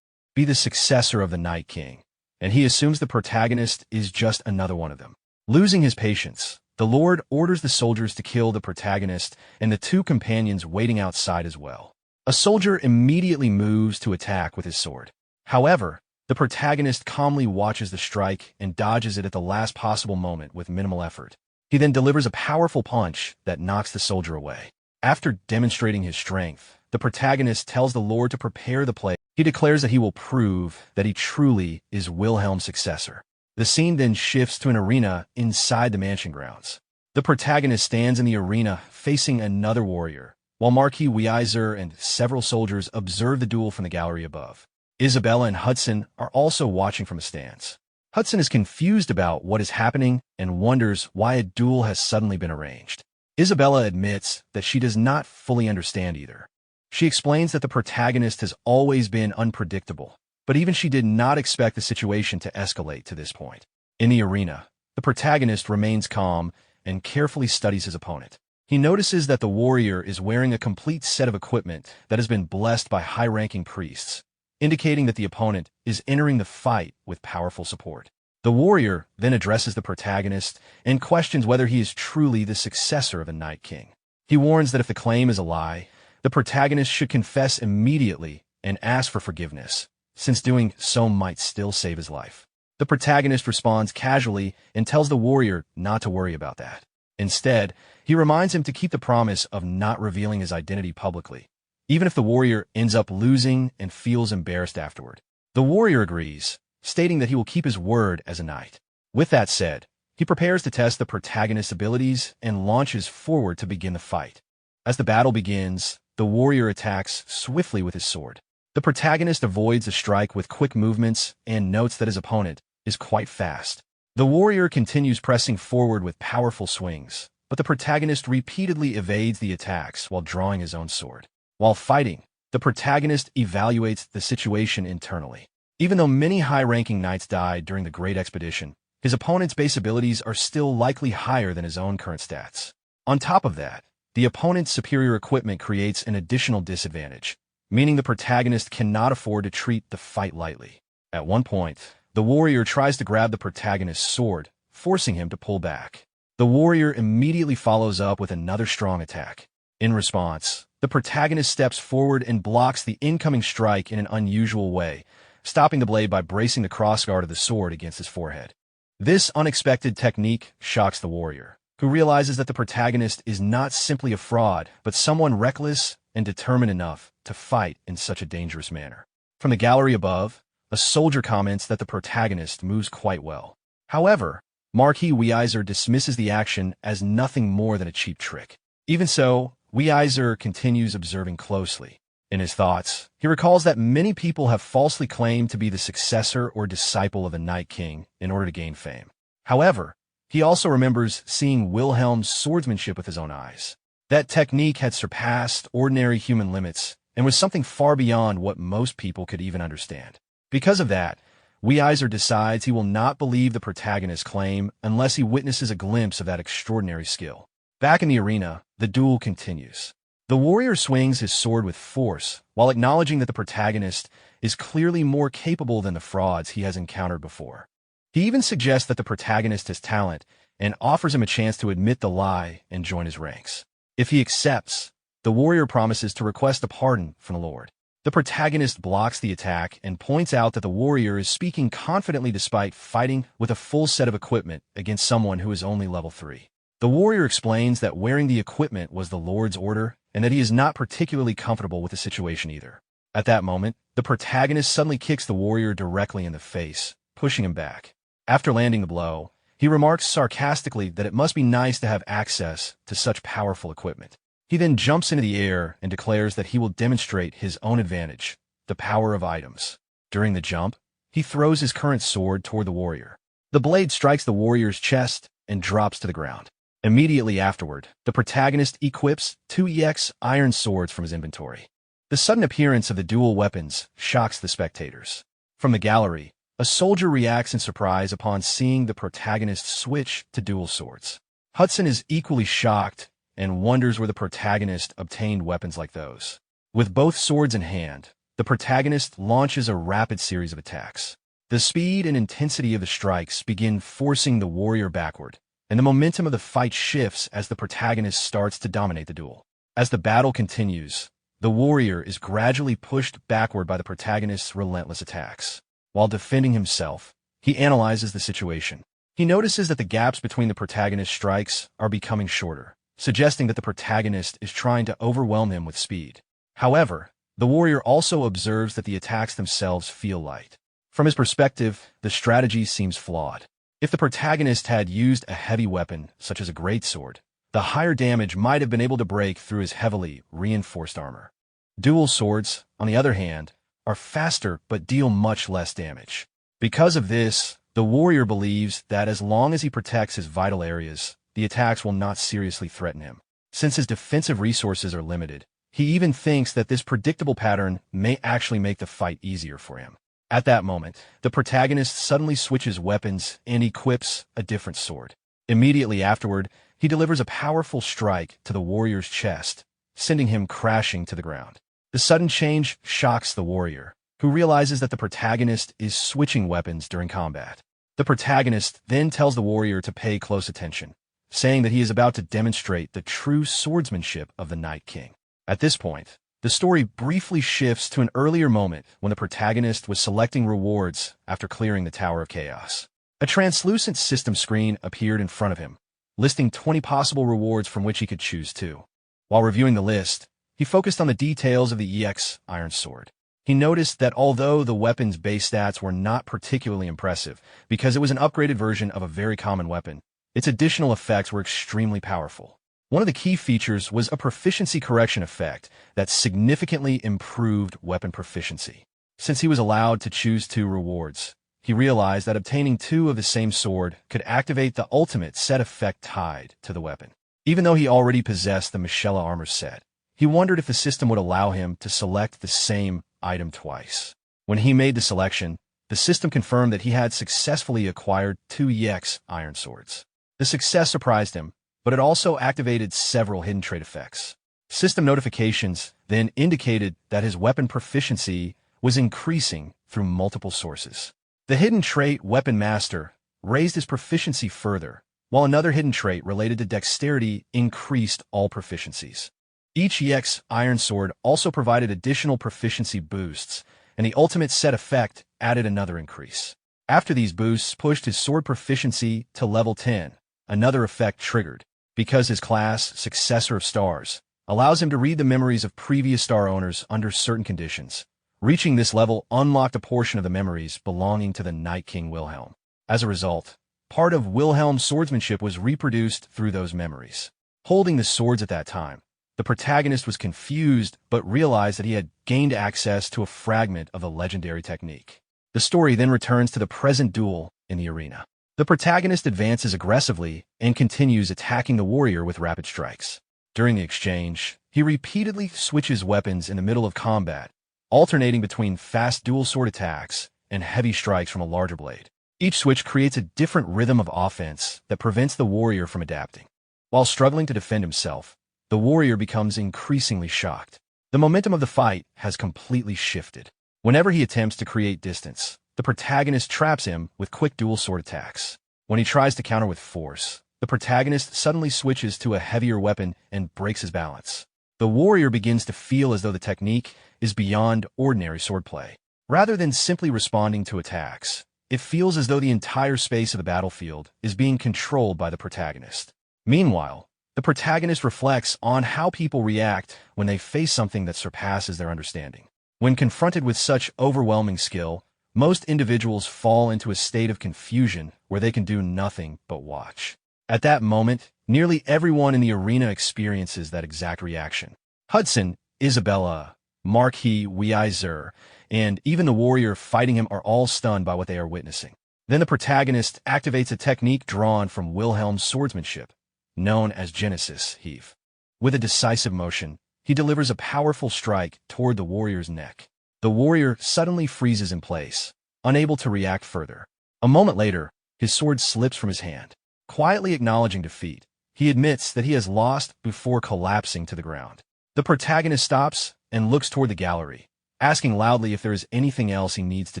be the successor of the Night King, and he assumes the protagonist is just another one of them. Losing his patience, the Lord orders the soldiers to kill the protagonist and the two companions waiting outside as well. A soldier immediately moves to attack with his sword. However, the protagonist calmly watches the strike and dodges it at the last possible moment with minimal effort. He then delivers a powerful punch that knocks the soldier away. After demonstrating his strength, the protagonist tells the Lord to prepare the play. He declares that he will prove that he truly is Wilhelm's successor. The scene then shifts to an arena inside the mansion grounds. The protagonist stands in the arena facing another warrior, while Marquis Weiser and several soldiers observe the duel from the gallery above. Isabella and Hudson are also watching from a stance. Hudson is confused about what is happening and wonders why a duel has suddenly been arranged. Isabella admits that she does not fully understand either. She explains that the protagonist has always been unpredictable, but even she did not expect the situation to escalate to this point. In the arena, the protagonist remains calm and carefully studies his opponent. He notices that the warrior is wearing a complete set of equipment that has been blessed by high-ranking priests, indicating that the opponent is entering the fight with powerful support. The warrior then addresses the protagonist and questions whether he is truly the successor of the Night King. He warns that if the claim is a lie, the protagonist should confess immediately and ask for forgiveness, since doing so might still save his life. The protagonist responds casually and tells the warrior not to worry about that. Instead, he reminds him to keep the promise of not revealing his identity publicly, even if the warrior ends up losing and feels embarrassed afterward. The warrior agrees, stating that he will keep his word as a knight. With that said, he prepares to test the protagonist's abilities and launches forward to begin the fight. As the battle begins, the warrior attacks swiftly with his sword. The protagonist avoids a strike with quick movements and notes that his opponent is quite fast. The warrior continues pressing forward with powerful swings, but the protagonist repeatedly evades the attacks while drawing his own sword. While fighting, the protagonist evaluates the situation internally. Even though many high-ranking knights died during the Great Expedition, his opponent's base abilities are still likely higher than his own current stats. On top of that, the opponent's superior equipment creates an additional disadvantage, meaning the protagonist cannot afford to treat the fight lightly. At one point, the warrior tries to grab the protagonist's sword, forcing him to pull back. The warrior immediately follows up with another strong attack. In response, the protagonist steps forward and blocks the incoming strike in an unusual way, stopping the blade by bracing the crossguard of the sword against his forehead. This unexpected technique shocks the warrior, who realizes that the protagonist is not simply a fraud, but someone reckless and determined enough to fight in such a dangerous manner. From the gallery above, a soldier comments that the protagonist moves quite well. However, Marquis Weiser dismisses the action as nothing more than a cheap trick. Even so, Weiser continues observing closely. In his thoughts, he recalls that many people have falsely claimed to be the successor or disciple of the Night King in order to gain fame. However, he also remembers seeing Wilhelm's swordsmanship with his own eyes. That technique had surpassed ordinary human limits and was something far beyond what most people could even understand. Because of that, Weiser decides he will not believe the protagonist's claim unless he witnesses a glimpse of that extraordinary skill. Back in the arena, the duel continues. The warrior swings his sword with force, while acknowledging that the protagonist is clearly more capable than the frauds he has encountered before. He even suggests that the protagonist has talent and offers him a chance to admit the lie and join his ranks. If he accepts, the warrior promises to request a pardon from the Lord. The protagonist blocks the attack and points out that the warrior is speaking confidently despite fighting with a full set of equipment against someone who is only level 3. The warrior explains that wearing the equipment was the Lord's order and that he is not particularly comfortable with the situation either. At that moment, the protagonist suddenly kicks the warrior directly in the face, pushing him back. After landing the blow, he remarks sarcastically that it must be nice to have access to such powerful equipment. He then jumps into the air and declares that he will demonstrate his own advantage, the power of items. During the jump, he throws his current sword toward the warrior. The blade strikes the warrior's chest and drops to the ground. Immediately afterward, the protagonist equips 2 EX iron swords from his inventory. The sudden appearance of the dual weapons shocks the spectators. From the gallery, A soldier reacts in surprise upon seeing the protagonist switch to dual swords. Hudson is equally shocked and wonders where the protagonist obtained weapons like those. With both swords in hand, the protagonist launches a rapid series of attacks. The speed and intensity of the strikes begin forcing the warrior backward, and the momentum of the fight shifts as the protagonist starts to dominate the duel. As the battle continues, the warrior is gradually pushed backward by the protagonist's relentless attacks. While defending himself, he analyzes the situation. He notices that the gaps between the protagonist's strikes are becoming shorter, suggesting that the protagonist is trying to overwhelm him with speed. However, the warrior also observes that the attacks themselves feel light. From his perspective, the strategy seems flawed. If the protagonist had used a heavy weapon, such as a greatsword, the higher damage might have been able to break through his heavily reinforced armor. Dual swords, on the other hand, are faster but deal much less damage. Because of this, the warrior believes that as long as he protects his vital areas, the attacks will not seriously threaten him. Since his defensive resources are limited, he even thinks that this predictable pattern may actually make the fight easier for him. At that moment, the protagonist suddenly switches weapons and equips a different sword. Immediately afterward, he delivers a powerful strike to the warrior's chest, sending him crashing to the ground. The sudden change shocks the warrior, who realizes that the protagonist is switching weapons during combat. The protagonist then tells the warrior to pay close attention, saying that he is about to demonstrate the true swordsmanship of the Night King. At this point, the story briefly shifts to an earlier moment when the protagonist was selecting rewards after clearing the Tower of Chaos. A translucent system screen appeared in front of him, listing 20 possible rewards from which he could choose two. While reviewing the list, he focused on the details of the EX Iron Sword. He noticed that although the weapon's base stats were not particularly impressive because it was an upgraded version of a very common weapon, its additional effects were extremely powerful. One of the key features was a proficiency correction effect that significantly improved weapon proficiency. Since he was allowed to choose two rewards, he realized that obtaining two of the same sword could activate the ultimate set effect tied to the weapon. Even though he already possessed the Michela armor set, he wondered if the system would allow him to select the same item twice. When he made the selection, the system confirmed that he had successfully acquired two EX Iron Swords. The success surprised him, but it also activated several hidden trait effects. System notifications then indicated that his weapon proficiency was increasing through multiple sources. The hidden trait Weapon Master raised his proficiency further, while another hidden trait related to dexterity increased all proficiencies. Each EX Iron Sword also provided additional proficiency boosts, and the ultimate set effect added another increase. After these boosts pushed his sword proficiency to level 10, another effect triggered, because his class, Successor of Stars, allows him to read the memories of previous star owners under certain conditions. Reaching this level unlocked a portion of the memories belonging to the Night King Wilhelm. As a result, part of Wilhelm's swordsmanship was reproduced through those memories. Holding the swords at that time, the protagonist was confused but realized that he had gained access to a fragment of the legendary technique. The story then returns to the present duel in the arena. The protagonist advances aggressively and continues attacking the warrior with rapid strikes. During the exchange, he repeatedly switches weapons in the middle of combat, alternating between fast dual sword attacks and heavy strikes from a larger blade. Each switch creates a different rhythm of offense that prevents the warrior from adapting. While struggling to defend himself, the warrior becomes increasingly shocked. The momentum of the fight has completely shifted. Whenever he attempts to create distance, the protagonist traps him with quick dual sword attacks. When he tries to counter with force, the protagonist suddenly switches to a heavier weapon and breaks his balance. The warrior begins to feel as though the technique is beyond ordinary swordplay. Rather than simply responding to attacks, it feels as though the entire space of the battlefield is being controlled by the protagonist. Meanwhile, the protagonist reflects on how people react when they face something that surpasses their understanding. When confronted with such overwhelming skill, most individuals fall into a state of confusion where they can do nothing but watch. At that moment, nearly everyone in the arena experiences that exact reaction. Hudson, Isabella, Marquis Weiser, and even the warrior fighting him are all stunned by what they are witnessing. Then the protagonist activates a technique drawn from Wilhelm's swordsmanship, known as Genesis Heave. With a decisive motion, he delivers a powerful strike toward the warrior's neck. The warrior suddenly freezes in place, unable to react further. A moment later, his sword slips from his hand. Quietly acknowledging defeat, he admits that he has lost before collapsing to the ground. The protagonist stops and looks toward the gallery, asking loudly if there is anything else he needs to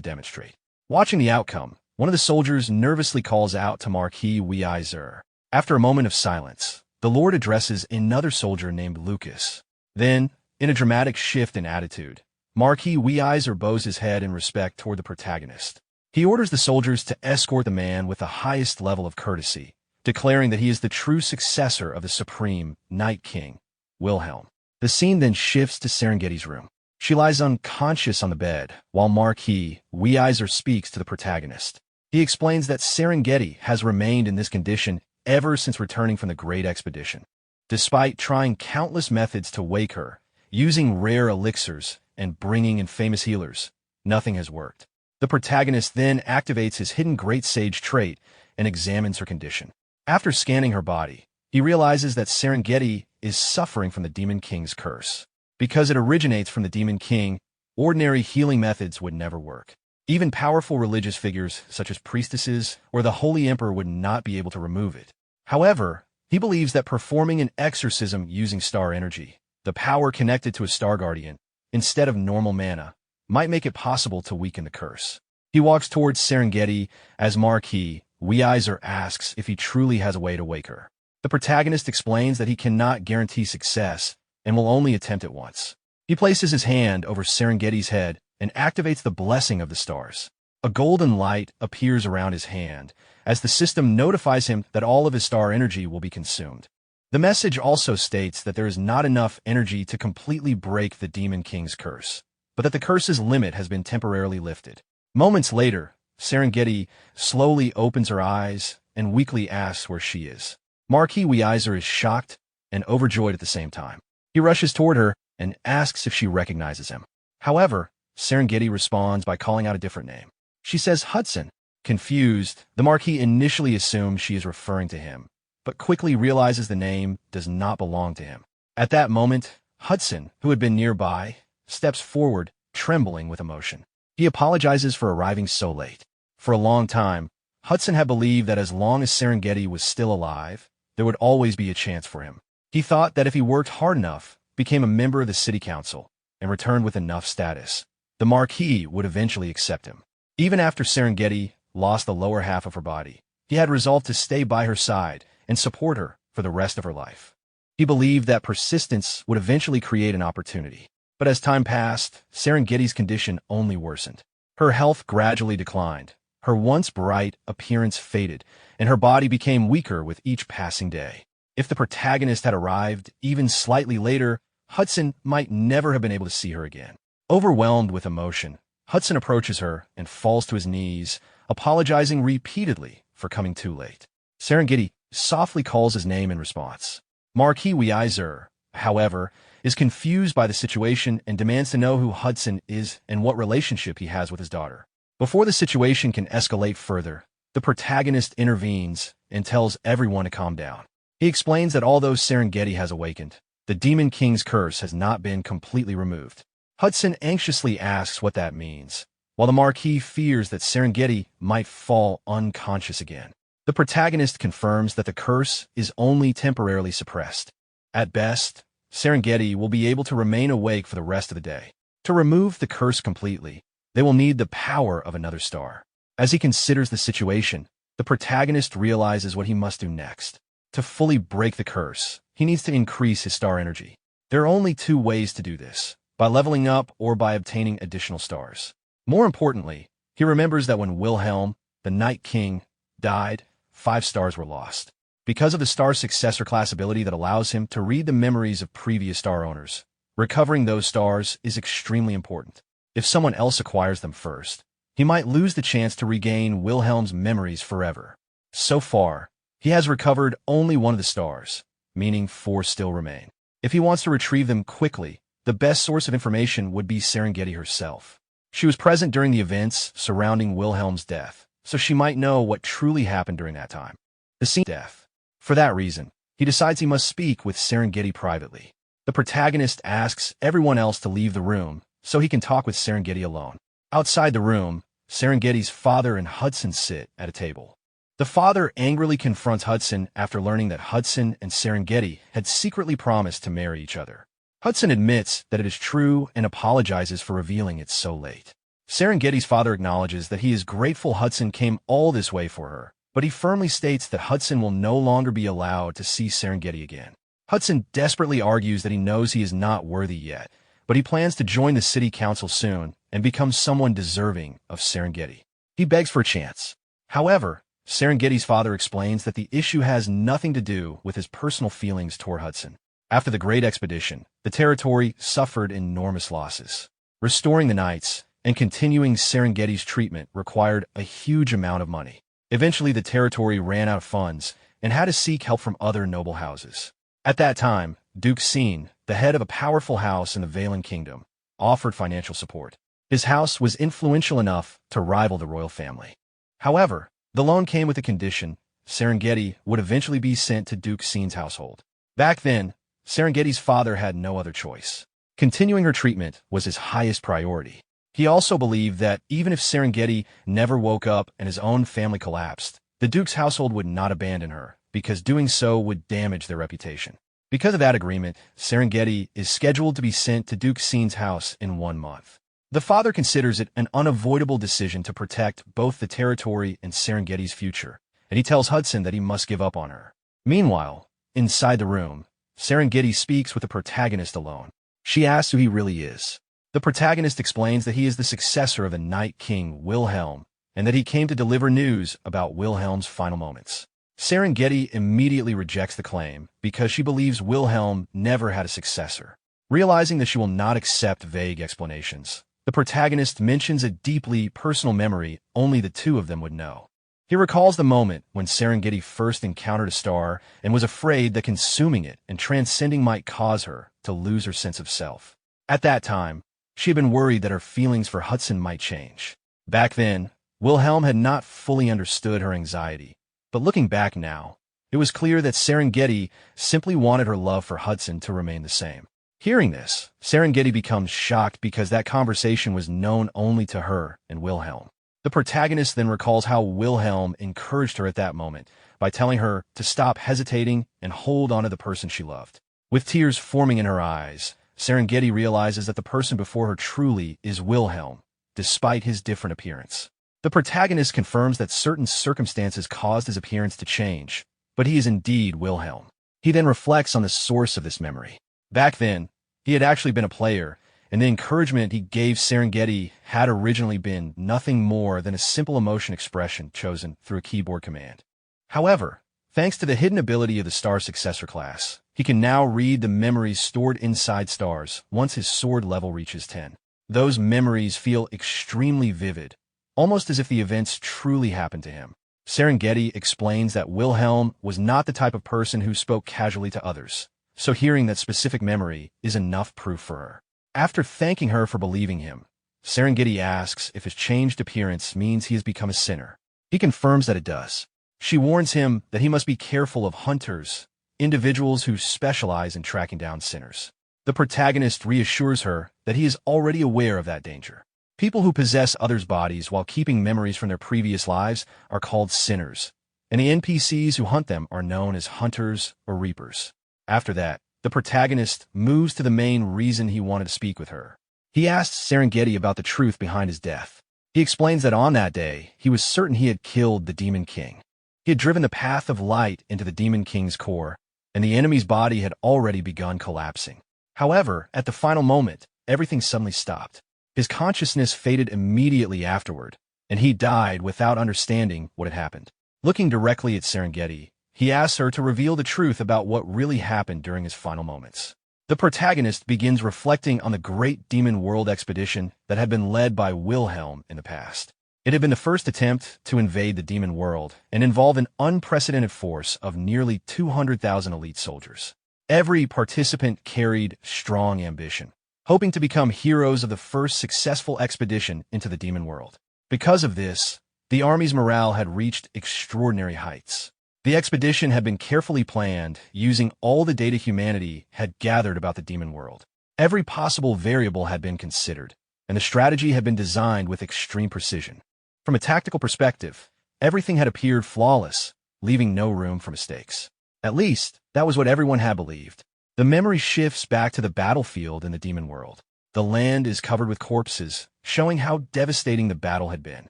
demonstrate. Watching the outcome, one of the soldiers nervously calls out to Marquis Weiser. After a moment of silence, the Lord addresses another soldier named Lucas. Then, in a dramatic shift in attitude, Marquis Weiser bows his head in respect toward the protagonist. He orders the soldiers to escort the man with the highest level of courtesy, declaring that he is the true successor of the supreme Night King, Wilhelm. The scene then shifts to Serengeti's room. She lies unconscious on the bed, while Marquis Weiser speaks to the protagonist. He explains that Serengeti has remained in this condition ever since returning from the Great Expedition. Despite trying countless methods to wake her, using rare elixirs and bringing in famous healers, nothing has worked. The protagonist then activates his hidden Great Sage trait and examines her condition. After scanning her body, he realizes that Serengeti is suffering from the Demon King's curse. Because it originates from the Demon King, ordinary healing methods would never work. Even powerful religious figures, such as priestesses or the Holy Emperor, would not be able to remove it. However, he believes that performing an exorcism using star energy, the power connected to a star guardian, instead of normal mana, might make it possible to weaken the curse. He walks towards Serengeti as Marquis Weiser asks if he truly has a way to wake her. The protagonist explains that he cannot guarantee success and will only attempt it once. He places his hand over Serengeti's head and activates the blessing of the stars. A golden light appears around his hand as the system notifies him that all of his star energy will be consumed. The message also states that there is not enough energy to completely break the Demon King's curse, but that the curse's limit has been temporarily lifted. Moments later, Serengeti slowly opens her eyes and weakly asks where she is. Marquis Weiser is shocked and overjoyed at the same time. He rushes toward her and asks if she recognizes him. However, Serengeti responds by calling out a different name. She says Hudson. Confused, the Marquis initially assumes she is referring to him, but quickly realizes the name does not belong to him. At that moment, Hudson, who had been nearby, steps forward, trembling with emotion. He apologizes for arriving so late. For a long time, Hudson had believed that as long as Serengeti was still alive, there would always be a chance for him. He thought that if he worked hard enough, became a member of the city council, and returned with enough status, the Marquis would eventually accept him. Even after Serengeti lost the lower half of her body, he had resolved to stay by her side and support her for the rest of her life. He believed that persistence would eventually create an opportunity. But as time passed, Serengeti's condition only worsened. Her health gradually declined, her once bright appearance faded, and her body became weaker with each passing day. If the protagonist had arrived even slightly later, Hudson might never have been able to see her again. Overwhelmed with emotion, Hudson approaches her and falls to his knees, apologizing repeatedly for coming too late. Serengeti softly calls his name in response. Marquis Weiser, however, is confused by the situation and demands to know who Hudson is and what relationship he has with his daughter. Before the situation can escalate further, the protagonist intervenes and tells everyone to calm down. He explains that although Serengeti has awakened, the Demon King's curse has not been completely removed. Hudson anxiously asks what that means, while the Marquis fears that Serengeti might fall unconscious again. The protagonist confirms that the curse is only temporarily suppressed. At best, Serengeti will be able to remain awake for the rest of the day. To remove the curse completely, they will need the power of another star. As he considers the situation, the protagonist realizes what he must do next. To fully break the curse, he needs to increase his star energy. There are only two ways to do this, by leveling up or by obtaining additional stars. More importantly, he remembers that when Wilhelm, the Night King, died, 5 stars were lost. Because of the star successor class ability that allows him to read the memories of previous star owners, recovering those stars is extremely important. If someone else acquires them first, he might lose the chance to regain Wilhelm's memories forever. So far, he has recovered only one of the stars, meaning 4 still remain. If he wants to retrieve them quickly, the best source of information would be Serengeti herself. She was present during the events surrounding Wilhelm's death, so she might know what truly happened during that time. The scene of death. For that reason, he decides he must speak with Serengeti privately. The protagonist asks everyone else to leave the room so he can talk with Serengeti alone. Outside the room, Serengeti's father and Hudson sit at a table. The father angrily confronts Hudson after learning that Hudson and Serengeti had secretly promised to marry each other. Hudson admits that it is true and apologizes for revealing it so late. Serengeti's father acknowledges that he is grateful Hudson came all this way for her, but he firmly states that Hudson will no longer be allowed to see Serengeti again. Hudson desperately argues that he knows he is not worthy yet, but he plans to join the city council soon and become someone deserving of Serengeti. He begs for a chance. However, Serengeti's father explains that the issue has nothing to do with his personal feelings toward Hudson. After the Great Expedition, the territory suffered enormous losses. Restoring the knights and continuing Serengeti's treatment required a huge amount of money. Eventually, the territory ran out of funds and had to seek help from other noble houses. At that time, Duke Sin, the head of a powerful house in the Valen Kingdom, offered financial support. His house was influential enough to rival the royal family. However, the loan came with a condition: Serengeti would eventually be sent to Duke Sin's household. Back then, Serengeti's father had no other choice. Continuing her treatment was his highest priority. He also believed that even if Serengeti never woke up and his own family collapsed, the Duke's household would not abandon her, because doing so would damage their reputation. Because of that agreement, Serengeti is scheduled to be sent to Duke Sin's house in 1 month. The father considers it an unavoidable decision to protect both the territory and Serengeti's future, and he tells Hudson that he must give up on her. Meanwhile, inside the room, Serengeti speaks with the protagonist alone. She asks who he really is. The protagonist explains that he is the successor of the Night King Wilhelm, and that he came to deliver news about Wilhelm's final moments. Serengeti immediately rejects the claim because she believes Wilhelm never had a successor. Realizing that she will not accept vague explanations, the protagonist mentions a deeply personal memory only the two of them would know. He recalls the moment when Serengeti first encountered a star and was afraid that consuming it and transcending might cause her to lose her sense of self. At that time, she had been worried that her feelings for Hudson might change. Back then, Wilhelm had not fully understood her anxiety, but looking back now, it was clear that Serengeti simply wanted her love for Hudson to remain the same. Hearing this, Serengeti becomes shocked because that conversation was known only to her and Wilhelm. The protagonist then recalls how Wilhelm encouraged her at that moment by telling her to stop hesitating and hold on to the person she loved. With tears forming in her eyes, Serengeti realizes that the person before her truly is Wilhelm, despite his different appearance. The protagonist confirms that certain circumstances caused his appearance to change, but he is indeed Wilhelm. He then reflects on the source of this memory. Back then, he had actually been a player, and the encouragement he gave Serengeti had originally been nothing more than a simple emotion expression chosen through a keyboard command. However, thanks to the hidden ability of the star successor class, he can now read the memories stored inside stars once his sword level reaches 10. Those memories feel extremely vivid, almost as if the events truly happened to him. Serengeti explains that Wilhelm was not the type of person who spoke casually to others, so hearing that specific memory is enough proof for her. After thanking her for believing him, Serengeti asks if his changed appearance means he has become a sinner. He confirms that it does. She warns him that he must be careful of hunters, individuals who specialize in tracking down sinners. The protagonist reassures her that he is already aware of that danger. People who possess others' bodies while keeping memories from their previous lives are called sinners, and the NPCs who hunt them are known as hunters or reapers. After that, the protagonist moves to the main reason he wanted to speak with her. He asks Serengeti about the truth behind his death. He explains that on that day, he was certain he had killed the Demon King. He had driven the path of light into the Demon King's core, and the enemy's body had already begun collapsing. However, at the final moment, everything suddenly stopped. His consciousness faded immediately afterward, and he died without understanding what had happened. Looking directly at Serengeti, he asks her to reveal the truth about what really happened during his final moments. The protagonist begins reflecting on the Great Demon World expedition that had been led by Wilhelm in the past. It had been the first attempt to invade the Demon World and involved an unprecedented force of nearly 200,000 elite soldiers. Every participant carried strong ambition, hoping to become heroes of the first successful expedition into the Demon World. Because of this, the army's morale had reached extraordinary heights. The expedition had been carefully planned, using all the data humanity had gathered about the Demon World. Every possible variable had been considered, and the strategy had been designed with extreme precision. From a tactical perspective, everything had appeared flawless, leaving no room for mistakes. At least, that was what everyone had believed. The memory shifts back to the battlefield in the demon world. The land is covered with corpses, showing how devastating the battle had been.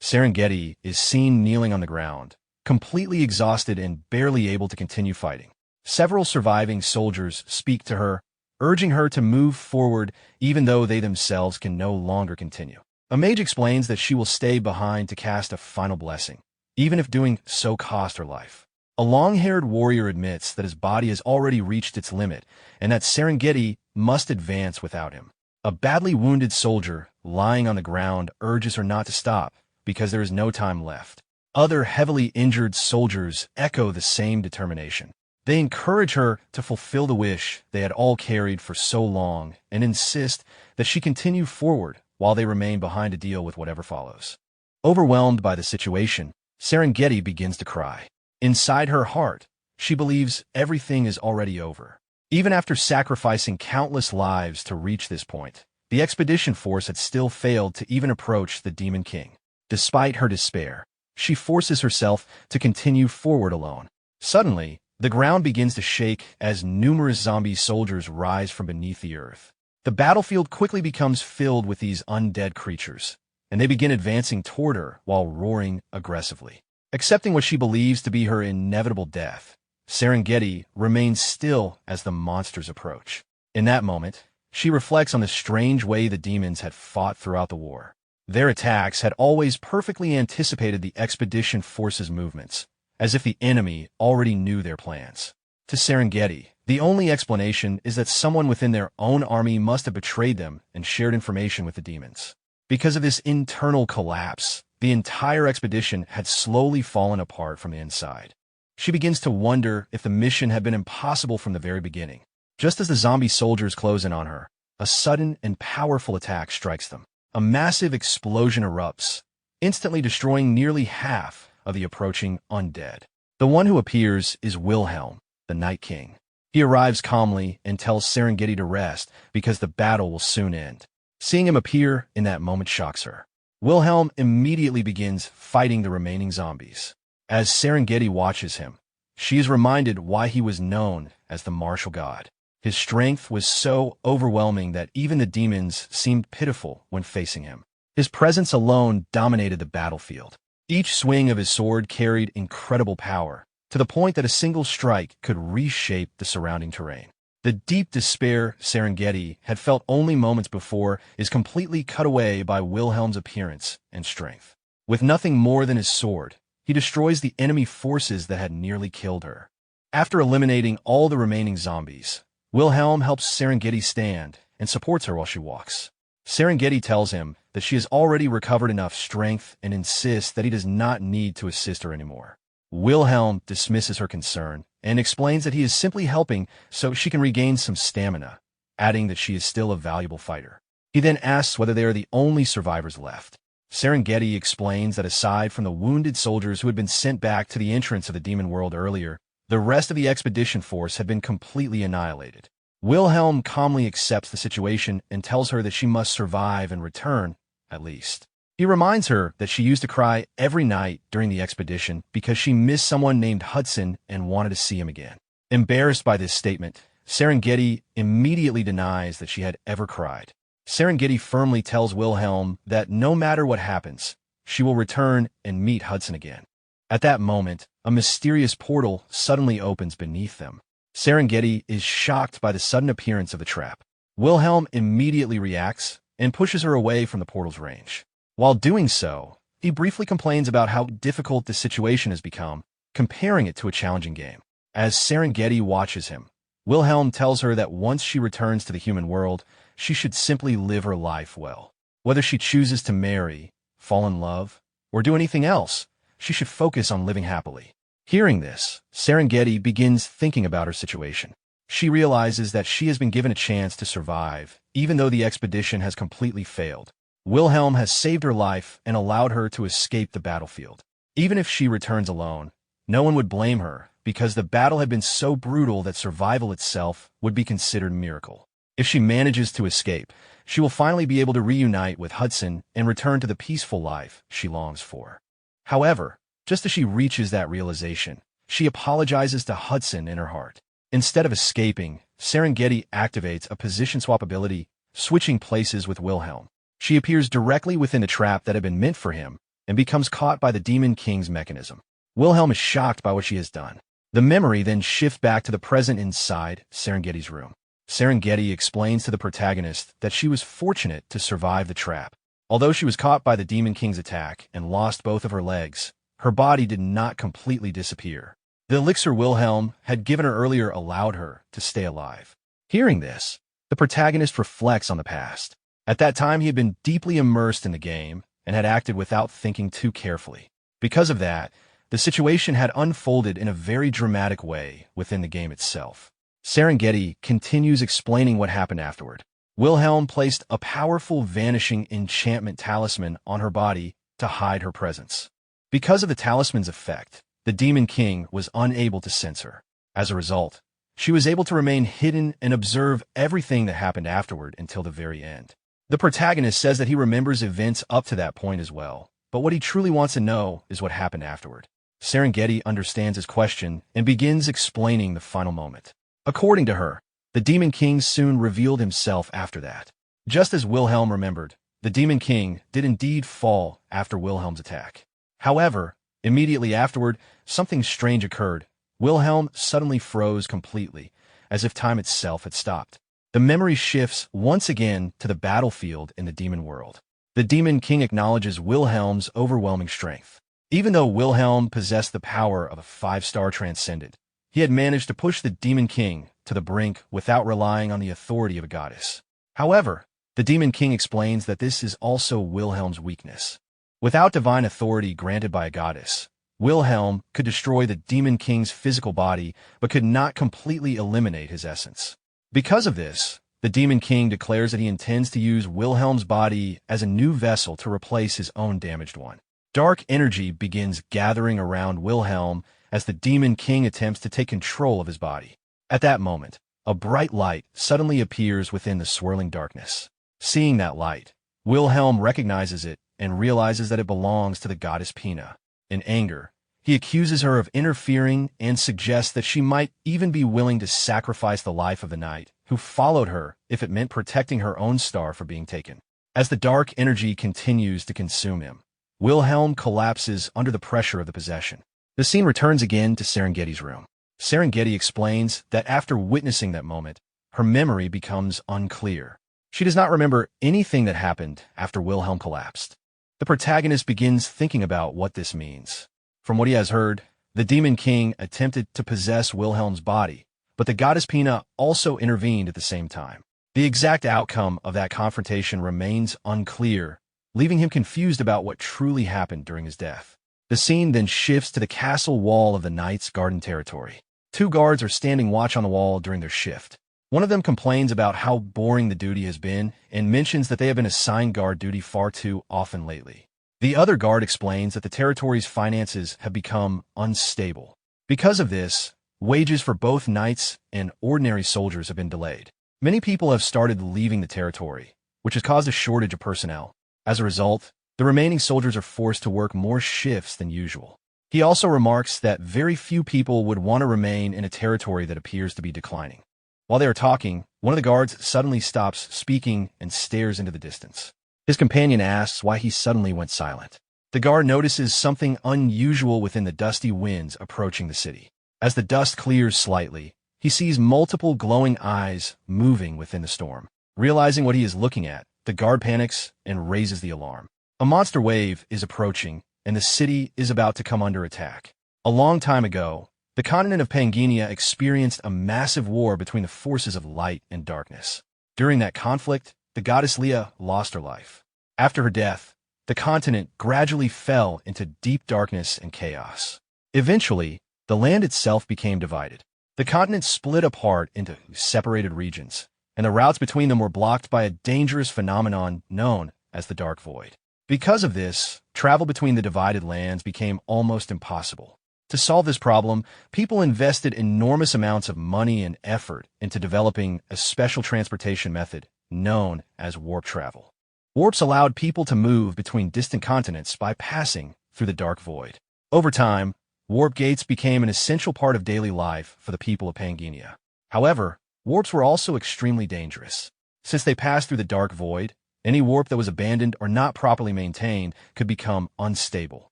Serengeti is seen kneeling on the ground, completely exhausted and barely able to continue fighting. Several surviving soldiers speak to her, urging her to move forward even though they themselves can no longer continue. A mage explains that she will stay behind to cast a final blessing, even if doing so cost her life. A long-haired warrior admits that his body has already reached its limit and that Serengeti must advance without him. A badly wounded soldier, lying on the ground, urges her not to stop because there is no time left. Other heavily injured soldiers echo the same determination. They encourage her to fulfill the wish they had all carried for so long and insist that she continue forward while they remain behind to deal with whatever follows. Overwhelmed by the situation, Serengeti begins to cry. Inside her heart, she believes everything is already over. Even after sacrificing countless lives to reach this point, the expedition force had still failed to even approach the Demon King. Despite her despair, she forces herself to continue forward alone. Suddenly, the ground begins to shake as numerous zombie soldiers rise from beneath the earth. The battlefield quickly becomes filled with these undead creatures, and they begin advancing toward her while roaring aggressively. Accepting what she believes to be her inevitable death, Serengeti remains still as the monsters approach. In that moment, she reflects on the strange way the demons had fought throughout the war. Their attacks had always perfectly anticipated the expedition force's movements, as if the enemy already knew their plans. To Serengeti, the only explanation is that someone within their own army must have betrayed them and shared information with the demons. Because of this internal collapse, the entire expedition had slowly fallen apart from the inside. She begins to wonder if the mission had been impossible from the very beginning. Just as the zombie soldiers close in on her, a sudden and powerful attack strikes them. A massive explosion erupts, instantly destroying nearly half of the approaching undead. The one who appears is Wilhelm, the Night King. He arrives calmly and tells Serengeti to rest because the battle will soon end. Seeing him appear in that moment shocks her. Wilhelm immediately begins fighting the remaining zombies. As Serengeti watches him, she is reminded why he was known as the martial god. His strength was so overwhelming that even the demons seemed pitiful when facing him. His presence alone dominated the battlefield. Each swing of his sword carried incredible power, to the point that a single strike could reshape the surrounding terrain. The deep despair Serengeti had felt only moments before is completely cut away by Wilhelm's appearance and strength. With nothing more than his sword, he destroys the enemy forces that had nearly killed her. After eliminating all the remaining zombies, Wilhelm helps Serengeti stand and supports her while she walks. Serengeti tells him that she has already recovered enough strength and insists that he does not need to assist her anymore. Wilhelm dismisses her concern and explains that he is simply helping so she can regain some stamina, adding that she is still a valuable fighter. He then asks whether they are the only survivors left. Serengeti explains that aside from the wounded soldiers who had been sent back to the entrance of the demon world earlier, the rest of the expedition force had been completely annihilated. Wilhelm calmly accepts the situation and tells her that she must survive and return, at least. He reminds her that she used to cry every night during the expedition because she missed someone named Hudson and wanted to see him again. Embarrassed by this statement, Serengeti immediately denies that she had ever cried. Serengeti firmly tells Wilhelm that no matter what happens, she will return and meet Hudson again. At that moment, a mysterious portal suddenly opens beneath them. Serengeti is shocked by the sudden appearance of the trap. Wilhelm immediately reacts and pushes her away from the portal's range. While doing so, he briefly complains about how difficult the situation has become, comparing it to a challenging game. As Serengeti watches him, Wilhelm tells her that once she returns to the human world, she should simply live her life well. Whether she chooses to marry, fall in love, or do anything else, she should focus on living happily. Hearing this, Serengeti begins thinking about her situation. She realizes that she has been given a chance to survive, even though the expedition has completely failed. Wilhelm has saved her life and allowed her to escape the battlefield. Even if she returns alone, no one would blame her because the battle had been so brutal that survival itself would be considered a miracle. If she manages to escape, she will finally be able to reunite with Hudson and return to the peaceful life she longs for. However, just as she reaches that realization, she apologizes to Hudson in her heart. Instead of escaping, Serengeti activates a position swap ability, switching places with Wilhelm. She appears directly within the trap that had been meant for him and becomes caught by the Demon King's mechanism. Wilhelm is shocked by what she has done. The memory then shifts back to the present inside Serengeti's room. Serengeti explains to the protagonist that she was fortunate to survive the trap. Although she was caught by the Demon King's attack and lost both of her legs, her body did not completely disappear. The elixir Wilhelm had given her earlier allowed her to stay alive. Hearing this, the protagonist reflects on the past. At that time, he had been deeply immersed in the game and had acted without thinking too carefully. Because of that, the situation had unfolded in a very dramatic way within the game itself. Serengeti continues explaining what happened afterward. Wilhelm placed a powerful vanishing enchantment talisman on her body to hide her presence. Because of the talisman's effect, the Demon King was unable to sense her. As a result, she was able to remain hidden and observe everything that happened afterward until the very end. The protagonist says that he remembers events up to that point as well, but what he truly wants to know is what happened afterward. Serengeti understands his question and begins explaining the final moment. According to her, the Demon King soon revealed himself after that. Just as Wilhelm remembered, the Demon King did indeed fall after Wilhelm's attack. However, immediately afterward, something strange occurred. Wilhelm suddenly froze completely, as if time itself had stopped. The memory shifts once again to the battlefield in the demon world. The Demon King acknowledges Wilhelm's overwhelming strength. Even though Wilhelm possessed the power of a 5-star transcendent, he had managed to push the Demon King to the brink without relying on the authority of a goddess. However, the Demon King explains that this is also Wilhelm's weakness. Without divine authority granted by a goddess, Wilhelm could destroy the Demon King's physical body but could not completely eliminate his essence. Because of this, the Demon King declares that he intends to use Wilhelm's body as a new vessel to replace his own damaged one. Dark energy begins gathering around Wilhelm as the Demon King attempts to take control of his body. At that moment, a bright light suddenly appears within the swirling darkness. Seeing that light, Wilhelm recognizes it and realizes that it belongs to the goddess Pina. In anger, he accuses her of interfering and suggests that she might even be willing to sacrifice the life of the knight who followed her if it meant protecting her own star from being taken. As the dark energy continues to consume him, Wilhelm collapses under the pressure of the possession. The scene returns again to Serengeti's room. Serengeti explains that after witnessing that moment, her memory becomes unclear. She does not remember anything that happened after Wilhelm collapsed. The protagonist begins thinking about what this means. From what he has heard, the Demon King attempted to possess Wilhelm's body, but the goddess Pina also intervened at the same time. The exact outcome of that confrontation remains unclear, leaving him confused about what truly happened during his death. The scene then shifts to the castle wall of the knight's garden territory. 2 guards are standing watch on the wall during their shift. One of them complains about how boring the duty has been and mentions that they have been assigned guard duty far too often lately. The other guard explains that the territory's finances have become unstable. Because of this, wages for both knights and ordinary soldiers have been delayed. Many people have started leaving the territory, which has caused a shortage of personnel. As a result, the remaining soldiers are forced to work more shifts than usual. He also remarks that very few people would want to remain in a territory that appears to be declining. While they are talking, one of the guards suddenly stops speaking and stares into the distance. His companion asks why he suddenly went silent. The guard notices something unusual within the dusty winds approaching the city. As the dust clears slightly, he sees multiple glowing eyes moving within the storm. Realizing what he is looking at, the guard panics and raises the alarm. A monster wave is approaching, and the city is about to come under attack. A long time ago, the continent of Pangenia experienced a massive war between the forces of light and darkness. During that conflict, the goddess Leah lost her life. After her death, the continent gradually fell into deep darkness and chaos. Eventually, the land itself became divided. The continent split apart into separated regions, and the routes between them were blocked by a dangerous phenomenon known as the Dark Void. Because of this, travel between the divided lands became almost impossible. To solve this problem, people invested enormous amounts of money and effort into developing a special transportation method known as warp travel. Warps allowed people to move between distant continents by passing through the dark void. Over time, warp gates became an essential part of daily life for the people of Pangea. However, warps were also extremely dangerous. Since they passed through the dark void, any warp that was abandoned or not properly maintained could become unstable.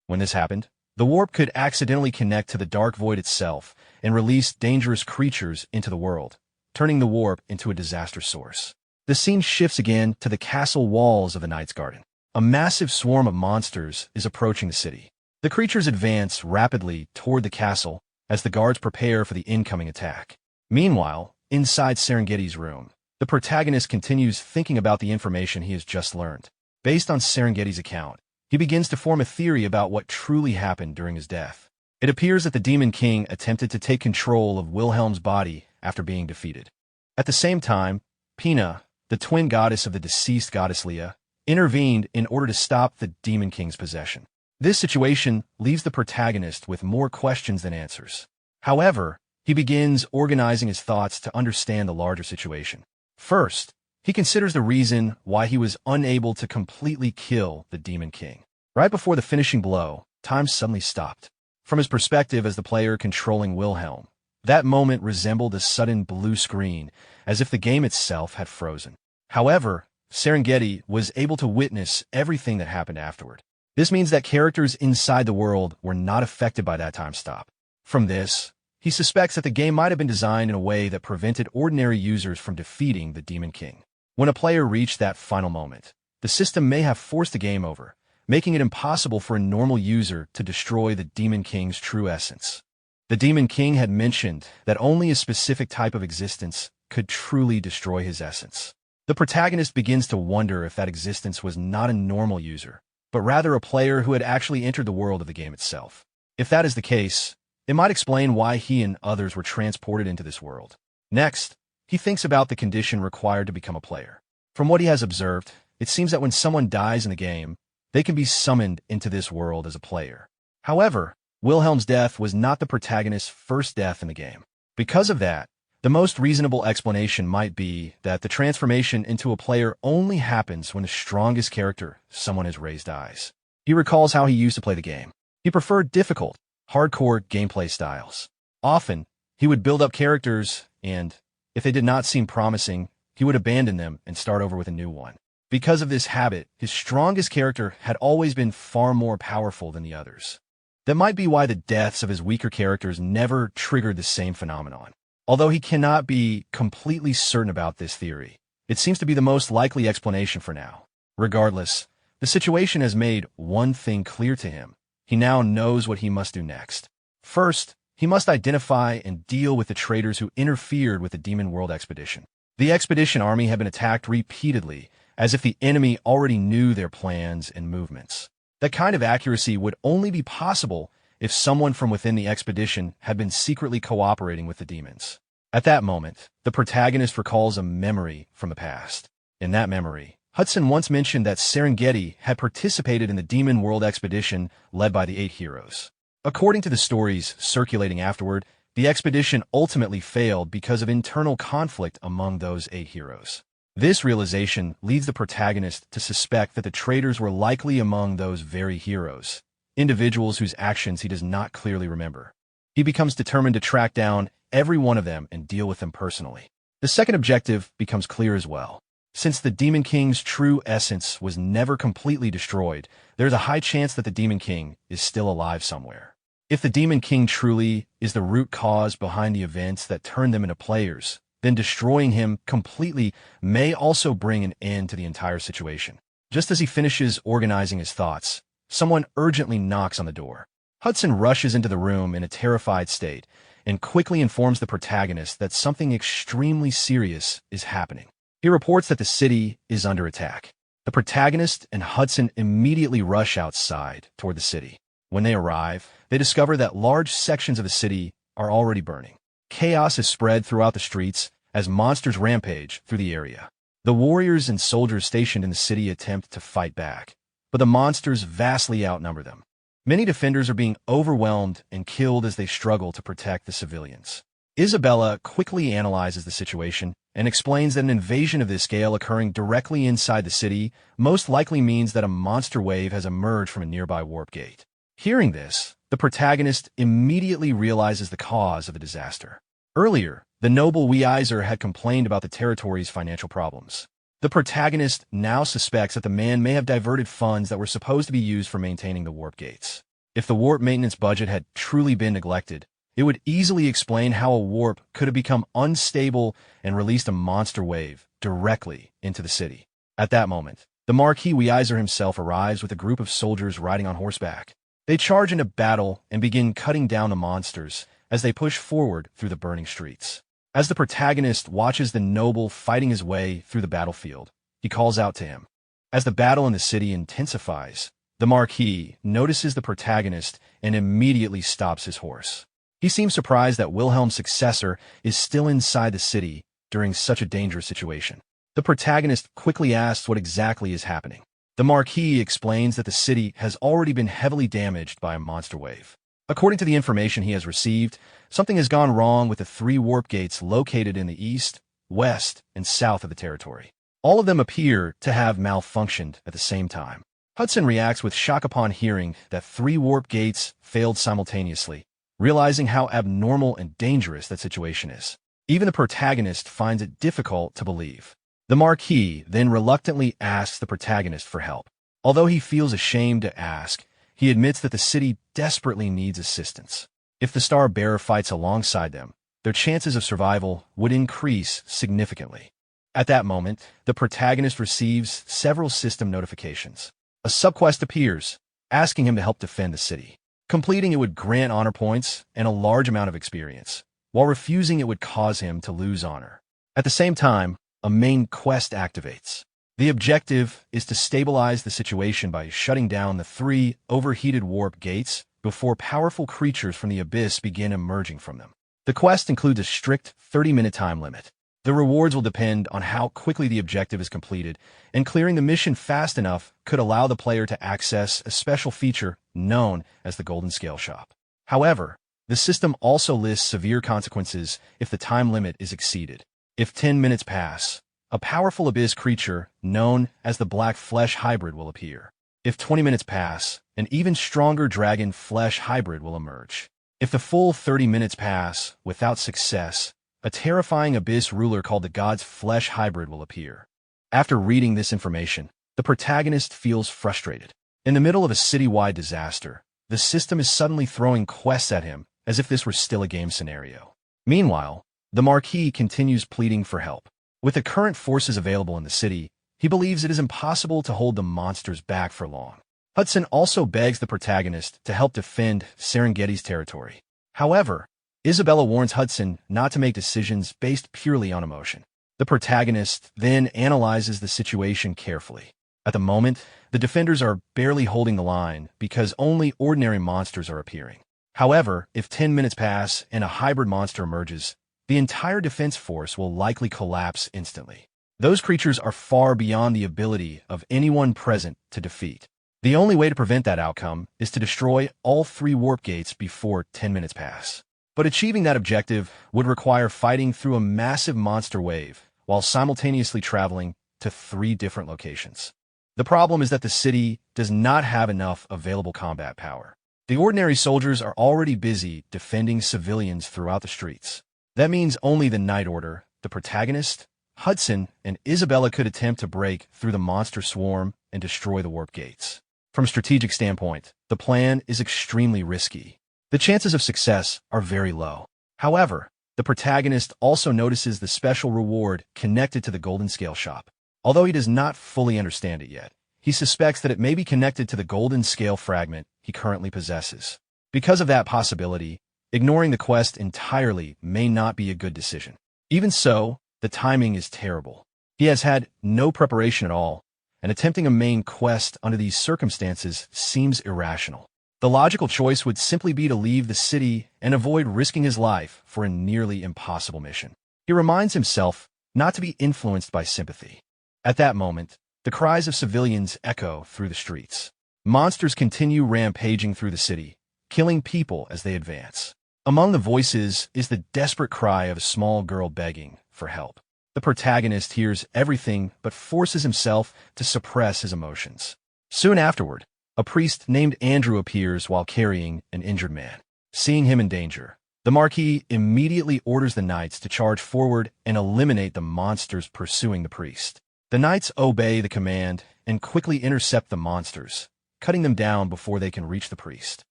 When this happened, the warp could accidentally connect to the dark void itself and release dangerous creatures into the world, turning the warp into a disaster source. The scene shifts again to the castle walls of the Knight's Garden. A massive swarm of monsters is approaching the city. The creatures advance rapidly toward the castle as the guards prepare for the incoming attack. Meanwhile, inside Serengeti's room, the protagonist continues thinking about the information he has just learned. Based on Serengeti's account, he begins to form a theory about what truly happened during his death. It appears that the Demon King attempted to take control of Wilhelm's body after being defeated. At the same time, Pina, the twin goddess of the deceased goddess Leah, intervened in order to stop the Demon King's possession. This situation leaves the protagonist with more questions than answers. However, he begins organizing his thoughts to understand the larger situation. First, he considers the reason why he was unable to completely kill the Demon King. Right before the finishing blow, time suddenly stopped. From his perspective as the player controlling Wilhelm, that moment resembled a sudden blue screen, as if the game itself had frozen. However, Serengeti was able to witness everything that happened afterward. This means that characters inside the world were not affected by that time stop. From this, he suspects that the game might have been designed in a way that prevented ordinary users from defeating the Demon King. When a player reached that final moment, the system may have forced the game over, making it impossible for a normal user to destroy the Demon King's true essence. The Demon King had mentioned that only a specific type of existence could truly destroy his essence. The protagonist begins to wonder if that existence was not a normal user, but rather a player who had actually entered the world of the game itself. If that is the case, it might explain why he and others were transported into this world. Next, he thinks about the condition required to become a player. From what he has observed, it seems that when someone dies in the game, they can be summoned into this world as a player. However, Wilhelm's death was not the protagonist's first death in the game. Because of that, the most reasonable explanation might be that the transformation into a player only happens when the strongest character someone has raised dies. He recalls how he used to play the game. He preferred difficult, hardcore gameplay styles. Often, he would build up characters and, if they did not seem promising, he would abandon them and start over with a new one. Because of this habit, his strongest character had always been far more powerful than the others. That might be why the deaths of his weaker characters never triggered the same phenomenon. Although he cannot be completely certain about this theory, it seems to be the most likely explanation for now. Regardless, the situation has made one thing clear to him. He now knows what he must do next. First, he must identify and deal with the traitors who interfered with the Demon World expedition. The expedition army had been attacked repeatedly, as if the enemy already knew their plans and movements. That kind of accuracy would only be possible if someone from within the expedition had been secretly cooperating with the demons. At that moment, the protagonist recalls a memory from the past. In that memory, Hudson once mentioned that Serengeti had participated in the Demon World expedition led by the 8 heroes. According to the stories circulating afterward, the expedition ultimately failed because of internal conflict among those 8 heroes. This realization leads the protagonist to suspect that the traitors were likely among those very heroes, individuals whose actions he does not clearly remember. He becomes determined to track down every one of them and deal with them personally. The second objective becomes clear as well. Since the Demon King's true essence was never completely destroyed, there's a high chance that the Demon King is still alive somewhere. If the Demon King truly is the root cause behind the events that turned them into players, then destroying him completely may also bring an end to the entire situation. Just as he finishes organizing his thoughts, someone urgently knocks on the door. Hudson rushes into the room in a terrified state and quickly informs the protagonist that something extremely serious is happening. He reports that the city is under attack. The protagonist and Hudson immediately rush outside toward the city. When they arrive, they discover that large sections of the city are already burning. Chaos is spread throughout the streets as monsters rampage through the area. The warriors and soldiers stationed in the city attempt to fight back, but the monsters vastly outnumber them. Many defenders are being overwhelmed and killed as they struggle to protect the civilians. Isabella quickly analyzes the situation and explains that an invasion of this scale occurring directly inside the city most likely means that a monster wave has emerged from a nearby warp gate. Hearing this, the protagonist immediately realizes the cause of the disaster. Earlier, the noble Weiser had complained about the territory's financial problems. The protagonist now suspects that the man may have diverted funds that were supposed to be used for maintaining the warp gates. If the warp maintenance budget had truly been neglected, it would easily explain how a warp could have become unstable and released a monster wave directly into the city. At that moment, the Marquis Weiser himself arrives with a group of soldiers riding on horseback. They charge into battle and begin cutting down the monsters as they push forward through the burning streets. As the protagonist watches the noble fighting his way through the battlefield, he calls out to him. As the battle in the city intensifies, the Marquis notices the protagonist and immediately stops his horse. He seems surprised that Wilhelm's successor is still inside the city during such a dangerous situation. The protagonist quickly asks what exactly is happening. The Marquis explains that the city has already been heavily damaged by a monster wave. According to the information he has received, something has gone wrong with the 3 warp gates located in the east, west, and south of the territory. All of them appear to have malfunctioned at the same time. Hudson reacts with shock upon hearing that 3 warp gates failed simultaneously, realizing how abnormal and dangerous that situation is. Even the protagonist finds it difficult to believe. The Marquis then reluctantly asks the protagonist for help. Although he feels ashamed to ask, he admits that the city desperately needs assistance. If the Star Bearer fights alongside them, their chances of survival would increase significantly. At that moment, the protagonist receives several system notifications. A subquest appears, asking him to help defend the city. Completing it would grant honor points and a large amount of experience, while refusing it would cause him to lose honor. At the same time, a main quest activates. The objective is to stabilize the situation by shutting down the 3 overheated warp gates before powerful creatures from the abyss begin emerging from them. The quest includes a strict 30-minute time limit. The rewards will depend on how quickly the objective is completed, and clearing the mission fast enough could allow the player to access a special feature known as the Golden Scale Shop. However, the system also lists severe consequences if the time limit is exceeded. If 10 minutes pass, a powerful abyss creature known as the Black Flesh Hybrid will appear. If 20 minutes pass, an even stronger dragon flesh hybrid will emerge. If the full 30 minutes pass without success, a terrifying abyss ruler called the God's Flesh Hybrid will appear. After reading this information, the protagonist feels frustrated. In the middle of a citywide disaster, the system is suddenly throwing quests at him as if this were still a game scenario. Meanwhile, the Marquis continues pleading for help. With the current forces available in the city, he believes it is impossible to hold the monsters back for long. Hudson also begs the protagonist to help defend Serengeti's territory. However, Isabella warns Hudson not to make decisions based purely on emotion. The protagonist then analyzes the situation carefully. At the moment, the defenders are barely holding the line because only ordinary monsters are appearing. However, if 10 minutes pass and a hybrid monster emerges, the entire defense force will likely collapse instantly. Those creatures are far beyond the ability of anyone present to defeat. The only way to prevent that outcome is to destroy all 3 warp gates before 10 minutes pass. But achieving that objective would require fighting through a massive monster wave while simultaneously traveling to 3 different locations. The problem is that the city does not have enough available combat power. The ordinary soldiers are already busy defending civilians throughout the streets. That means only the Night Order, the protagonist, Hudson, and Isabella could attempt to break through the monster swarm and destroy the warp gates. From a strategic standpoint, the plan is extremely risky. The chances of success are very low. However, the protagonist also notices the special reward connected to the Golden Scale Shop. Although he does not fully understand it yet, he suspects that it may be connected to the Golden Scale fragment he currently possesses. Because of that possibility, ignoring the quest entirely may not be a good decision. Even so, the timing is terrible. He has had no preparation at all, and attempting a main quest under these circumstances seems irrational. The logical choice would simply be to leave the city and avoid risking his life for a nearly impossible mission. He reminds himself not to be influenced by sympathy. At that moment, the cries of civilians echo through the streets. Monsters continue rampaging through the city, killing people as they advance. Among the voices is the desperate cry of a small girl begging for help. The protagonist hears everything but forces himself to suppress his emotions. Soon afterward, a priest named Andrew appears while carrying an injured man. Seeing him in danger, the Marquis immediately orders the knights to charge forward and eliminate the monsters pursuing the priest. The knights obey the command and quickly intercept the monsters, cutting them down before they can reach the priest.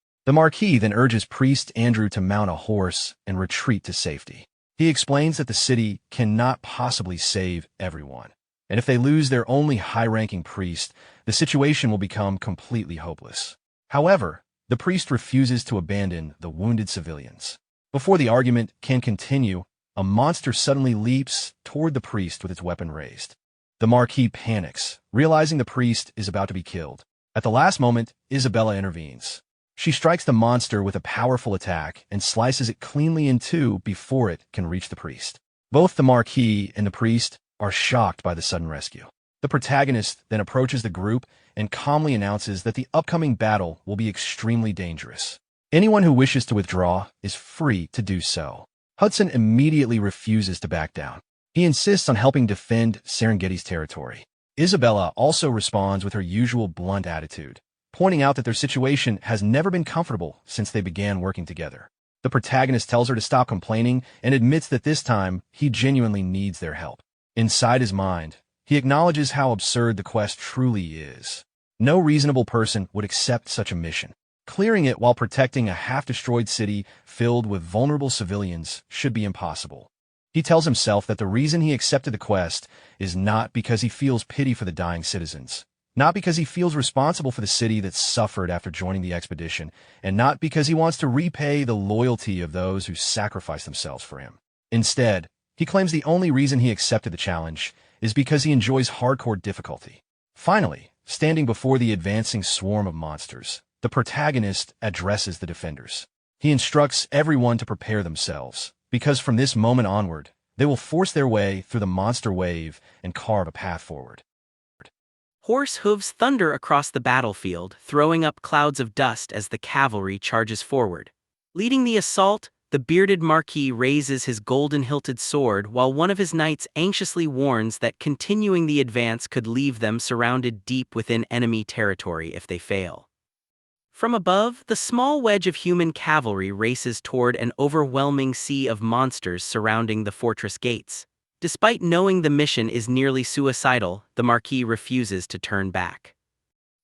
The Marquis then urges Priest Andrew to mount a horse and retreat to safety. He explains that the city cannot possibly save everyone, and if they lose their only high-ranking priest, the situation will become completely hopeless. However, the priest refuses to abandon the wounded civilians. Before the argument can continue, a monster suddenly leaps toward the priest with its weapon raised. The Marquis panics, realizing the priest is about to be killed. At the last moment, Isabella intervenes. She strikes the monster with a powerful attack and slices it cleanly in two before it can reach the priest. Both the Marquis and the priest are shocked by the sudden rescue. The protagonist then approaches the group and calmly announces that the upcoming battle will be extremely dangerous. Anyone who wishes to withdraw is free to do so. Hudson immediately refuses to back down. He insists on helping defend Serengeti's territory. Isabella also responds with her usual blunt attitude, pointing out that their situation has never been comfortable since they began working together. The protagonist tells her to stop complaining and admits that this time he genuinely needs their help. Inside his mind, he acknowledges how absurd the quest truly is. No reasonable person would accept such a mission. Clearing it while protecting a half-destroyed city filled with vulnerable civilians should be impossible. He tells himself that the reason he accepted the quest is not because he feels pity for the dying citizens, not because he feels responsible for the city that suffered after joining the expedition, and not because he wants to repay the loyalty of those who sacrificed themselves for him. Instead, he claims the only reason he accepted the challenge is because he enjoys hardcore difficulty. Finally, standing before the advancing swarm of monsters, the protagonist addresses the defenders. He instructs everyone to prepare themselves, because from this moment onward, they will force their way through the monster wave and carve a path forward. Horse hooves thunder across the battlefield, throwing up clouds of dust as the cavalry charges forward. Leading the assault, the bearded Marquis raises his golden-hilted sword while one of his knights anxiously warns that continuing the advance could leave them surrounded deep within enemy territory if they fail. From above, the small wedge of human cavalry races toward an overwhelming sea of monsters surrounding the fortress gates. Despite knowing the mission is nearly suicidal, the Marquis refuses to turn back.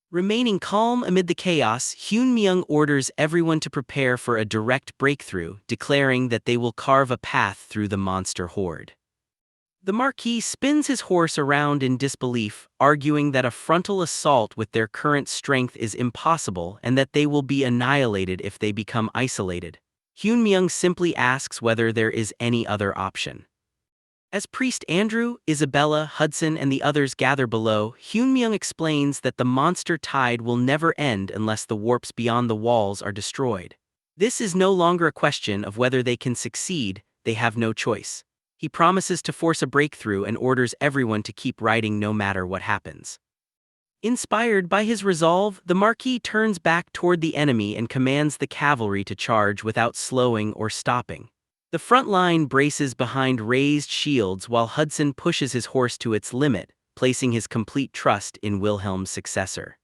Remaining calm amid the chaos, Hyun-myung orders everyone to prepare for a direct breakthrough, declaring that they will carve a path through the monster horde. The Marquis spins his horse around in disbelief, arguing that a frontal assault with their current strength is impossible and that they will be annihilated if they become isolated. Hyun-myung simply asks whether there is any other option. As Priest Andrew, Isabella, Hudson, and the others gather below, Hyun-myung explains that the monster tide will never end unless the warps beyond the walls are destroyed. This is no longer a question of whether they can succeed, they have no choice. He promises to force a breakthrough and orders everyone to keep riding no matter what happens. Inspired by his resolve, the Marquis turns back toward the enemy and commands the cavalry to charge without slowing or stopping. The front line braces behind raised shields while Hudson pushes his horse to its limit, placing his complete trust in Wilhelm's successor.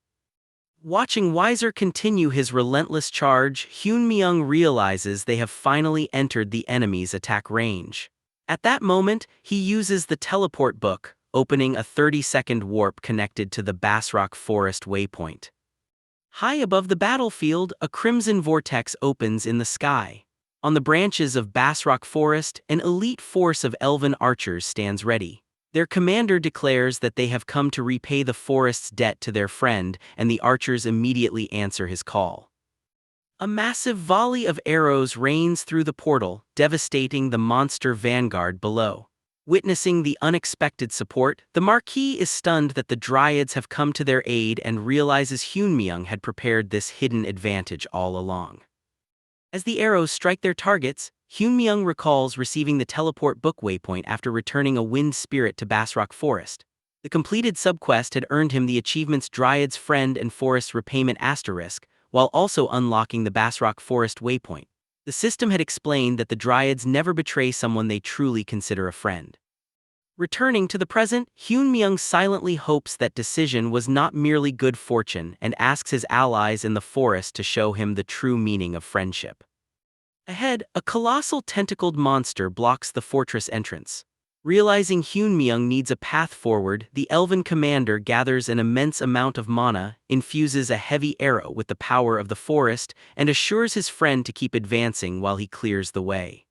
Watching Weiser continue his relentless charge, Hyun-myung realizes they have finally entered the enemy's attack range. At that moment, he uses the teleport book, opening a 30-second warp connected to the Basrock Forest waypoint. High above the battlefield, a crimson vortex opens in the sky. On the branches of Basrock Forest, an elite force of elven archers stands ready. Their commander declares that they have come to repay the forest's debt to their friend, and the archers immediately answer his call. A massive volley of arrows rains through the portal, devastating the monster vanguard below. Witnessing the unexpected support, the Marquis is stunned that the Dryads have come to their aid and realizes Hyun-myung had prepared this hidden advantage all along. As the arrows strike their targets, Hyun-myung recalls receiving the teleport book waypoint after returning a wind spirit to Basrock Forest. The completed subquest had earned him the achievements Dryad's Friend and Forest Repayment Asterisk, while also unlocking the Basrock Forest waypoint. The system had explained that the Dryads never betray someone they truly consider a friend. Returning to the present, Hyun-myung silently hopes that decision was not merely good fortune and asks his allies in the forest to show him the true meaning of friendship. Ahead, a colossal tentacled monster blocks the fortress entrance. Realizing Hyun-myung needs a path forward, the elven commander gathers an immense amount of mana, infuses a heavy arrow with the power of the forest, and assures his friend to keep advancing while he clears the way.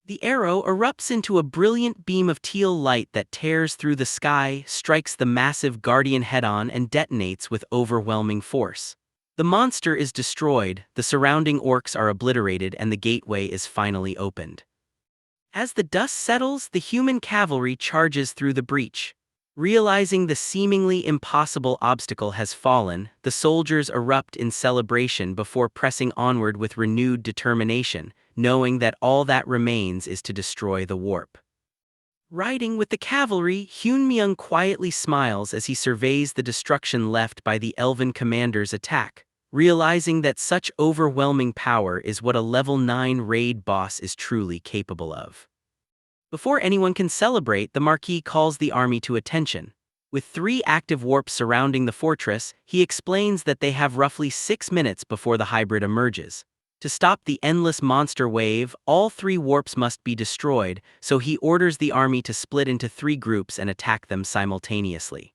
The arrow erupts into a brilliant beam of teal light that tears through the sky, strikes the massive guardian head-on, and detonates with overwhelming force. The monster is destroyed, the surrounding orcs are obliterated, and the gateway is finally opened. As the dust settles, the human cavalry charges through the breach. Realizing the seemingly impossible obstacle has fallen, the soldiers erupt in celebration before pressing onward with renewed determination, knowing that all that remains is to destroy the warp. Riding with the cavalry, Hyun-myung quietly smiles as he surveys the destruction left by the elven commander's attack, realizing that such overwhelming power is what a level 9 raid boss is truly capable of. Before anyone can celebrate, the Marquis calls the army to attention. With 3 active warps surrounding the fortress, he explains that they have roughly 6 minutes before the hybrid emerges. To stop the endless monster wave, all 3 warps must be destroyed, so he orders the army to split into 3 groups and attack them simultaneously.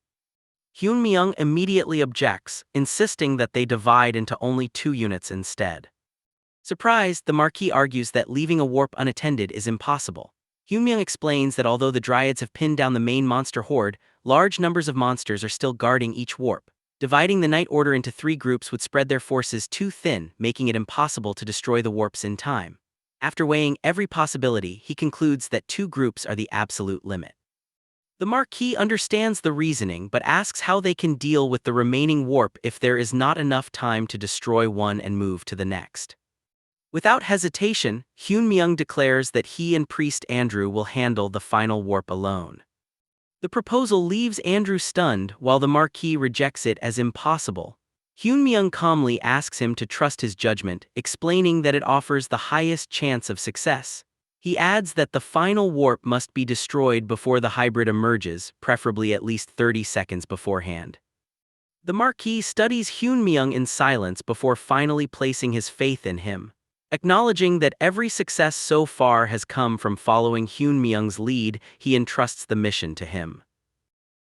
Hyun-myung immediately objects, insisting that they divide into only 2 units instead. Surprised, the Marquis argues that leaving a warp unattended is impossible. Hyun-myung explains that although the Dryads have pinned down the main monster horde, large numbers of monsters are still guarding each warp. Dividing the Night Order into 3 groups would spread their forces too thin, making it impossible to destroy the warps in time. After weighing every possibility, he concludes that 2 groups are the absolute limit. The Marquis understands the reasoning but asks how they can deal with the remaining warp if there is not enough time to destroy one and move to the next. Without hesitation, Hyun-myung declares that he and Priest Andrew will handle the final warp alone. The proposal leaves Andrew stunned, while the Marquis rejects it as impossible. Hyun-myung calmly asks him to trust his judgment, explaining that it offers the highest chance of success. He adds that the final warp must be destroyed before the hybrid emerges, preferably at least 30 seconds beforehand. The Marquis studies Hyun-myung in silence before finally placing his faith in him. Acknowledging that every success so far has come from following Hyun-myung's lead, he entrusts the mission to him.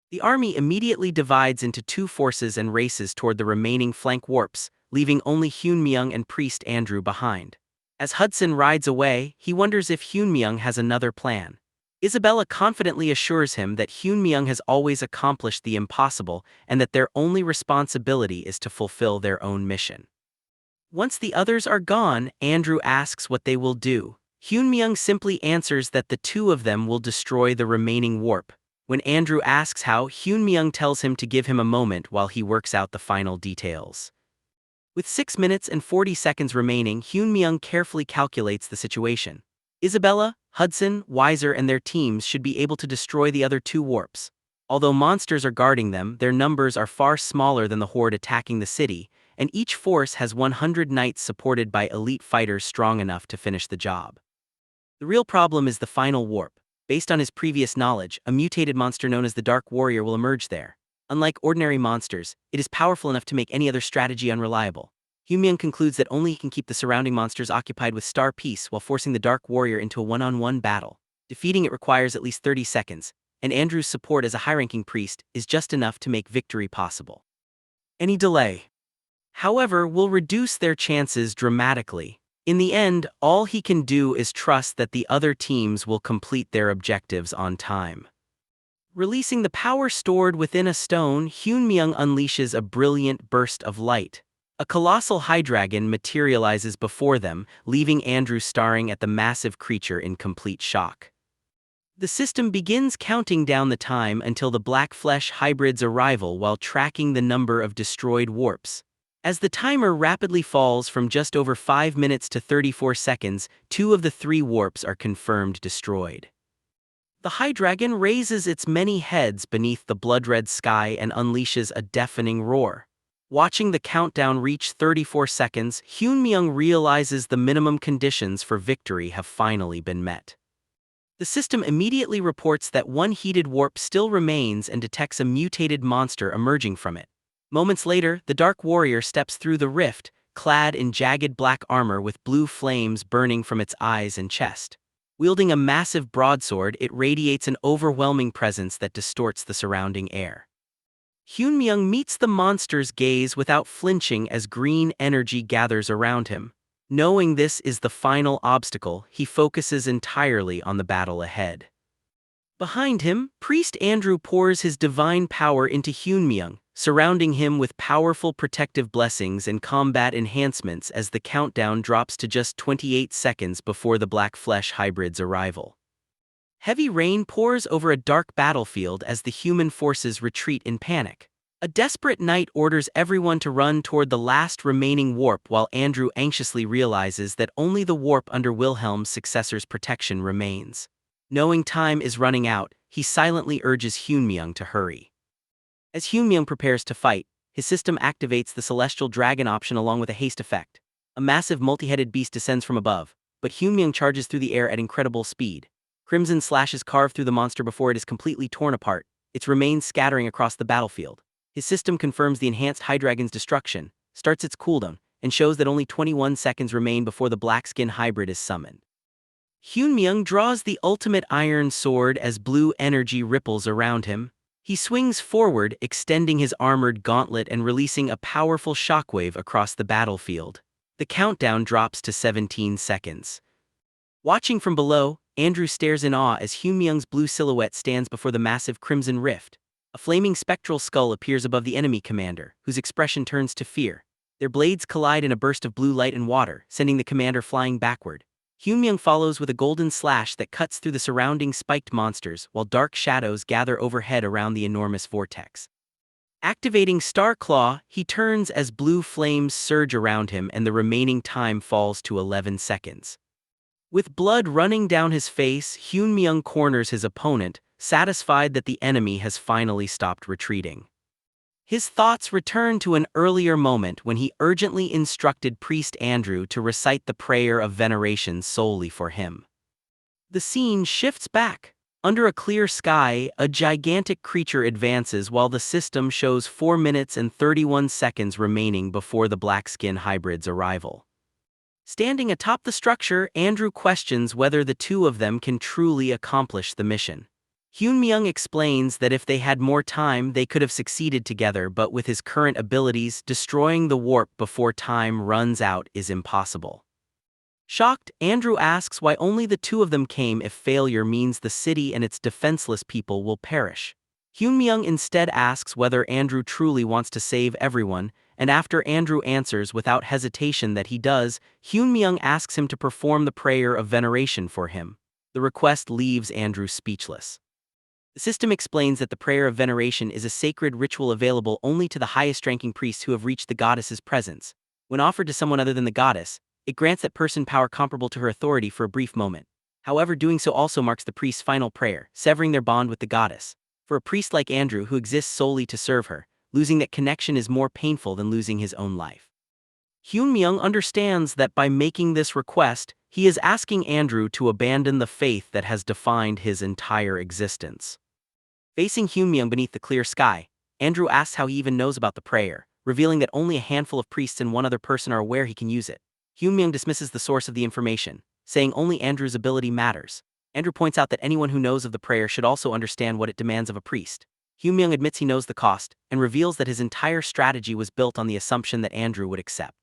The army immediately divides into 2 forces and races toward the remaining flank warps, leaving only Hyun-myung and Priest Andrew behind. As Hudson rides away, he wonders if Hyun-myung has another plan. Isabella confidently assures him that Hyun-myung has always accomplished the impossible and that their only responsibility is to fulfill their own mission. Once the others are gone, Andrew asks what they will do. Hyun-myung simply answers that the 2 of them will destroy the remaining warp. When Andrew asks how, Hyun-myung tells him to give him a moment while he works out the final details. With 6 minutes and 40 seconds remaining, Hyun-myung carefully calculates the situation. Isabella, Hudson, Weiser and their teams should be able to destroy the other 2 warps. Although monsters are guarding them, their numbers are far smaller than the horde attacking the city, and each force has 100 knights supported by elite fighters strong enough to finish the job. The real problem is the final warp. Based on his previous knowledge, a mutated monster known as the Dark Warrior will emerge there. Unlike ordinary monsters, it is powerful enough to make any other strategy unreliable. Hyun-myung concludes that only he can keep the surrounding monsters occupied with Star Peace while forcing the Dark Warrior into a one-on-one battle. Defeating it requires at least 30 seconds, and Andrew's support as a high-ranking priest is just enough to make victory possible. Any delay, however, will reduce their chances dramatically. In the end, all he can do is trust that the other teams will complete their objectives on time. Releasing the power stored within a stone, Hyun-myung unleashes a brilliant burst of light. A colossal hydreigon materializes before them, leaving Andrew staring at the massive creature in complete shock. The system begins counting down the time until the Black Flesh hybrid's arrival while tracking the number of destroyed warps. As the timer rapidly falls from just over 5 minutes to 34 seconds, 2 of the 3 warps are confirmed destroyed. The high dragon raises its many heads beneath the blood-red sky and unleashes a deafening roar. Watching the countdown reach 34 seconds, Hyunmyeong realizes the minimum conditions for victory have finally been met. The system immediately reports that one heated warp still remains and detects a mutated monster emerging from it. Moments later, the Dark Warrior steps through the rift, clad in jagged black armor with blue flames burning from its eyes and chest. Wielding a massive broadsword, it radiates an overwhelming presence that distorts the surrounding air. Hyunmyeong meets the monster's gaze without flinching as green energy gathers around him. Knowing this is the final obstacle, he focuses entirely on the battle ahead. Behind him, Priest Andrew pours his divine power into Hyunmyeong, surrounding him with powerful protective blessings and combat enhancements as the countdown drops to just 28 seconds before the Black Flesh hybrid's arrival. Heavy rain pours over a dark battlefield as the human forces retreat in panic. A desperate knight orders everyone to run toward the last remaining warp while Andrew anxiously realizes that only the warp under Wilhelm's successor's protection remains. Knowing time is running out, he silently urges Hyunmyeong to hurry. As Hyunmyeong prepares to fight, his system activates the Celestial Dragon option along with a haste effect. A massive multi-headed beast descends from above, but Hyunmyeong charges through the air at incredible speed. Crimson slashes carve through the monster before it is completely torn apart, its remains scattering across the battlefield. His system confirms the enhanced High Dragon's destruction, starts its cooldown, and shows that only 21 seconds remain before the Black Skin hybrid is summoned. Hyunmyeong draws the ultimate iron sword as blue energy ripples around him. He swings forward, extending his armored gauntlet and releasing a powerful shockwave across the battlefield. The countdown drops to 17 seconds. Watching from below, Andrew stares in awe as Hyunmyeong's blue silhouette stands before the massive crimson rift. A flaming spectral skull appears above the enemy commander, whose expression turns to fear. Their blades collide in a burst of blue light and water, sending the commander flying backward. Hyunmyeong follows with a golden slash that cuts through the surrounding spiked monsters, while dark shadows gather overhead around the enormous vortex. Activating Star Claw, he turns as blue flames surge around him and the remaining time falls to 11 seconds. With blood running down his face, Hyunmyeong corners his opponent, satisfied that the enemy has finally stopped retreating. His thoughts return to an earlier moment when he urgently instructed Priest Andrew to recite the prayer of veneration solely for him. The scene shifts back. Under a clear sky, a gigantic creature advances while the system shows 4 minutes and 31 seconds remaining before the Black Skin hybrid's arrival. Standing atop the structure, Andrew questions whether the two of them can truly accomplish the mission. Hyunmyeong explains that if they had more time, they could have succeeded together, but with his current abilities, destroying the warp before time runs out is impossible. Shocked, Andrew asks why only the two of them came if failure means the city and its defenseless people will perish. Hyunmyeong instead asks whether Andrew truly wants to save everyone, and after Andrew answers without hesitation that he does, Hyunmyeong asks him to perform the prayer of veneration for him. The request leaves Andrew speechless. The system explains that the prayer of veneration is a sacred ritual available only to the highest-ranking priests who have reached the goddess's presence. When offered to someone other than the goddess, it grants that person power comparable to her authority for a brief moment. However, doing so also marks the priest's final prayer, severing their bond with the goddess. For a priest like Andrew who exists solely to serve her, losing that connection is more painful than losing his own life. Hyunmyeong understands that by making this request, he is asking Andrew to abandon the faith that has defined his entire existence. Facing Hyunmyeong beneath the clear sky, Andrew asks how he even knows about the prayer, revealing that only a handful of priests and one other person are aware he can use it. Hyunmyeong dismisses the source of the information, saying only Andrew's ability matters. Andrew points out that anyone who knows of the prayer should also understand what it demands of a priest. Hyunmyeong admits he knows the cost, and reveals that his entire strategy was built on the assumption that Andrew would accept.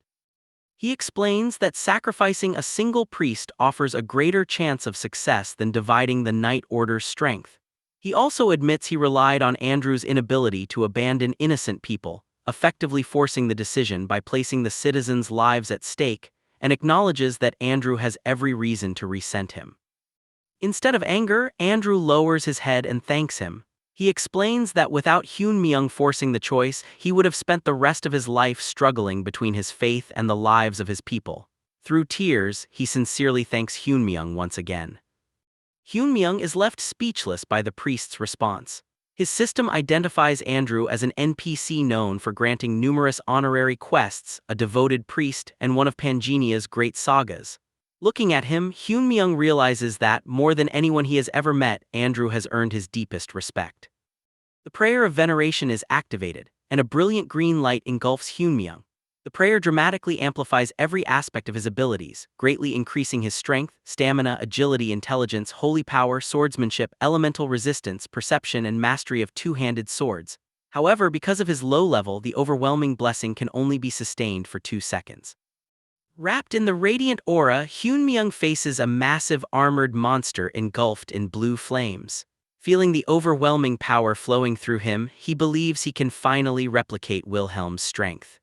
He explains that sacrificing a single priest offers a greater chance of success than dividing the Knight Order's strength. He also admits he relied on Andrew's inability to abandon innocent people, effectively forcing the decision by placing the citizens' lives at stake, and acknowledges that Andrew has every reason to resent him. Instead of anger, Andrew lowers his head and thanks him. He explains that without Hyunmyeong forcing the choice, he would have spent the rest of his life struggling between his faith and the lives of his people. Through tears, he sincerely thanks Hyunmyeong once again. Hyun-myung is left speechless by the priest's response. His system identifies Andrew as an NPC known for granting numerous honorary quests, a devoted priest, and one of Pangenia's great sagas. Looking at him, Hyun-myung realizes that, more than anyone he has ever met, Andrew has earned his deepest respect. The prayer of veneration is activated, and a brilliant green light engulfs Hyun-myung. The prayer dramatically amplifies every aspect of his abilities, greatly increasing his strength, stamina, agility, intelligence, holy power, swordsmanship, elemental resistance, perception, and mastery of two-handed swords. However, because of his low level, the overwhelming blessing can only be sustained for 2 seconds. Wrapped in the radiant aura, Hyun-myung faces a massive armored monster engulfed in blue flames. Feeling the overwhelming power flowing through him, he believes he can finally replicate Wilhelm's strength.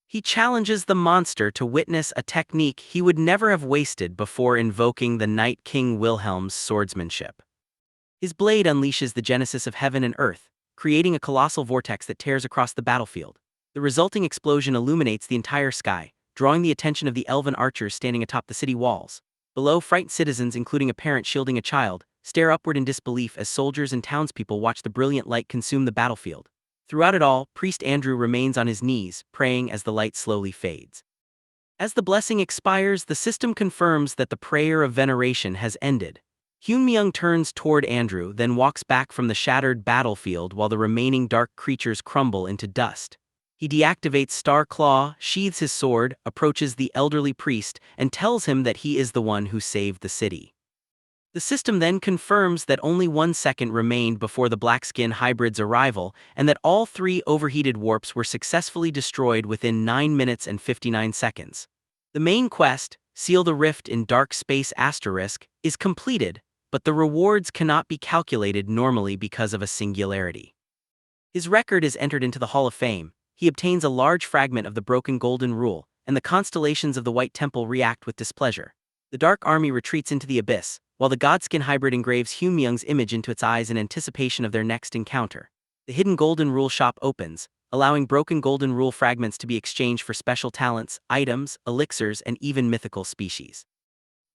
He challenges the monster to witness a technique he would never have wasted before invoking the Night King Wilhelm's swordsmanship. His blade unleashes the genesis of heaven and earth, creating a colossal vortex that tears across the battlefield. The resulting explosion illuminates the entire sky, drawing the attention of the elven archers standing atop the city walls. Below, frightened citizens, including a parent shielding a child, stare upward in disbelief as soldiers and townspeople watch the brilliant light consume the battlefield. Throughout it all, Priest Andrew remains on his knees, praying as the light slowly fades. As the blessing expires, the system confirms that the prayer of veneration has ended. Hyun-myung turns toward Andrew, then walks back from the shattered battlefield while the remaining dark creatures crumble into dust. He deactivates Star Claw, sheathes his sword, approaches the elderly priest, and tells him that he is the one who saved the city. The system then confirms that only 1 second remained before the black-skin hybrid's arrival, and that all 3 overheated warps were successfully destroyed within 9 minutes and 59 seconds. The main quest, Seal the Rift in Dark Space Asterisk, is completed, but the rewards cannot be calculated normally because of a singularity. His record is entered into the Hall of Fame. He obtains a large fragment of the broken golden rule, and the constellations of the White Temple react with displeasure. The Dark Army retreats into the abyss, while the Godskin hybrid engraves Hyun-myung's image into its eyes in anticipation of their next encounter. The hidden Golden Rule shop opens, allowing broken Golden Rule fragments to be exchanged for special talents, items, elixirs, and even mythical species.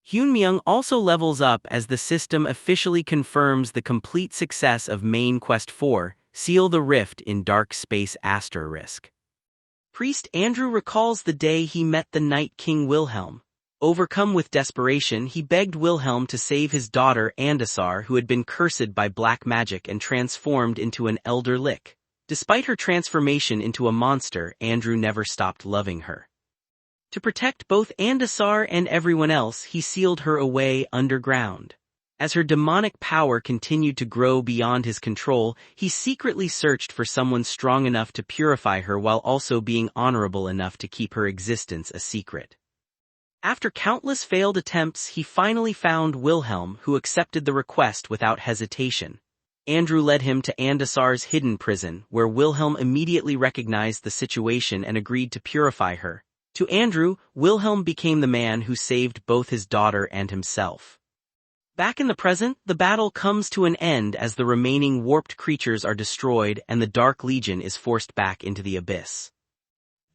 Hyun-myung also levels up as the system officially confirms the complete success of Main Quest 4, Seal the Rift in Dark Space Asterisk. Priest Andrew recalls the day he met the Night King Wilhelm. Overcome with desperation, he begged Wilhelm to save his daughter Andasar, who had been cursed by black magic and transformed into an elder lich. Despite her transformation into a monster, Andrew never stopped loving her. To protect both Andasar and everyone else, he sealed her away underground. As her demonic power continued to grow beyond his control, he secretly searched for someone strong enough to purify her while also being honorable enough to keep her existence a secret. After countless failed attempts, he finally found Wilhelm, who accepted the request without hesitation. Andrew led him to Andasar's hidden prison, where Wilhelm immediately recognized the situation and agreed to purify her. To Andrew, Wilhelm became the man who saved both his daughter and himself. Back in the present, the battle comes to an end as the remaining warped creatures are destroyed and the Dark Legion is forced back into the abyss.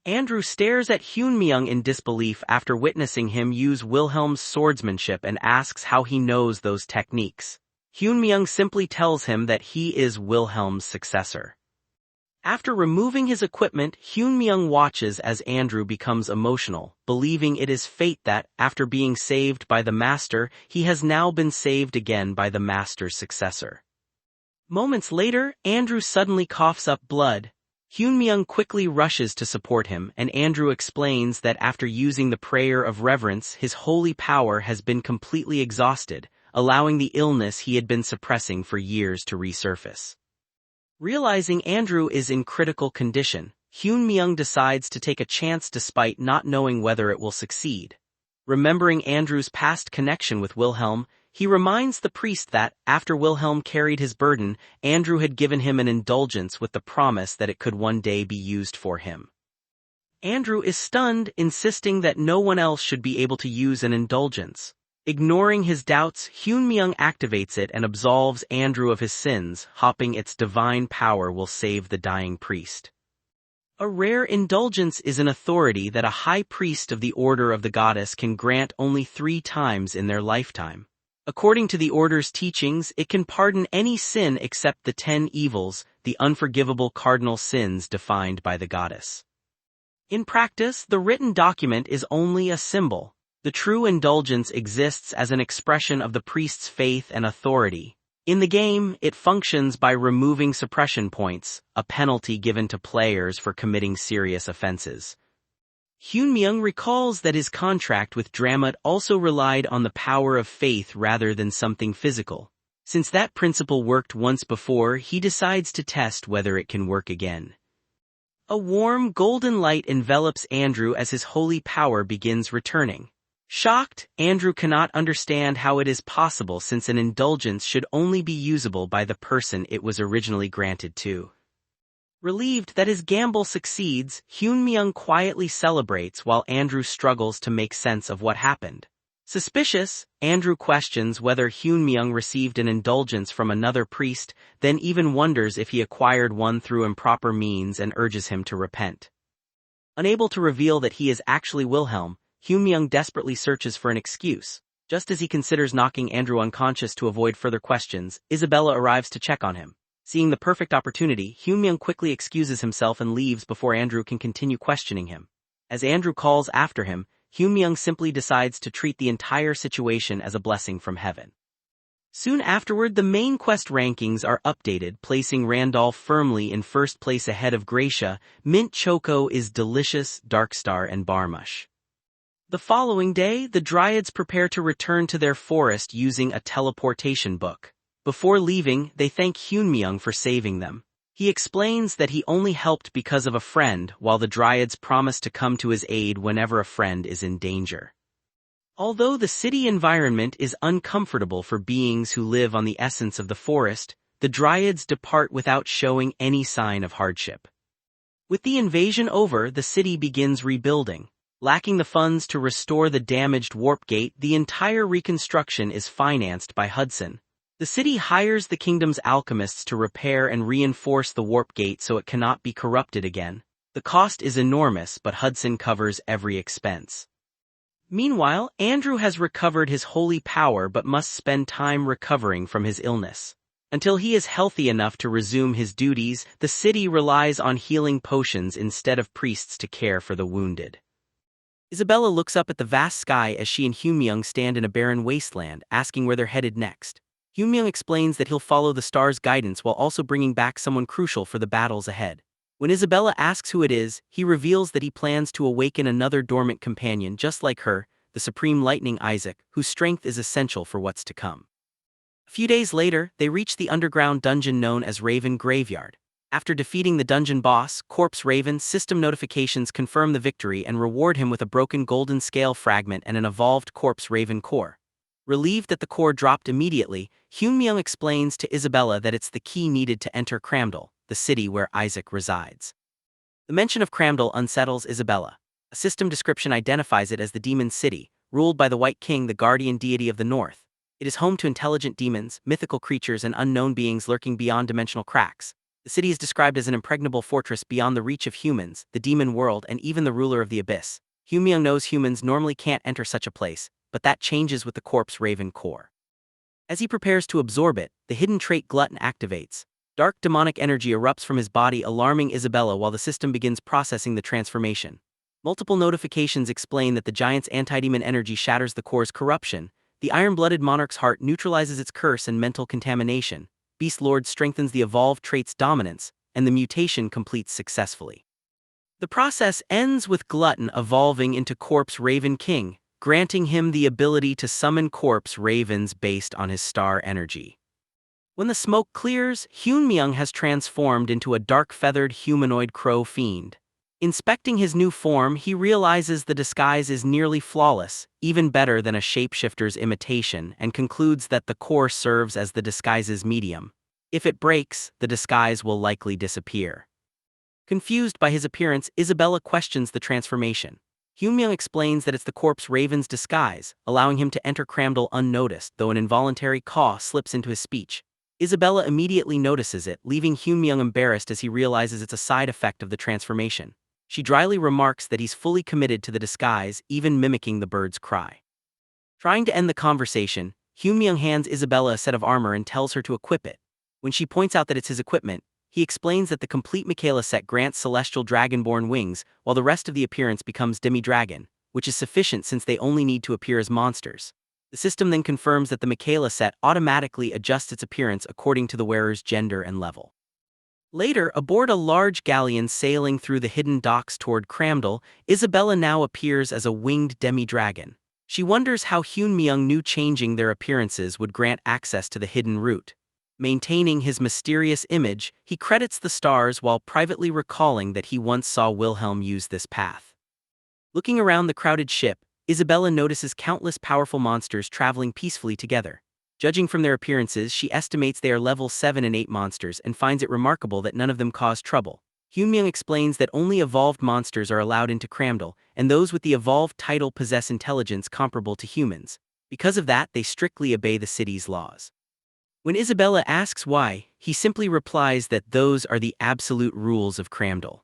Andrew stares at Hyun-myung in disbelief after witnessing him use Wilhelm's swordsmanship and asks how he knows those techniques. Hyun-myung simply tells him that he is Wilhelm's successor. After removing his equipment, Hyun-myung watches as Andrew becomes emotional, believing it is fate that, after being saved by the master, he has now been saved again by the master's successor. Moments later, Andrew suddenly coughs up blood. Hyun-myung quickly rushes to support him, and Andrew explains that after using the prayer of reverence, his holy power has been completely exhausted, allowing the illness he had been suppressing for years to resurface. Realizing Andrew is in critical condition, Hyun-myung decides to take a chance despite not knowing whether it will succeed. Remembering Andrew's past connection with Wilhelm, he reminds the priest that, after Wilhelm carried his burden, Andrew had given him an indulgence with the promise that it could one day be used for him. Andrew is stunned, insisting that no one else should be able to use an indulgence. Ignoring his doubts, Hyun-myung activates it and absolves Andrew of his sins, hoping its divine power will save the dying priest. A rare indulgence is an authority that a high priest of the Order of the Goddess can grant only 3 times in their lifetime. According to the order's teachings, it can pardon any sin except the 10 evils, the unforgivable cardinal sins defined by the goddess. In practice, the written document is only a symbol. The true indulgence exists as an expression of the priest's faith and authority. In the game, it functions by removing suppression points, a penalty given to players for committing serious offenses. Hyunmyeong recalls that his contract with Dramat also relied on the power of faith rather than something physical. Since that principle worked once before, he decides to test whether it can work again. A warm, golden light envelops Andrew as his holy power begins returning. Shocked, Andrew cannot understand how it is possible since an indulgence should only be usable by the person it was originally granted to. Relieved that his gamble succeeds, Hyunmyeong quietly celebrates while Andrew struggles to make sense of what happened. Suspicious, Andrew questions whether Hyunmyeong received an indulgence from another priest, then even wonders if he acquired one through improper means and urges him to repent. Unable to reveal that he is actually Wilhelm, Hyunmyeong desperately searches for an excuse. Just as he considers knocking Andrew unconscious to avoid further questions, Isabella arrives to check on him. Seeing the perfect opportunity, Hyunmyeong quickly excuses himself and leaves before Andrew can continue questioning him. As Andrew calls after him, Hyunmyeong simply decides to treat the entire situation as a blessing from heaven. Soon afterward, the main quest rankings are updated, placing Randolph firmly in first place ahead of Gracia, Mint Choco is delicious, Darkstar and Barmush. The following day, the Dryads prepare to return to their forest using a teleportation book. Before leaving, they thank Hyunmyeong for saving them. He explains that he only helped because of a friend, while the Dryads promise to come to his aid whenever a friend is in danger. Although the city environment is uncomfortable for beings who live on the essence of the forest, the Dryads depart without showing any sign of hardship. With the invasion over, the city begins rebuilding. Lacking the funds to restore the damaged warp gate, the entire reconstruction is financed by Hudson. The city hires the kingdom's alchemists to repair and reinforce the warp gate so it cannot be corrupted again. The cost is enormous, but Hudson covers every expense. Meanwhile, Andrew has recovered his holy power but must spend time recovering from his illness. Until he is healthy enough to resume his duties, the city relies on healing potions instead of priests to care for the wounded. Isabella looks up at the vast sky as she and Hyunmyeong stand in a barren wasteland, asking where they're headed next. Hyunmyeong explains that he'll follow the star's guidance while also bringing back someone crucial for the battles ahead. When Isabella asks who it is, he reveals that he plans to awaken another dormant companion just like her, the Supreme Lightning Isaac, whose strength is essential for what's to come. A few days later, they reach the underground dungeon known as Raven Graveyard. After defeating the dungeon boss, Corpse Raven, system notifications confirm the victory and reward him with a broken golden scale fragment and an evolved Corpse Raven core. Relieved that the core dropped immediately, Hyunmyeong explains to Isabella that it's the key needed to enter Cramdal, the city where Isaac resides. The mention of Cramdal unsettles Isabella. A system description identifies it as the Demon City, ruled by the White King, the guardian deity of the North. It is home to intelligent demons, mythical creatures and unknown beings lurking beyond dimensional cracks. The city is described as an impregnable fortress beyond the reach of humans, the demon world, and even the ruler of the abyss. Hyunmyeong knows humans normally can't enter such a place, but that changes with the Corpse Raven core. As he prepares to absorb it, the hidden trait Glutton activates. Dark demonic energy erupts from his body, alarming Isabella while the system begins processing the transformation. Multiple notifications explain that the giant's anti-demon energy shatters the core's corruption. The iron-blooded monarch's heart neutralizes its curse and mental contamination. Beast Lord strengthens the evolved trait's dominance, and the mutation completes successfully. The process ends with Glutton evolving into Corpse Raven King, granting him the ability to summon Corpse Ravens based on his star energy. When the smoke clears, Hyunmyeong has transformed into a dark-feathered humanoid crow fiend. Inspecting his new form, he realizes the disguise is nearly flawless, even better than a shapeshifter's imitation, and concludes that the core serves as the disguise's medium. If it breaks, the disguise will likely disappear. Confused by his appearance, Isabella questions the transformation. Hyunmyeong explains that it's the Corpse Raven's disguise, allowing him to enter Cramdal unnoticed, though an involuntary caw slips into his speech. Isabella immediately notices it, leaving Hyunmyeong embarrassed as he realizes it's a side effect of the transformation. She dryly remarks that he's fully committed to the disguise, even mimicking the bird's cry. Trying to end the conversation, Hyunmyeong hands Isabella a set of armor and tells her to equip it. When she points out that it's his equipment, he explains that the complete Michaela set grants celestial dragonborn wings, while the rest of the appearance becomes demi-dragon, which is sufficient since they only need to appear as monsters. The system then confirms that the Michaela set automatically adjusts its appearance according to the wearer's gender and level. Later, aboard a large galleon sailing through the hidden docks toward Cramdal, Isabella now appears as a winged demi-dragon. She wonders how Hyunmyeong knew changing their appearances would grant access to the hidden route. Maintaining his mysterious image, he credits the stars while privately recalling that he once saw Wilhelm use this path. Looking around the crowded ship, Isabella notices countless powerful monsters traveling peacefully together. Judging from their appearances, she estimates they are level 7 and 8 monsters and finds it remarkable that none of them cause trouble. Hyunmyeong explains that only evolved monsters are allowed into Cramdal, and those with the evolved title possess intelligence comparable to humans. Because of that, they strictly obey the city's laws. When Isabella asks why, he simply replies that those are the absolute rules of Cramdal.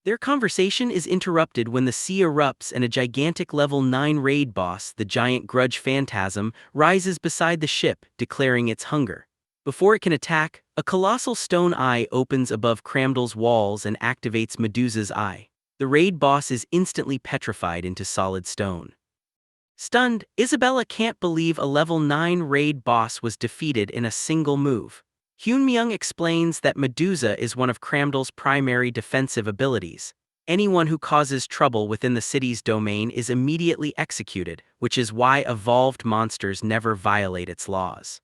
Their conversation is interrupted when the sea erupts and a gigantic level 9 raid boss, the giant grudge phantasm, rises beside the ship, declaring its hunger. Before it can attack, a colossal stone eye opens above Cramdal's walls and activates Medusa's eye. The raid boss is instantly petrified into solid stone. Stunned, Isabella can't believe a level 9 raid boss was defeated in a single move. Hyunmyeong explains that Medusa is one of Cramdal's primary defensive abilities. Anyone who causes trouble within the city's domain is immediately executed, which is why evolved monsters never violate its laws.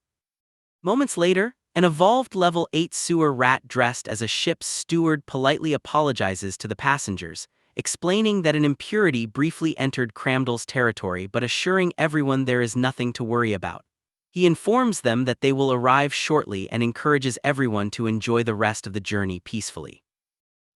Moments later, an evolved level 8 sewer rat dressed as a ship's steward politely apologizes to the passengers, explaining that an impurity briefly entered Cramdal's territory but assuring everyone there is nothing to worry about. He informs them that they will arrive shortly and encourages everyone to enjoy the rest of the journey peacefully.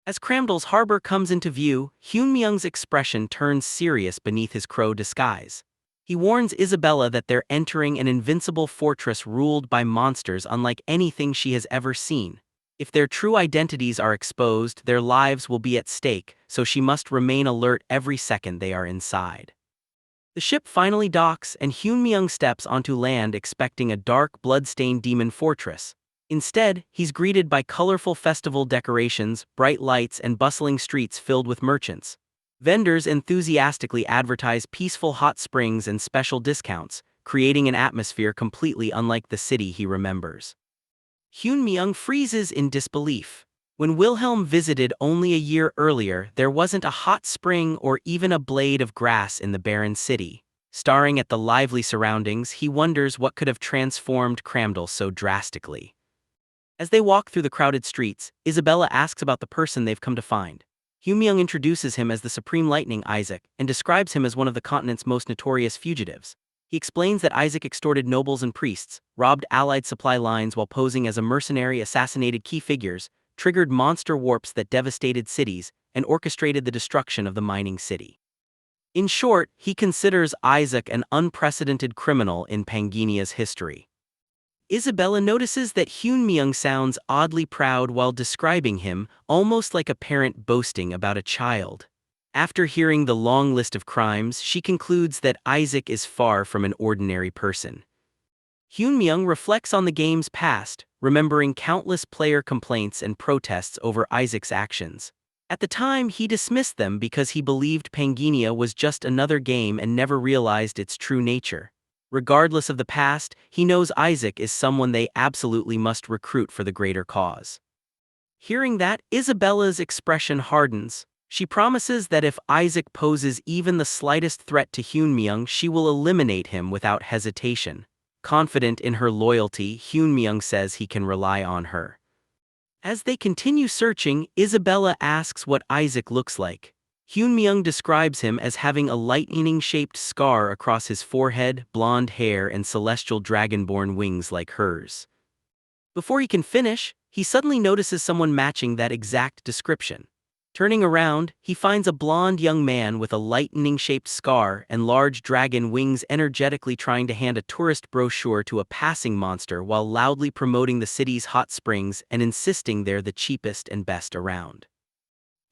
As Cramdal's harbor comes into view, Hyunmyeong's expression turns serious beneath his crow disguise. He warns Isabella that they're entering an invincible fortress ruled by monsters unlike anything she has ever seen. If their true identities are exposed, their lives will be at stake, so she must remain alert every second they are inside. The ship finally docks and Hyunmyeong steps onto land expecting a dark, blood-stained demon fortress. Instead, he's greeted by colorful festival decorations, bright lights, and bustling streets filled with merchants. Vendors enthusiastically advertise peaceful hot springs and special discounts, creating an atmosphere completely unlike the city he remembers. Hyunmyeong freezes in disbelief. When Wilhelm visited only a year earlier, there wasn't a hot spring or even a blade of grass in the barren city. Staring at the lively surroundings, he wonders what could have transformed Cramdal so drastically. As they walk through the crowded streets, Isabella asks about the person they've come to find. Hyunmyeong introduces him as the Supreme Lightning Isaac and describes him as one of the continent's most notorious fugitives. He explains that Isaac extorted nobles and priests, robbed allied supply lines while posing as a mercenary, assassinated key figures, triggered monster warps that devastated cities, and orchestrated the destruction of the mining city. In short, he considers Isaac an unprecedented criminal in Panginia's history. Isabella notices that Hyunmyeong sounds oddly proud while describing him, almost like a parent boasting about a child. After hearing the long list of crimes, she concludes that Isaac is far from an ordinary person. Hyunmyeong reflects on the game's past, remembering countless player complaints and protests over Isaac's actions. At the time, he dismissed them because he believed Panginia was just another game and never realized its true nature. Regardless of the past, he knows Isaac is someone they absolutely must recruit for the greater cause. Hearing that, Isabella's expression hardens. She promises that if Isaac poses even the slightest threat to Hyunmyeong, she will eliminate him without hesitation. Confident in her loyalty, Hyunmyeong says he can rely on her. As they continue searching, Isabella asks what Isaac looks like. Hyunmyeong describes him as having a lightning-shaped scar across his forehead, blonde hair, and celestial dragonborn wings like hers. Before he can finish, he suddenly notices someone matching that exact description. Turning around, he finds a blonde young man with a lightning-shaped scar and large dragon wings energetically trying to hand a tourist brochure to a passing monster while loudly promoting the city's hot springs and insisting they're the cheapest and best around.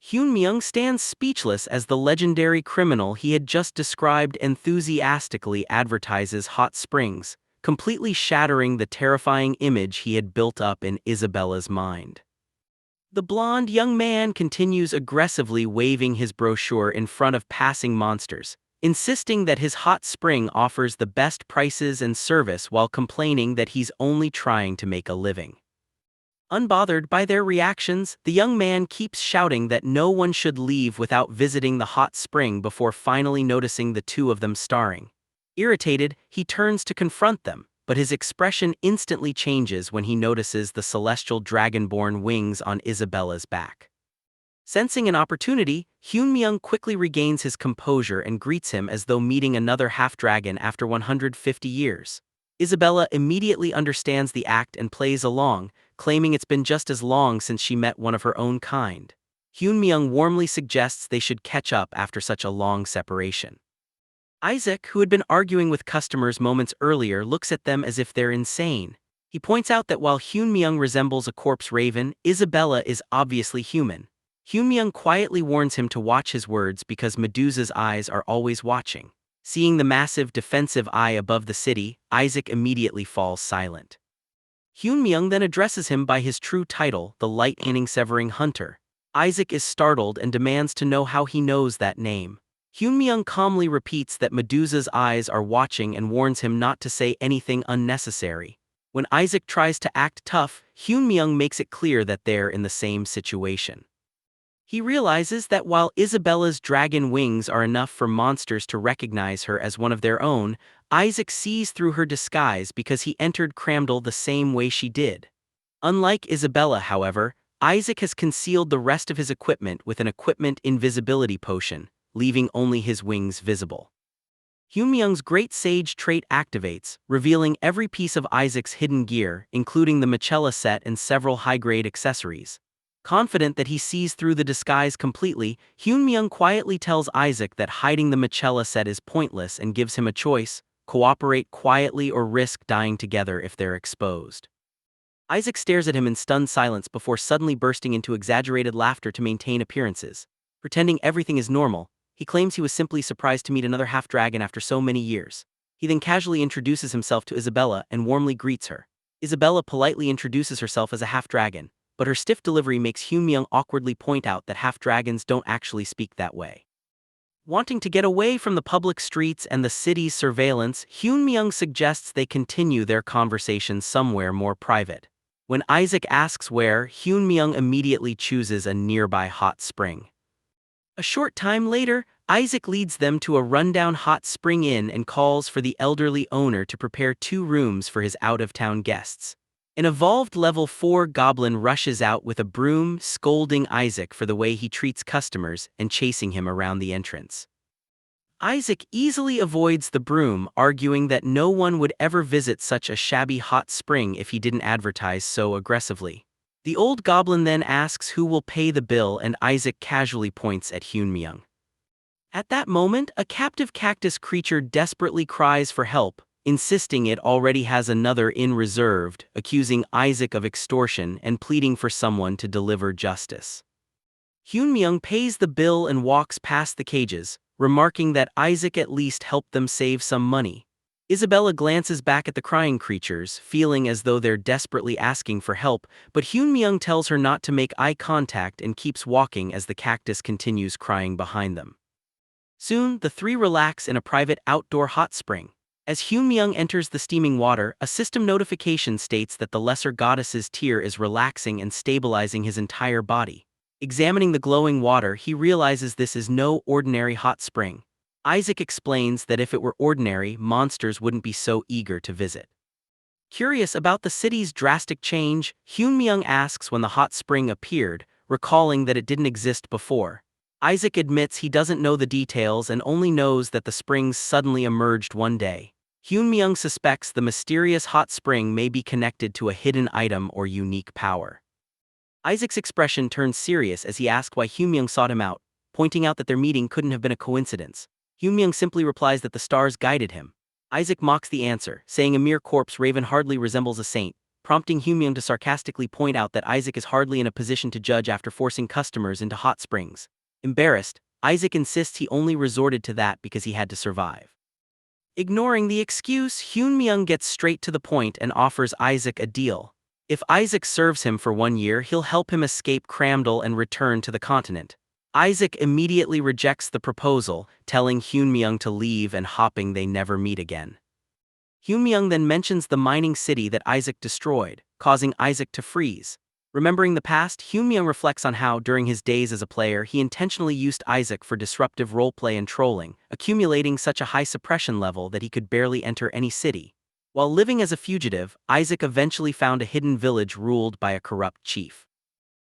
Hyunmyeong stands speechless as the legendary criminal he had just described enthusiastically advertises hot springs, completely shattering the terrifying image he had built up in Isabella's mind. The blonde young man continues aggressively waving his brochure in front of passing monsters, insisting that his hot spring offers the best prices and service while complaining that he's only trying to make a living. Unbothered by their reactions, the young man keeps shouting that no one should leave without visiting the hot spring before finally noticing the two of them starring. Irritated, he turns to confront them, but his expression instantly changes when he notices the celestial dragonborn wings on Isabella's back. Sensing an opportunity, Hyunmyeong quickly regains his composure and greets him as though meeting another half-dragon after 150 years. Isabella immediately understands the act and plays along, claiming it's been just as long since she met one of her own kind. Hyunmyeong warmly suggests they should catch up after such a long separation. Isaac, who had been arguing with customers moments earlier, looks at them as if they're insane. He points out that while Hyunmyeong resembles a corpse raven, Isabella is obviously human. Hyunmyeong quietly warns him to watch his words because Medusa's eyes are always watching. Seeing the massive defensive eye above the city, Isaac immediately falls silent. Hyunmyeong then addresses him by his true title, the lightning-severing hunter. Isaac is startled and demands to know how he knows that name. Hyunmyeong calmly repeats that Medusa's eyes are watching and warns him not to say anything unnecessary. When Isaac tries to act tough, Hyunmyeong makes it clear that they're in the same situation. He realizes that while Isabella's dragon wings are enough for monsters to recognize her as one of their own, Isaac sees through her disguise because he entered Cramdal the same way she did. Unlike Isabella, however, Isaac has concealed the rest of his equipment with an equipment invisibility potion, leaving only his wings visible. Hyunmyeong's great sage trait activates, revealing every piece of Isaac's hidden gear, including the Machella set and several high-grade accessories. Confident that he sees through the disguise completely, Hyunmyeong quietly tells Isaac that hiding the Machella set is pointless and gives him a choice: cooperate quietly or risk dying together if they're exposed. Isaac stares at him in stunned silence before suddenly bursting into exaggerated laughter to maintain appearances. Pretending everything is normal, he claims he was simply surprised to meet another half-dragon after so many years. He then casually introduces himself to Isabella and warmly greets her. Isabella politely introduces herself as a half-dragon, but her stiff delivery makes Hyunmyeong awkwardly point out that half-dragons don't actually speak that way. Wanting to get away from the public streets and the city's surveillance, Hyunmyeong suggests they continue their conversation somewhere more private. When Isaac asks where, Hyunmyeong immediately chooses a nearby hot spring. A short time later, Isaac leads them to a rundown hot spring inn and calls for the elderly owner to prepare 2 rooms for his out-of-town guests. An evolved level 4 goblin rushes out with a broom, scolding Isaac for the way he treats customers and chasing him around the entrance. Isaac easily avoids the broom, arguing that no one would ever visit such a shabby hot spring if he didn't advertise so aggressively. The old goblin then asks who will pay the bill, and Isaac casually points at Hyunmyeong. At that moment, a captive cactus creature desperately cries for help, insisting it already has another inn reserved, accusing Isaac of extortion and pleading for someone to deliver justice. Hyunmyeong pays the bill and walks past the cages, remarking that Isaac at least helped them save some money. Isabella glances back at the crying creatures, feeling as though they're desperately asking for help, but Hyunmyeong tells her not to make eye contact and keeps walking as the cactus continues crying behind them. Soon, the 3 relax in a private outdoor hot spring. As Hyunmyeong enters the steaming water, a system notification states that the lesser goddess's tear is relaxing and stabilizing his entire body. Examining the glowing water, he realizes this is no ordinary hot spring. Isaac explains that if it were ordinary, monsters wouldn't be so eager to visit. Curious about the city's drastic change, Hyunmyeong asks when the hot spring appeared, recalling that it didn't exist before. Isaac admits he doesn't know the details and only knows that the springs suddenly emerged one day. Hyunmyeong suspects the mysterious hot spring may be connected to a hidden item or unique power. Isaac's expression turns serious as he asks why Hyunmyeong sought him out, pointing out that their meeting couldn't have been a coincidence. Hyunmyeong simply replies that the stars guided him. Isaac mocks the answer, saying a mere corpse raven hardly resembles a saint, prompting Hyunmyeong to sarcastically point out that Isaac is hardly in a position to judge after forcing customers into hot springs. Embarrassed, Isaac insists he only resorted to that because he had to survive. Ignoring the excuse, Hyun-myung gets straight to the point and offers Isaac a deal. If Isaac serves him for 1 year, he'll help him escape Cramdal and return to the continent. Isaac immediately rejects the proposal, telling Hyun-myung to leave and hoping they never meet again. Hyun-myung then mentions the mining city that Isaac destroyed, causing Isaac to freeze. Remembering the past, Hyun-myung reflects on how, during his days as a player, he intentionally used Isaac for disruptive roleplay and trolling, accumulating such a high suppression level that he could barely enter any city. While living as a fugitive, Isaac eventually found a hidden village ruled by a corrupt chief.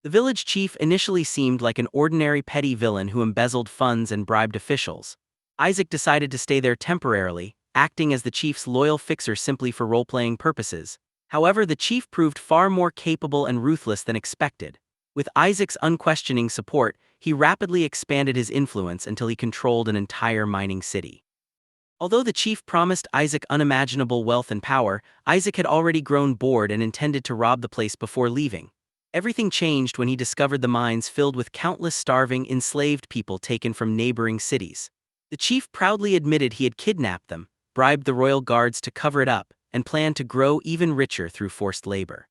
The village chief initially seemed like an ordinary petty villain who embezzled funds and bribed officials. Isaac decided to stay there temporarily, acting as the chief's loyal fixer simply for role-playing purposes. However, the chief proved far more capable and ruthless than expected. With Isaac's unquestioning support, he rapidly expanded his influence until he controlled an entire mining city. Although the chief promised Isaac unimaginable wealth and power, Isaac had already grown bored and intended to rob the place before leaving. Everything changed when he discovered the mines filled with countless starving, enslaved people taken from neighboring cities. The chief proudly admitted he had kidnapped them, bribed the royal guards to cover it up, and planned to grow even richer through forced labor.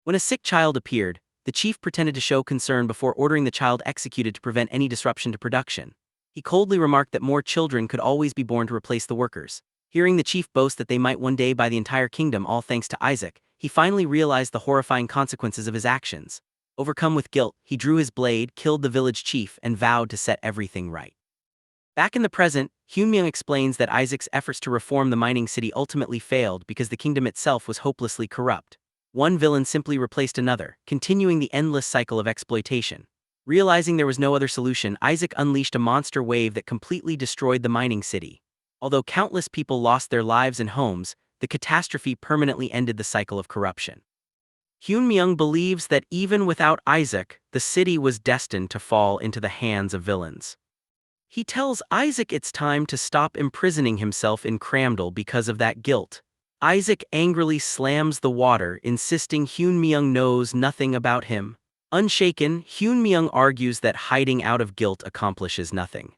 When a sick child appeared, the chief pretended to show concern before ordering the child executed to prevent any disruption to production. He coldly remarked that more children could always be born to replace the workers. Hearing the chief boast that they might one day buy the entire kingdom all thanks to Isaac, he finally realized the horrifying consequences of his actions. Overcome with guilt, he drew his blade, killed the village chief, and vowed to set everything right. Back in the present, Hyun-myung explains that Isaac's efforts to reform the mining city ultimately failed because the kingdom itself was hopelessly corrupt. One villain simply replaced another, continuing the endless cycle of exploitation. Realizing there was no other solution, Isaac unleashed a monster wave that completely destroyed the mining city. Although countless people lost their lives and homes, the catastrophe permanently ended the cycle of corruption. Hyun-myung believes that even without Isaac, the city was destined to fall into the hands of villains. He tells Isaac it's time to stop imprisoning himself in Cramdal because of that guilt. Isaac angrily slams the water, insisting Hyun-myung knows nothing about him. Unshaken, Hyun-myung argues that hiding out of guilt accomplishes nothing.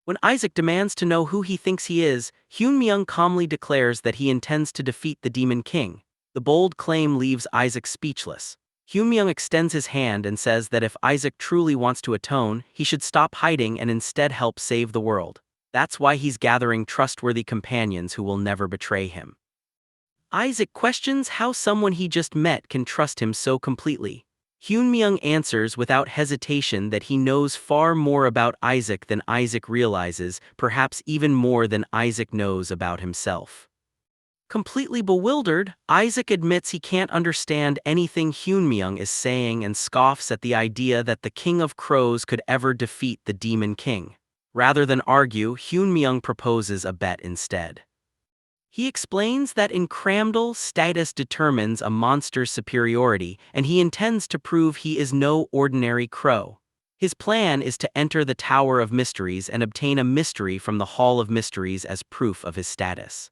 When Isaac demands to know who he thinks he is, Hyun-myung calmly declares that he intends to defeat the Demon King. The bold claim leaves Isaac speechless. Hyun-myung extends his hand and says that if Isaac truly wants to atone, he should stop hiding and instead help save the world. That's why he's gathering trustworthy companions who will never betray him. Isaac questions how someone he just met can trust him so completely. Hyun-myung answers without hesitation that he knows far more about Isaac than Isaac realizes, perhaps even more than Isaac knows about himself. Completely bewildered, Isaac admits he can't understand anything Hyun-myung is saying and scoffs at the idea that the King of Crows could ever defeat the Demon King. Rather than argue, Hyun-myung proposes a bet instead. He explains that in Cramdal, status determines a monster's superiority, and he intends to prove he is no ordinary crow. His plan is to enter the Tower of Mysteries and obtain a mystery from the Hall of Mysteries as proof of his status.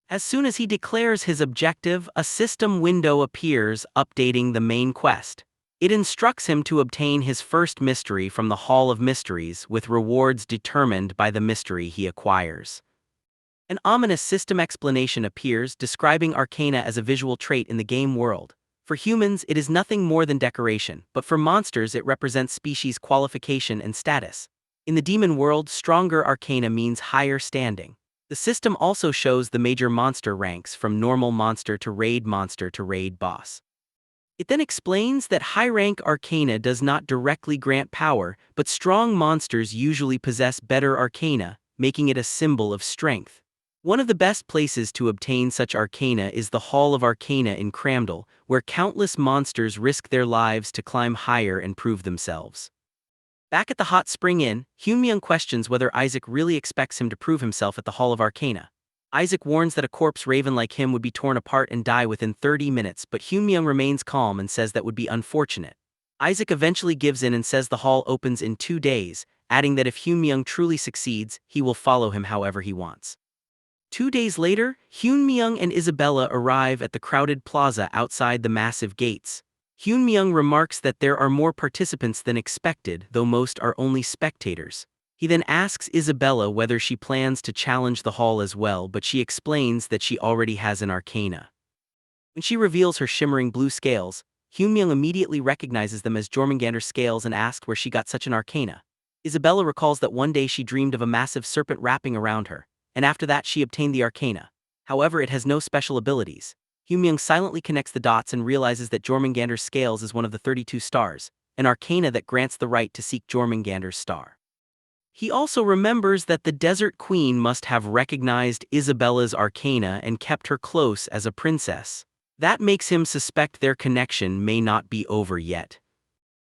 As soon as he declares his objective, a system window appears, updating the main quest. It instructs him to obtain his first mystery from the Hall of Mysteries, with rewards determined by the mystery he acquires. An ominous system explanation appears, describing arcana as a visual trait in the game world. For humans, it is nothing more than decoration, but for monsters it represents species qualification and status. In the demon world, stronger arcana means higher standing. The system also shows the major monster ranks from normal monster to raid boss. It then explains that high-rank arcana does not directly grant power, but strong monsters usually possess better arcana, making it a symbol of strength. One of the best places to obtain such arcana is the Hall of Arcana in Cramdal, where countless monsters risk their lives to climb higher and prove themselves. Back at the Hot Spring Inn, Hyun-myung questions whether Isaac really expects him to prove himself at the Hall of Arcana. Isaac warns that a corpse raven like him would be torn apart and die within 30 minutes, but Hyun-myung remains calm and says that would be unfortunate. Isaac eventually gives in and says the hall opens in 2 days, adding that if Hyun-myung truly succeeds, he will follow him however he wants. 2 days later, Hyun-myung and Isabella arrive at the crowded plaza outside the massive gates. Hyun-myung remarks that there are more participants than expected, though most are only spectators. He then asks Isabella whether she plans to challenge the hall as well, but she explains that she already has an arcana. When she reveals her shimmering blue scales, Hyunmyoung immediately recognizes them as Jormungandr's scales and asks where she got such an arcana. Isabella recalls that one day she dreamed of a massive serpent wrapping around her, and after that she obtained the arcana. However, it has no special abilities. Hyunmyoung silently connects the dots and realizes that Jormungandr's scales is one of the 32 stars, an arcana that grants the right to seek Jormungandr's star. He also remembers that the Desert Queen must have recognized Isabella's arcana and kept her close as a princess. That makes him suspect their connection may not be over yet.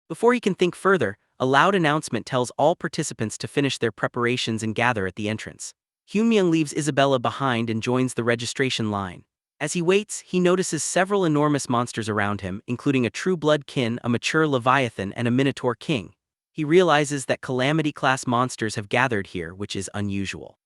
Before he can think further, a loud announcement tells all participants to finish their preparations and gather at the entrance. Hyunmyoung leaves Isabella behind and joins the registration line. As he waits, he notices several enormous monsters around him, including a true blood kin, a mature leviathan, and a minotaur king. He realizes that calamity-class monsters have gathered here, which is unusual.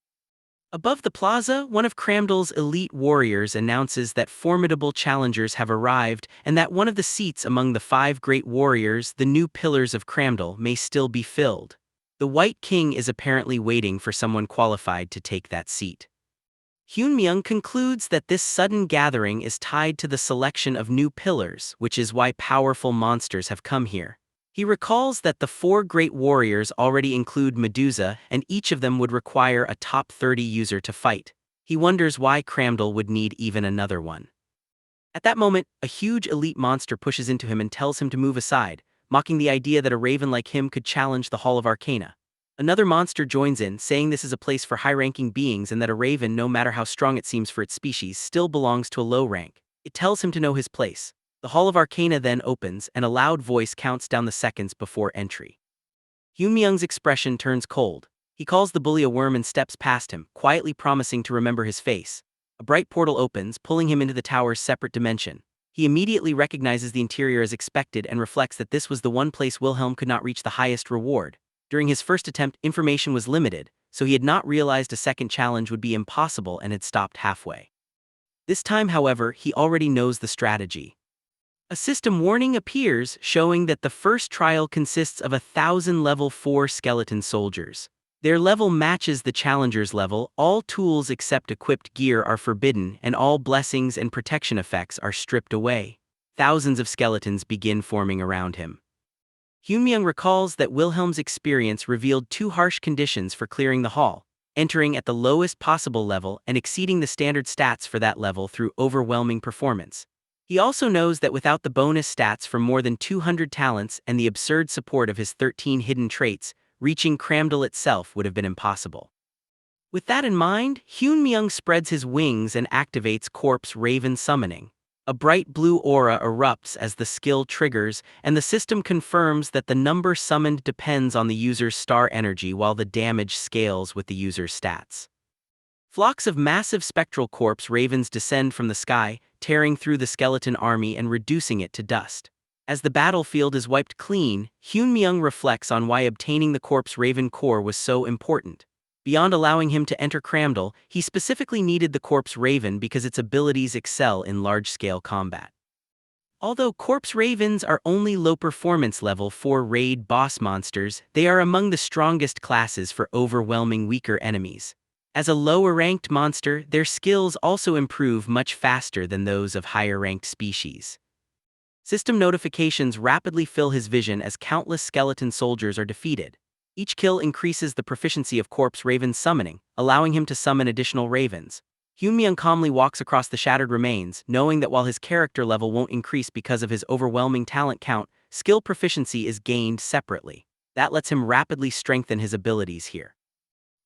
Above the plaza, one of Cramdal's elite warriors announces that formidable challengers have arrived and that one of the seats among the 5 great warriors, the new pillars of Cramdal, may still be filled. The White King is apparently waiting for someone qualified to take that seat. Hyunmyoung concludes that this sudden gathering is tied to the selection of new pillars, which is why powerful monsters have come here. He recalls that the 4 great warriors already include Medusa, and each of them would require a top 30 user to fight. He wonders why Cramdal would need even another one. At that moment, a huge elite monster pushes into him and tells him to move aside, mocking the idea that a raven like him could challenge the Hall of Arcana. Another monster joins in, saying this is a place for high-ranking beings and that a raven, no matter how strong it seems for its species, still belongs to a low rank. It tells him to know his place. The Hall of Arcana then opens, and a loud voice counts down the seconds before entry. Hyunmyoung's expression turns cold. He calls the bully a worm and steps past him, quietly promising to remember his face. A bright portal opens, pulling him into the tower's separate dimension. He immediately recognizes the interior as expected and reflects that this was the one place Wilhelm could not reach the highest reward. During his first attempt, information was limited, so he had not realized a second challenge would be impossible and had stopped halfway. This time, however, he already knows the strategy. A system warning appears, showing that the first trial consists of 1,000 level 4 skeleton soldiers. Their level matches the challenger's level, all tools except equipped gear are forbidden, and all blessings and protection effects are stripped away. Thousands of skeletons begin forming around him. Hyunmyoung recalls that Wilhelm's experience revealed 2 harsh conditions for clearing the hall: entering at the lowest possible level and exceeding the standard stats for that level through overwhelming performance. He also knows that without the bonus stats from more than 200 talents and the absurd support of his 13 hidden traits, reaching Cramdal itself would have been impossible. With that in mind, Hyunmyoung spreads his wings and activates Corpse Raven Summoning. A bright blue aura erupts as the skill triggers, and the system confirms that the number summoned depends on the user's star energy while the damage scales with the user's stats. Flocks of massive spectral corpse ravens descend from the sky, tearing through the skeleton army and reducing it to dust. As the battlefield is wiped clean, Hyunmyoung reflects on why obtaining the corpse raven core was so important. Beyond allowing him to enter Cramdal, he specifically needed the corpse raven because its abilities excel in large-scale combat. Although corpse ravens are only low performance level 4 raid boss monsters, they are among the strongest classes for overwhelming weaker enemies. As a lower-ranked monster, their skills also improve much faster than those of higher-ranked species. System notifications rapidly fill his vision as countless skeleton soldiers are defeated. Each kill increases the proficiency of Corpse Raven summoning, allowing him to summon additional ravens. Hyunmyoung calmly walks across the shattered remains, knowing that while his character level won't increase because of his overwhelming talent count, skill proficiency is gained separately. That lets him rapidly strengthen his abilities here.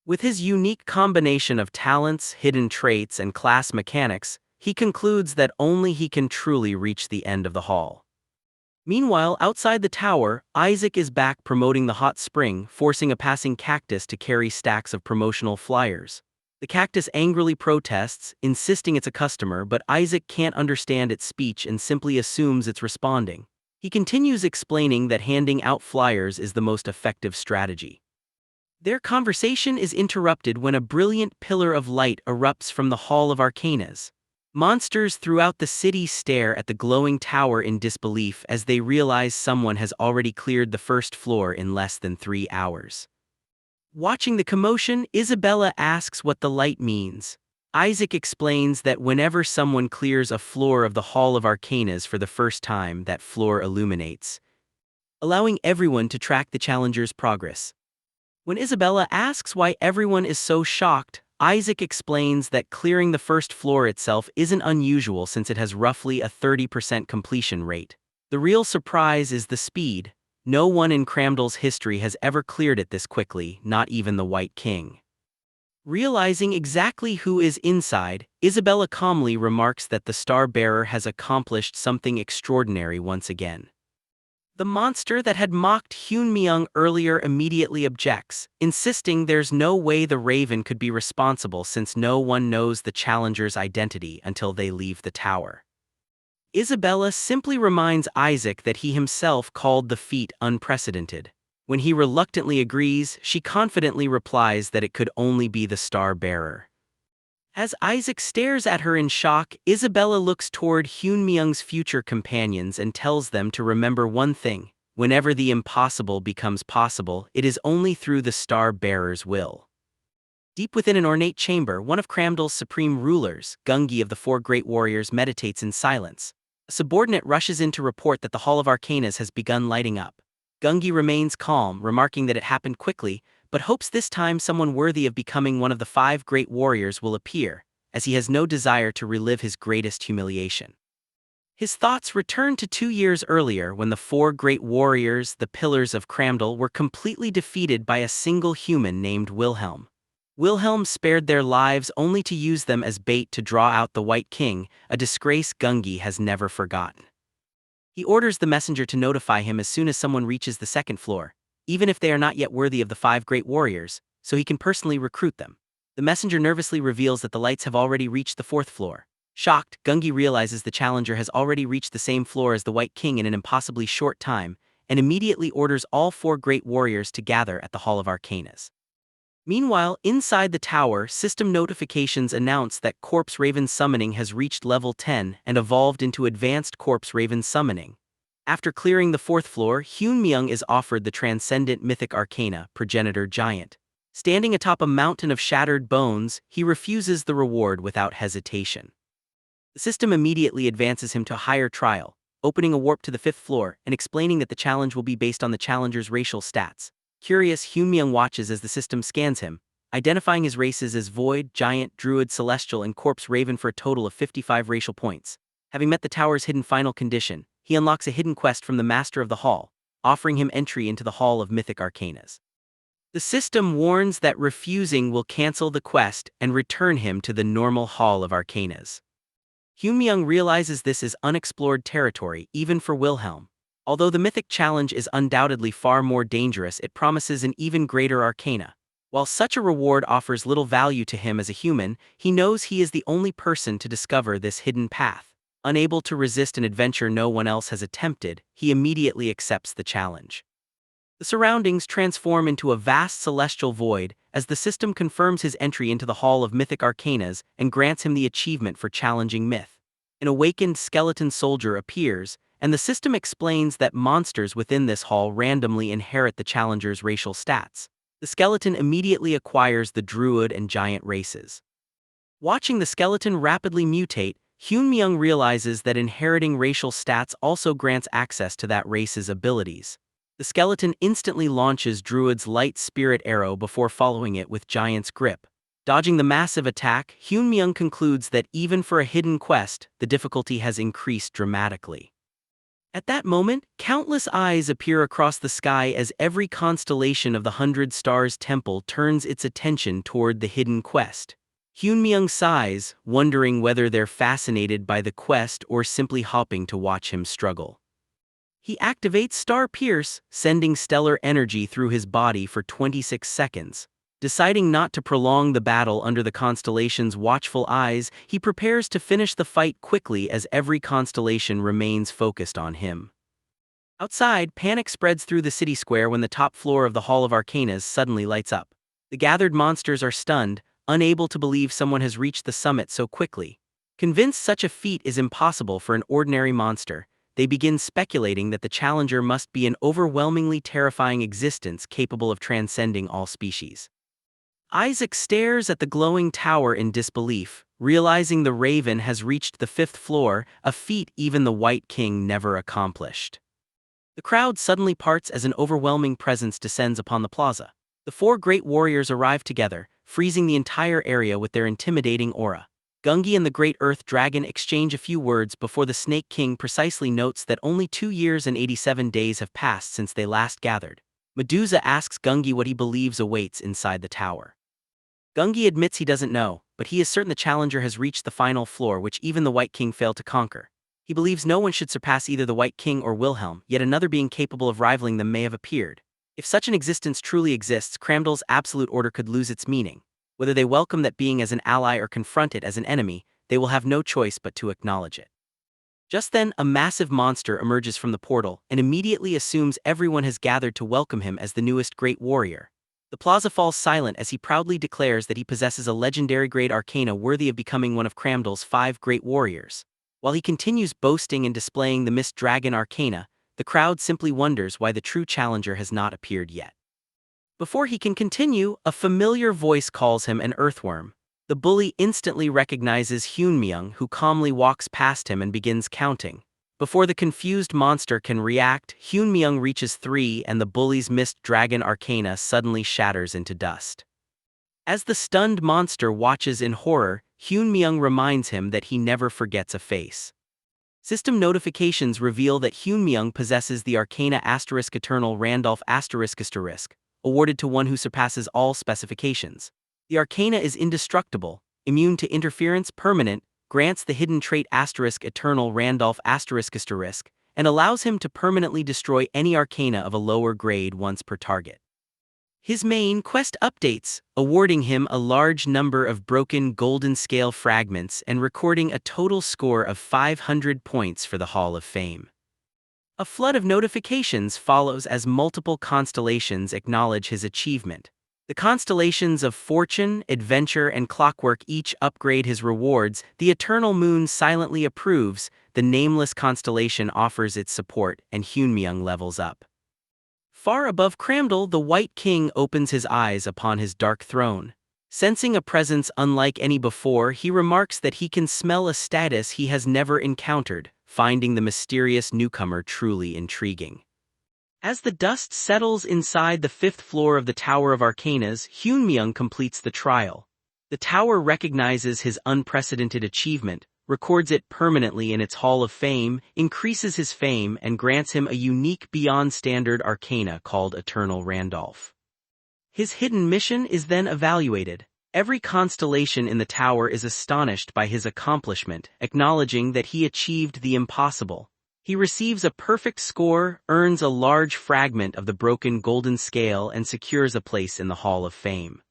With his unique combination of talents, hidden traits, and class mechanics, he concludes that only he can truly reach the end of the hall. Meanwhile, outside the tower, Isaac is back promoting the hot spring, forcing a passing cactus to carry stacks of promotional flyers. The cactus angrily protests, insisting it's a customer, but Isaac can't understand its speech and simply assumes it's responding. He continues explaining that handing out flyers is the most effective strategy. Their conversation is interrupted when a brilliant pillar of light erupts from the Hall of Arcanas. Monsters throughout the city stare at the glowing tower in disbelief as they realize someone has already cleared the first floor in less than 3 hours. Watching the commotion, Isabella asks what the light means. Isaac explains that whenever someone clears a floor of the Hall of Arcanas for the first time, that floor illuminates, allowing everyone to track the challenger's progress. When Isabella asks why everyone is so shocked, Isaac explains that clearing the first floor itself isn't unusual since it has roughly a 30% completion rate. The real surprise is the speed. No one in Cramdell's history has ever cleared it this quickly, not even the White King. Realizing exactly who is inside, Isabella calmly remarks that the star-bearer has accomplished something extraordinary once again. The monster that had mocked Hyunmyeong earlier immediately objects, insisting there's no way the Raven could be responsible since no one knows the challenger's identity until they leave the tower. Isabella simply reminds Isaac that he himself called the feat unprecedented. When he reluctantly agrees, she confidently replies that it could only be the star-bearer. As Isaac stares at her in shock, Isabella looks toward Hyunmyeong's future companions and tells them to remember one thing: whenever the impossible becomes possible, it is only through the star-bearer's will. Deep within an ornate chamber, one of Cramdell's supreme rulers, Gungi of the Four Great Warriors, meditates in silence. A subordinate rushes in to report that the Hall of Arcanas has begun lighting up. Gungi remains calm, remarking that it happened quickly, but hopes this time someone worthy of becoming one of the 5 great warriors will appear, as he has no desire to relive his greatest humiliation. His thoughts return to 2 years earlier when the 4 great warriors, the pillars of Cramdell, were completely defeated by a single human named Wilhelm. Wilhelm spared their lives only to use them as bait to draw out the White King, a disgrace Gungi has never forgotten. He orders the messenger to notify him as soon as someone reaches the 2nd floor, even if they are not yet worthy of the 5 great warriors, so he can personally recruit them. The messenger nervously reveals that the lights have already reached the 4th floor. Shocked, Gungi realizes the challenger has already reached the same floor as the White King in an impossibly short time, and immediately orders all 4 great warriors to gather at the Hall of Arcanas. Meanwhile, inside the tower, system notifications announce that Corpse Raven summoning has reached level 10 and evolved into Advanced Corpse Raven summoning. After clearing the 4th floor, Hyunmyeong is offered the Transcendent Mythic Arcana, Progenitor Giant. Standing atop a mountain of shattered bones, he refuses the reward without hesitation. The system immediately advances him to a higher trial, opening a warp to the 5th floor and explaining that the challenge will be based on the challenger's racial stats. Curious, Hyunmyeong watches as the system scans him, identifying his races as Void, Giant, Druid, Celestial, and Corpse Raven for a total of 55 racial points. Having met the tower's hidden final condition, he unlocks a hidden quest from the Master of the Hall, offering him entry into the Hall of Mythic Arcanas. The system warns that refusing will cancel the quest and return him to the normal Hall of Arcanas. Hyunmyeong realizes this is unexplored territory even for Wilhelm. Although the mythic challenge is undoubtedly far more dangerous, it promises an even greater arcana. While such a reward offers little value to him as a human, he knows he is the only person to discover this hidden path. Unable to resist an adventure no one else has attempted, he immediately accepts the challenge. The surroundings transform into a vast celestial void as the system confirms his entry into the Hall of Mythic Arcanas and grants him the achievement for challenging myth. An awakened skeleton soldier appears, and the system explains that monsters within this hall randomly inherit the challenger's racial stats. The skeleton immediately acquires the Druid and Giant races. Watching the skeleton rapidly mutate, Hyunmyeong realizes that inheriting racial stats also grants access to that race's abilities. The skeleton instantly launches Druid's light spirit arrow before following it with Giant's grip. Dodging the massive attack, Hyunmyeong concludes that even for a hidden quest, the difficulty has increased dramatically. At that moment, countless eyes appear across the sky as every constellation of the 100 Stars Temple turns its attention toward the hidden quest. Hyunmyeong sighs, wondering whether they're fascinated by the quest or simply hopping to watch him struggle. He activates Star Pierce, sending stellar energy through his body for 26 seconds. Deciding not to prolong the battle under the constellation's watchful eyes, he prepares to finish the fight quickly as every constellation remains focused on him. Outside, panic spreads through the city square when the top floor of the Hall of Arcanas suddenly lights up. The gathered monsters are stunned, unable to believe someone has reached the summit so quickly. Convinced such a feat is impossible for an ordinary monster, they begin speculating that the challenger must be an overwhelmingly terrifying existence capable of transcending all species. Isaac stares at the glowing tower in disbelief, realizing the raven has reached the 5th floor, a feat even the White King never accomplished. The crowd suddenly parts as an overwhelming presence descends upon the plaza. The 4 great warriors arrive together, freezing the entire area with their intimidating aura. Gungi and the Great Earth Dragon exchange a few words before the Snake King precisely notes that only 2 years and 87 days have passed since they last gathered. Medusa asks Gungi what he believes awaits inside the tower. Gungi admits he doesn't know, but he is certain the challenger has reached the final floor which even the White King failed to conquer. He believes no one should surpass either the White King or Wilhelm, yet another being capable of rivaling them may have appeared. If such an existence truly exists, Cramdal's absolute order could lose its meaning. Whether they welcome that being as an ally or confront it as an enemy, they will have no choice but to acknowledge it. Just then, a massive monster emerges from the portal and immediately assumes everyone has gathered to welcome him as the newest great warrior. The plaza falls silent as he proudly declares that he possesses a legendary grade arcana worthy of becoming one of Cramdal's 5 great warriors. While he continues boasting and displaying the Mist Dragon arcana, the crowd simply wonders why the true challenger has not appeared yet. Before he can continue, a familiar voice calls him an earthworm. The bully instantly recognizes Hyunmyeong, who calmly walks past him and begins counting. Before the confused monster can react, Hyunmyeong reaches 3 and the bully's Mist Dragon arcana suddenly shatters into dust. As the stunned monster watches in horror, Hyunmyeong reminds him that he never forgets a face. System notifications reveal that Hyunmyeong possesses the arcana *eternal Randolph ***, awarded to one who surpasses all specifications. The arcana is indestructible, immune to interference, permanent, grants the hidden trait *eternal Randolph ***, and allows him to permanently destroy any arcana of a lower grade once per target. His main quest updates, awarding him a large number of broken golden scale fragments and recording a total score of 500 points for the Hall of Fame. A flood of notifications follows as multiple constellations acknowledge his achievement. The constellations of Fortune, Adventure, and Clockwork each upgrade his rewards. The Eternal Moon silently approves, the nameless constellation offers its support, and Hyunmyeong levels up. Far above Cramdal, the White King opens his eyes upon his dark throne. Sensing a presence unlike any before, he remarks that he can smell a status he has never encountered, finding the mysterious newcomer truly intriguing. As the dust settles inside the 5th floor of the Tower of Arcanas, Hyunmyeong completes the trial. The tower recognizes his unprecedented achievement, records it permanently in its Hall of Fame, increases his fame, and grants him a unique beyond-standard arcana called Eternal Randolph. His hidden mission is then evaluated. Every constellation in the tower is astonished by his accomplishment, acknowledging that he achieved the impossible. He receives a perfect score, earns a large fragment of the broken golden scale, and secures a place in the Hall of Fame.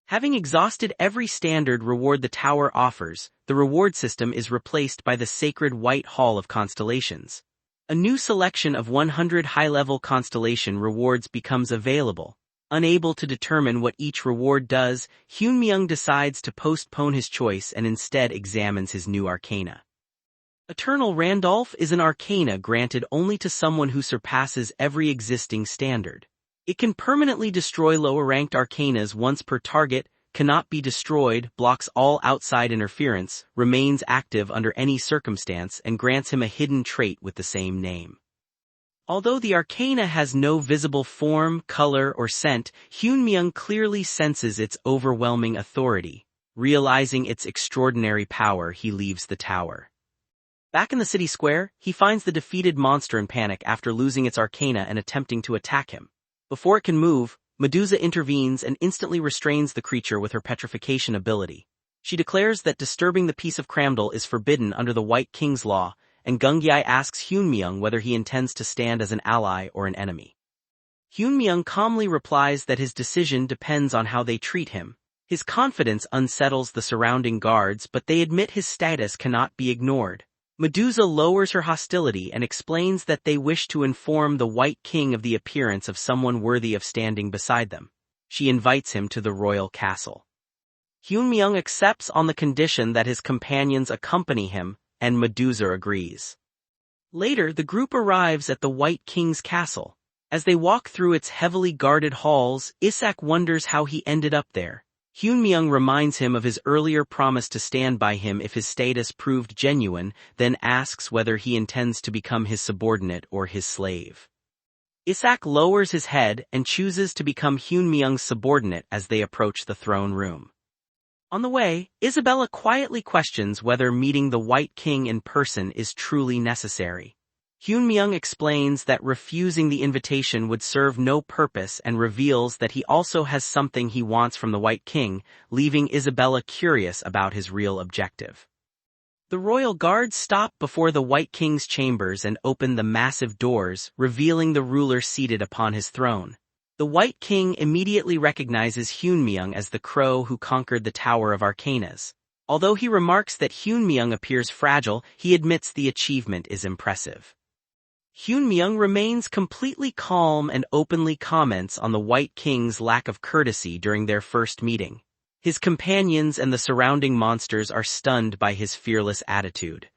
Having exhausted every standard reward the tower offers, the reward system is replaced by the sacred White Hall of Constellations. A new selection of 100 high-level constellation rewards becomes available. Unable to determine what each reward does, Hyunmyeong decides to postpone his choice and instead examines his new arcana. Eternal Randolph is an arcana granted only to someone who surpasses every existing standard. It can permanently destroy lower-ranked arcanas once per target, cannot be destroyed, blocks all outside interference, remains active under any circumstance, and grants him a hidden trait with the same name. Although the arcana has no visible form, color, or scent, Hyunmyeong clearly senses its overwhelming authority. Realizing its extraordinary power, he leaves the tower. Back in the city square, he finds the defeated monster in panic after losing its arcana and attempting to attack him. Before it can move, Medusa intervenes and instantly restrains the creature with her petrification ability. She declares that disturbing the peace of Cramdal is forbidden under the White King's law, and Gungi asks Hyunmyeong whether he intends to stand as an ally or an enemy. Hyunmyeong calmly replies that his decision depends on how they treat him. His confidence unsettles the surrounding guards, but they admit his status cannot be ignored. Medusa lowers her hostility and explains that they wish to inform the White King of the appearance of someone worthy of standing beside them. She invites him to the royal castle. Hyunmyeong accepts on the condition that his companions accompany him, and Medusa agrees. Later, the group arrives at the White King's castle. As they walk through its heavily guarded halls, Isak wonders how he ended up there. Hyunmyeong reminds him of his earlier promise to stand by him if his status proved genuine, then asks whether he intends to become his subordinate or his slave. Isak lowers his head and chooses to become Hyunmyeong's subordinate as they approach the throne room. On the way, Isabella quietly questions whether meeting the White King in person is truly necessary. Hyunmyeong explains that refusing the invitation would serve no purpose and reveals that he also has something he wants from the White King, leaving Isabella curious about his real objective. The royal guards stop before the White King's chambers and open the massive doors, revealing the ruler seated upon his throne. The White King immediately recognizes Hyunmyeong as the crow who conquered the Tower of Arcanas. Although he remarks that Hyunmyeong appears fragile, he admits the achievement is impressive. Hyunmyeong remains completely calm and openly comments on the White King's lack of courtesy during their first meeting. His companions and the surrounding monsters are stunned by his fearless attitude.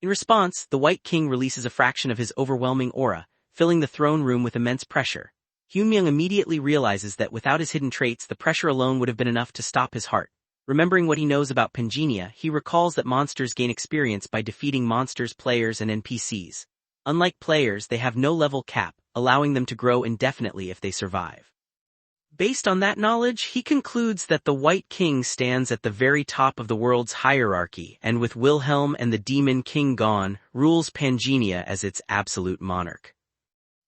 In response, the White King releases a fraction of his overwhelming aura, filling the throne room with immense pressure. Hyunmyeong immediately realizes that without his hidden traits, the pressure alone would have been enough to stop his heart. Remembering what he knows about Pangenia, he recalls that monsters gain experience by defeating monsters, players, and NPCs. Unlike players, they have no level cap, allowing them to grow indefinitely if they survive. Based on that knowledge, he concludes that the White King stands at the very top of the world's hierarchy and with Wilhelm and the Demon King gone, rules Pangenia as its absolute monarch.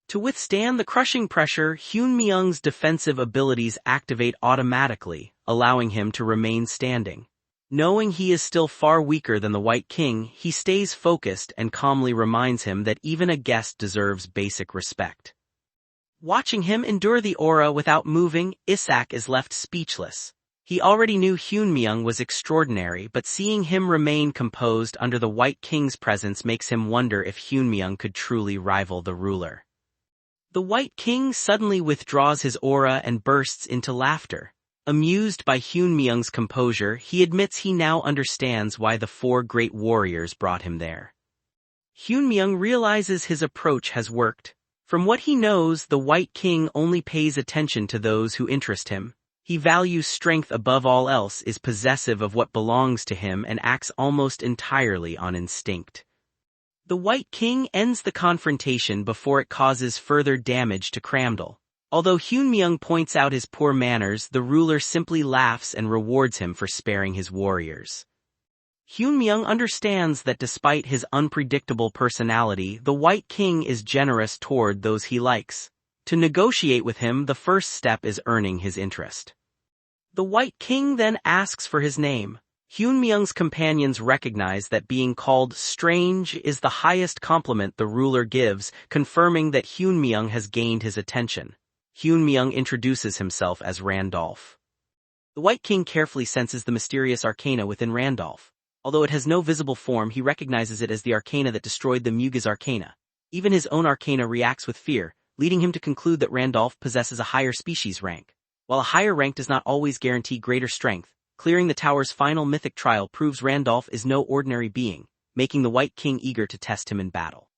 To withstand the crushing pressure, Hyunmyeong's defensive abilities activate automatically, allowing him to remain standing. Knowing he is still far weaker than the White King, he stays focused and calmly reminds him that even a guest deserves basic respect. Watching him endure the aura without moving, Isak is left speechless. He already knew Hyunmyeong was extraordinary, but seeing him remain composed under the White King's presence makes him wonder if Hyunmyeong could truly rival the ruler. The White King suddenly withdraws his aura and bursts into laughter. Amused by Hyunmyeong's composure, he admits he now understands why the four great warriors brought him there. Hyunmyeong realizes his approach has worked. From what he knows, the White King only pays attention to those who interest him. He values strength above all else, is possessive of what belongs to him, and acts almost entirely on instinct. The White King ends the confrontation before it causes further damage to Cramdal. Although Hyunmyeong points out his poor manners, the ruler simply laughs and rewards him for sparing his warriors. Hyunmyeong understands that despite his unpredictable personality, the White King is generous toward those he likes. To negotiate with him, the first step is earning his interest. The White King then asks for his name. Hyunmyeong's companions recognize that being called strange is the highest compliment the ruler gives, confirming that Hyunmyeong has gained his attention. Hyunmyeong introduces himself as Randolph. The White King carefully senses the mysterious arcana within Randolph. Although it has no visible form, he recognizes it as the arcana that destroyed the Mughas arcana. Even his own arcana reacts with fear, leading him to conclude that Randolph possesses a higher species rank. While a higher rank does not always guarantee greater strength, clearing the tower's final mythic trial proves Randolph is no ordinary being, making the White King eager to test him in battle.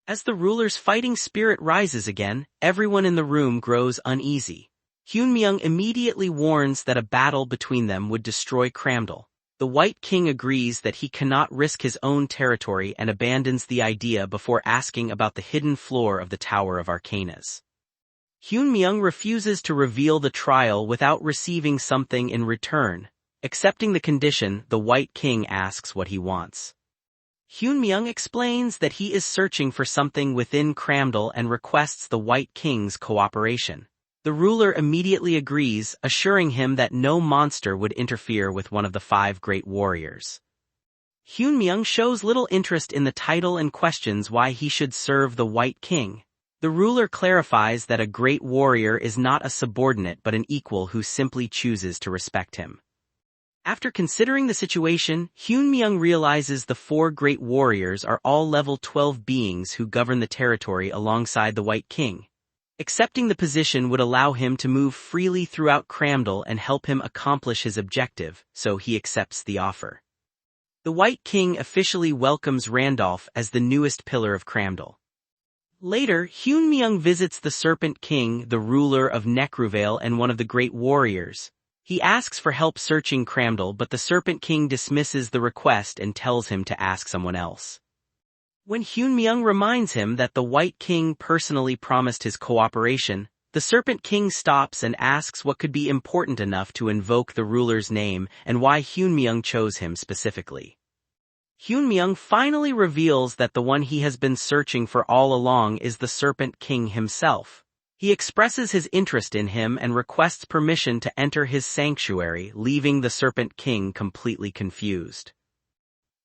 As the ruler's fighting spirit rises again, everyone in the room grows uneasy. Hyunmyeong immediately warns that a battle between them would destroy Cramdal. The White King agrees that he cannot risk his own territory and abandons the idea before asking about the hidden floor of the Tower of Arcanas. Hyunmyeong refuses to reveal the trial without receiving something in return. Accepting the condition, the White King asks what he wants. Hyunmyeong explains that he is searching for something within Cramdal and requests the White King's cooperation. The ruler immediately agrees, assuring him that no monster would interfere with one of the 5 great warriors. Hyunmyeong shows little interest in the title and questions why he should serve the White King. The ruler clarifies that a great warrior is not a subordinate but an equal who simply chooses to respect him. After considering the situation, Hyunmyeong realizes the 4 great warriors are all level 12 beings who govern the territory alongside the White King. Accepting the position would allow him to move freely throughout Cramdal and help him accomplish his objective, so he accepts the offer. The White King officially welcomes Randolph as the newest pillar of Cramdal. Later, Hyunmyeong visits the Serpent King, the ruler of Necruvale and one of the great warriors. He asks for help searching Cramdal, but the Serpent King dismisses the request and tells him to ask someone else. When Hyunmyeong reminds him that the White King personally promised his cooperation, the Serpent King stops and asks what could be important enough to invoke the ruler's name and why Hyunmyeong chose him specifically. Hyunmyeong finally reveals that the one he has been searching for all along is the Serpent King himself. He expresses his interest in him and requests permission to enter his sanctuary, leaving the Serpent King completely confused.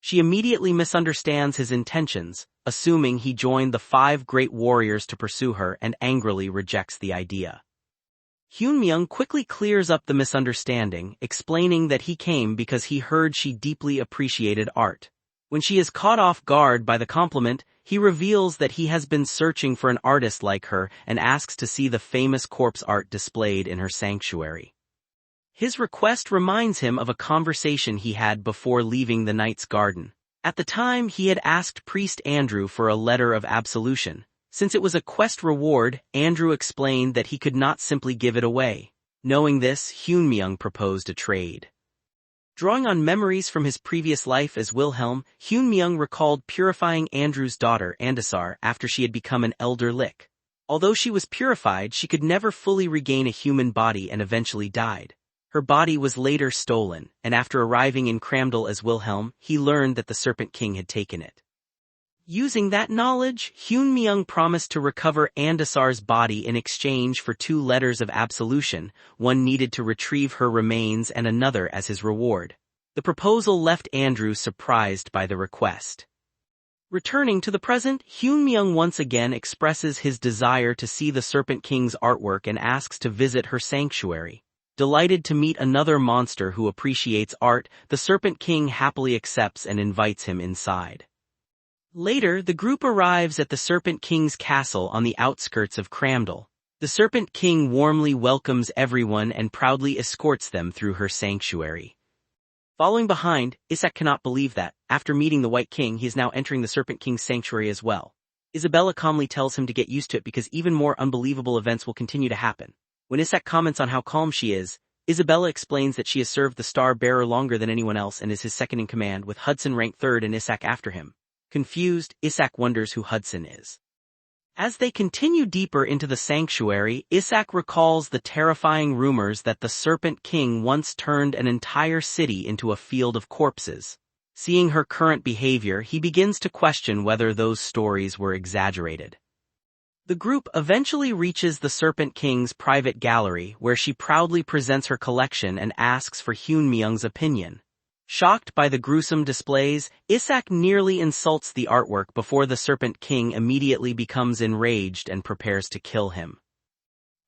She immediately misunderstands his intentions, assuming he joined the 5 great warriors to pursue her, and angrily rejects the idea. Hyunmyeong quickly clears up the misunderstanding, explaining that he came because he heard she deeply appreciated art. When she is caught off guard by the compliment, he reveals that he has been searching for an artist like her and asks to see the famous corpse art displayed in her sanctuary. His request reminds him of a conversation he had before leaving the knight's garden. At the time, he had asked Priest Andrew for a letter of absolution. Since it was a quest reward, Andrew explained that he could not simply give it away. Knowing this, Hyunmyeong proposed a trade. Drawing on memories from his previous life as Wilhelm, Hyunmyeong recalled purifying Andrew's daughter Andasar after she had become an elder lich. Although she was purified, she could never fully regain a human body and eventually died. Her body was later stolen, and after arriving in Cramdal as Wilhelm, he learned that the Serpent King had taken it. Using that knowledge, Hyunmyeong promised to recover Andasar's body in exchange for 2 letters of absolution, one needed to retrieve her remains and another as his reward. The proposal left Andrew surprised by the request. Returning to the present, Hyunmyeong once again expresses his desire to see the Serpent King's artwork and asks to visit her sanctuary. Delighted to meet another monster who appreciates art, the Serpent King happily accepts and invites him inside. Later, the group arrives at the Serpent King's castle on the outskirts of Cramdal. The Serpent King warmly welcomes everyone and proudly escorts them through her sanctuary. Following behind, Isak cannot believe that, after meeting the White King, he is now entering the Serpent King's sanctuary as well. Isabella calmly tells him to get used to it because even more unbelievable events will continue to happen. When Isak comments on how calm she is, Isabella explains that she has served the Star Bearer longer than anyone else and is his second in command, with Hudson ranked 3rd and Isak after him. Confused, Isak wonders who Hudson is. As they continue deeper into the sanctuary, Isak recalls the terrifying rumors that the Serpent King once turned an entire city into a field of corpses. Seeing her current behavior, he begins to question whether those stories were exaggerated. The group eventually reaches the Serpent King's private gallery, where she proudly presents her collection and asks for Hyunmyeong's opinion. Shocked by the gruesome displays, Isak nearly insults the artwork before the Serpent King immediately becomes enraged and prepares to kill him.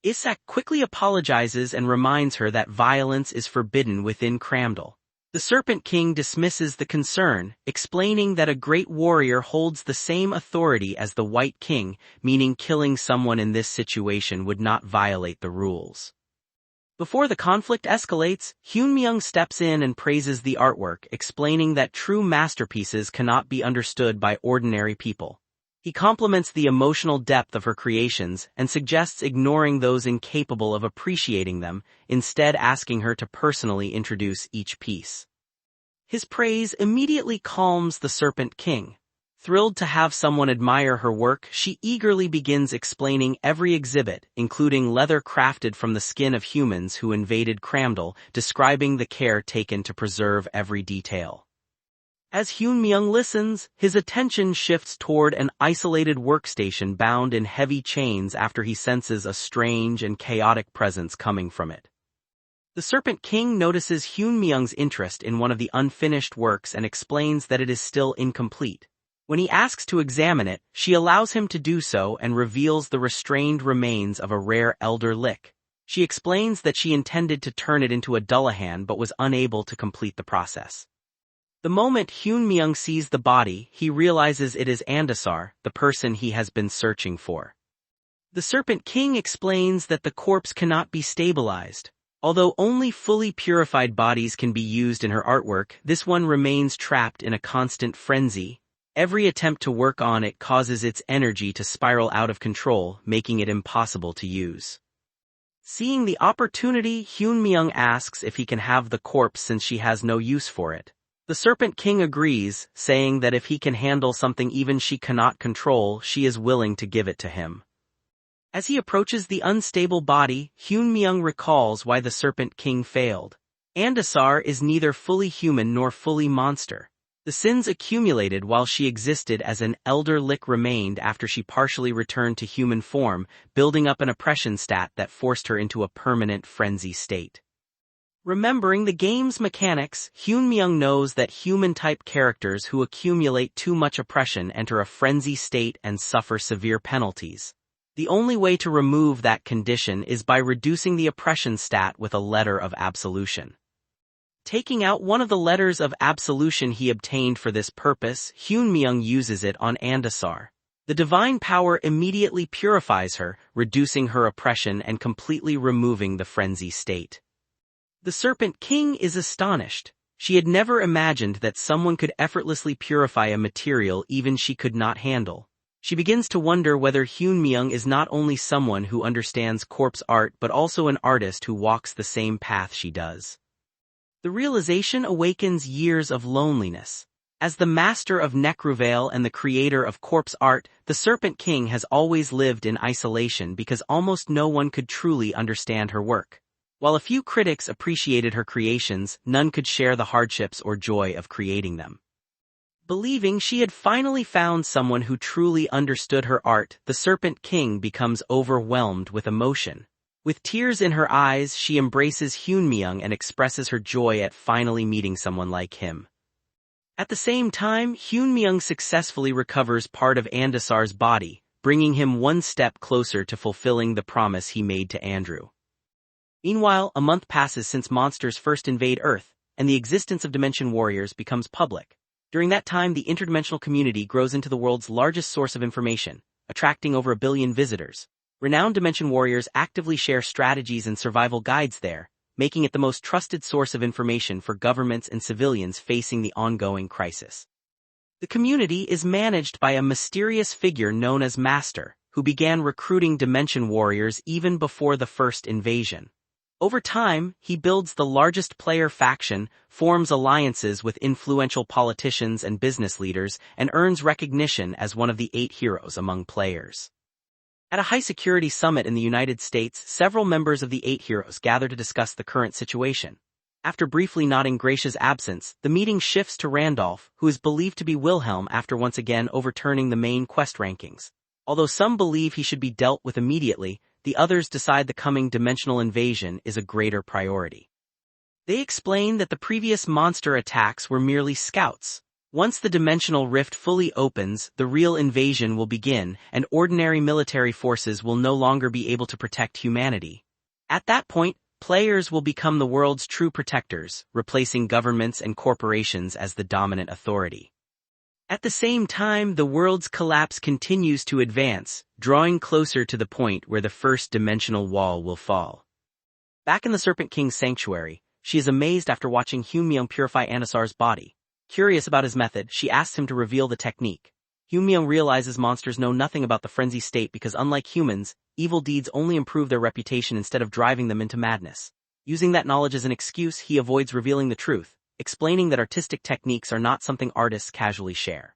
Isak quickly apologizes and reminds her that violence is forbidden within Cramdal. The Serpent King dismisses the concern, explaining that a great warrior holds the same authority as the White King, meaning killing someone in this situation would not violate the rules. Before the conflict escalates, Hyunmyeong steps in and praises the artwork, explaining that true masterpieces cannot be understood by ordinary people. He compliments the emotional depth of her creations and suggests ignoring those incapable of appreciating them, instead asking her to personally introduce each piece. His praise immediately calms the Serpent King. Thrilled to have someone admire her work, she eagerly begins explaining every exhibit, including leather crafted from the skin of humans who invaded Cramdal, describing the care taken to preserve every detail. As Hyunmyeong listens, his attention shifts toward an isolated workstation bound in heavy chains after he senses a strange and chaotic presence coming from it. The Serpent King notices Hyunmyeong's interest in one of the unfinished works and explains that it is still incomplete. When he asks to examine it, she allows him to do so and reveals the restrained remains of a rare elder lich. She explains that she intended to turn it into a Dullahan but was unable to complete the process. The moment Hyunmyeong sees the body, he realizes it is Andasar, the person he has been searching for. The Serpent King explains that the corpse cannot be stabilized. Although only fully purified bodies can be used in her artwork, this one remains trapped in a constant frenzy. Every attempt to work on it causes its energy to spiral out of control, making it impossible to use. Seeing the opportunity, Hyun-myung asks if he can have the corpse since she has no use for it. The Serpent King agrees, saying that if he can handle something even she cannot control, she is willing to give it to him. As he approaches the unstable body, Hyun-myung recalls why the Serpent King failed. Andasar is neither fully human nor fully monster. The sins accumulated while she existed as an elder lich remained after she partially returned to human form, building up an oppression stat that forced her into a permanent frenzy state. Remembering the game's mechanics, Hyun-myung knows that human-type characters who accumulate too much oppression enter a frenzy state and suffer severe penalties. The only way to remove that condition is by reducing the oppression stat with a letter of absolution. Taking out one of the letters of absolution he obtained for this purpose, Hyun-myung uses it on Andasar. The divine power immediately purifies her, reducing her oppression and completely removing the frenzy state. The Serpent King is astonished. She had never imagined that someone could effortlessly purify a material even she could not handle. She begins to wonder whether Hyun-myung is not only someone who understands corpse art but also an artist who walks the same path she does. The realization awakens years of loneliness. As the master of Necruvale and the creator of corpse art, the Serpent King has always lived in isolation because almost no one could truly understand her work. While a few critics appreciated her creations, none could share the hardships or joy of creating them. Believing she had finally found someone who truly understood her art, the Serpent King becomes overwhelmed with emotion. With tears in her eyes, she embraces Hyun-myung and expresses her joy at finally meeting someone like him. At the same time, Hyun-myung successfully recovers part of Andasar's body, bringing him one step closer to fulfilling the promise he made to Andrew. Meanwhile, a month passes since monsters first invade Earth, and the existence of Dimension Warriors becomes public. During that time, the interdimensional community grows into the world's largest source of information, attracting over 1 billion visitors. Renowned Dimension Warriors actively share strategies and survival guides there, making it the most trusted source of information for governments and civilians facing the ongoing crisis. The community is managed by a mysterious figure known as Master, who began recruiting Dimension Warriors even before the first invasion. Over time, he builds the largest player faction, forms alliances with influential politicians and business leaders, and earns recognition as one of the 8 heroes among players. At a high-security summit in the United States, several members of the 8 heroes gather to discuss the current situation. After briefly noting Gracia's absence, the meeting shifts to Randolph, who is believed to be Wilhelm after once again overturning the main quest rankings. Although some believe he should be dealt with immediately, the others decide the coming dimensional invasion is a greater priority. They explain that the previous monster attacks were merely scouts. Once the dimensional rift fully opens, the real invasion will begin, and ordinary military forces will no longer be able to protect humanity. At that point, players will become the world's true protectors, replacing governments and corporations as the dominant authority. At the same time, the world's collapse continues to advance, drawing closer to the point where the first dimensional wall will fall. Back in the Serpent King's sanctuary, she is amazed after watching Hyun-myung purify Andasar's body. Curious about his method, she asks him to reveal the technique. Hyun-myung realizes monsters know nothing about the frenzy state because unlike humans, evil deeds only improve their reputation instead of driving them into madness. Using that knowledge as an excuse, he avoids revealing the truth, explaining that artistic techniques are not something artists casually share.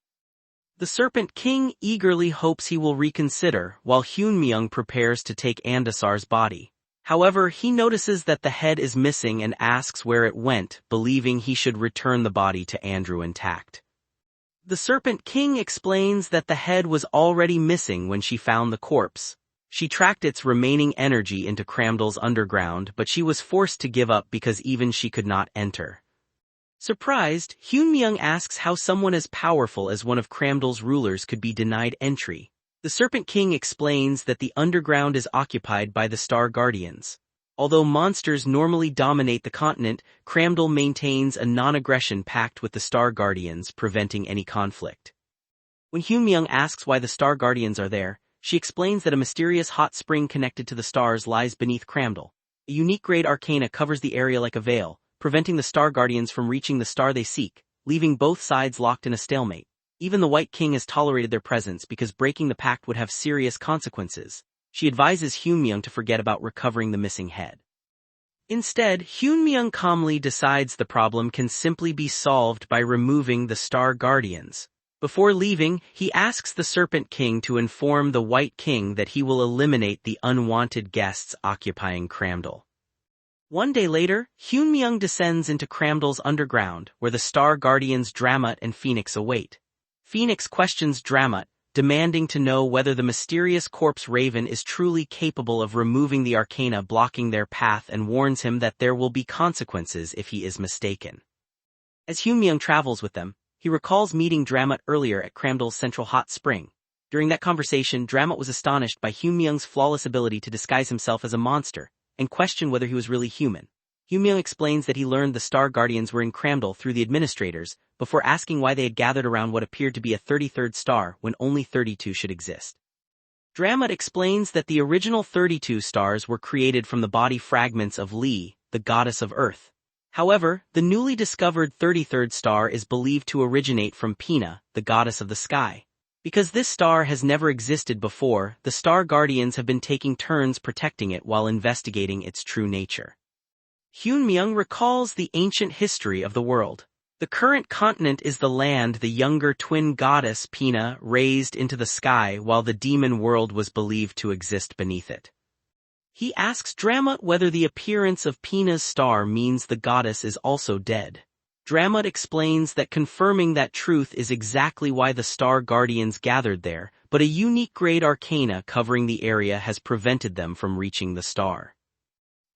The Serpent King eagerly hopes he will reconsider, while Hyun-myung prepares to take Andasar's body. However, he notices that the head is missing and asks where it went, believing he should return the body to Andrew intact. The Serpent King explains that the head was already missing when she found the corpse. She tracked its remaining energy into Cramdal's underground, but she was forced to give up because even she could not enter. Surprised, Hyun-myung asks how someone as powerful as one of Cramdal's rulers could be denied entry. The Serpent King explains that the underground is occupied by the Star Guardians. Although monsters normally dominate the continent, Cramdal maintains a non-aggression pact with the Star Guardians, preventing any conflict. When Hyun-myung asks why the Star Guardians are there, she explains that a mysterious hot spring connected to the stars lies beneath Cramdal. A unique grade arcana covers the area like a veil, preventing the star guardians from reaching the star they seek, leaving both sides locked in a stalemate. Even the White King has tolerated their presence because breaking the pact would have serious consequences. She advises Hyunmyeong to forget about recovering the missing head. Instead, Hyunmyeong calmly decides the problem can simply be solved by removing the star guardians. Before leaving, he asks the Serpent King to inform the White King that he will eliminate the unwanted guests occupying Cramdal. One day later, Hyunmyeong descends into Cramdal's underground, where the star guardians Dramut and Phoenix await. Phoenix questions Dramut, demanding to know whether the mysterious corpse Raven is truly capable of removing the arcana blocking their path and warns him that there will be consequences if he is mistaken. As Hyunmyeong travels with them, he recalls meeting Dramut earlier at Cramdal's central hot spring. During that conversation, Dramut was astonished by Hyunmyeong's flawless ability to disguise himself as a monster, and questioned whether he was really human. Hyunmyeong explains that he learned the Star Guardians were in Cramdal through the administrators, before asking why they had gathered around what appeared to be a 33rd star when only 32 should exist. Dramut explains that the original 32 stars were created from the body fragments of Lee, the goddess of Earth. However, the newly discovered 33rd star is believed to originate from Pina, the goddess of the sky. Because this star has never existed before, the Star Guardians have been taking turns protecting it while investigating its true nature. Hyunmyeong recalls the ancient history of the world. The current continent is the land the younger twin goddess Pina raised into the sky while the demon world was believed to exist beneath it. He asks Dramut whether the appearance of Pina's star means the goddess is also dead. Dramut explains that confirming that truth is exactly why the Star Guardians gathered there, but a unique grade arcana covering the area has prevented them from reaching the star.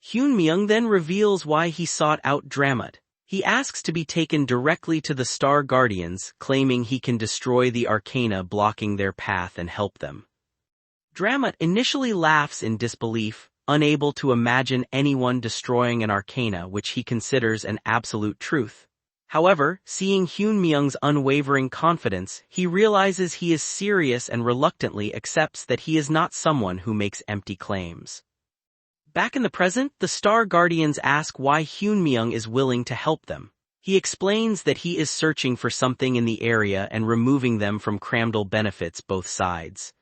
Hyunmyeong then reveals why he sought out Dramut. He asks to be taken directly to the Star Guardians, claiming he can destroy the arcana blocking their path and help them. Dramut initially laughs in disbelief, unable to imagine anyone destroying an arcana which he considers an absolute truth. However, seeing Hyunmyeong's unwavering confidence, he realizes he is serious and reluctantly accepts that he is not someone who makes empty claims. Back in the present, the Star Guardians ask why Hyunmyeong is willing to help them. He explains that he is searching for something in the area and removing them from Cramdal benefits both sides.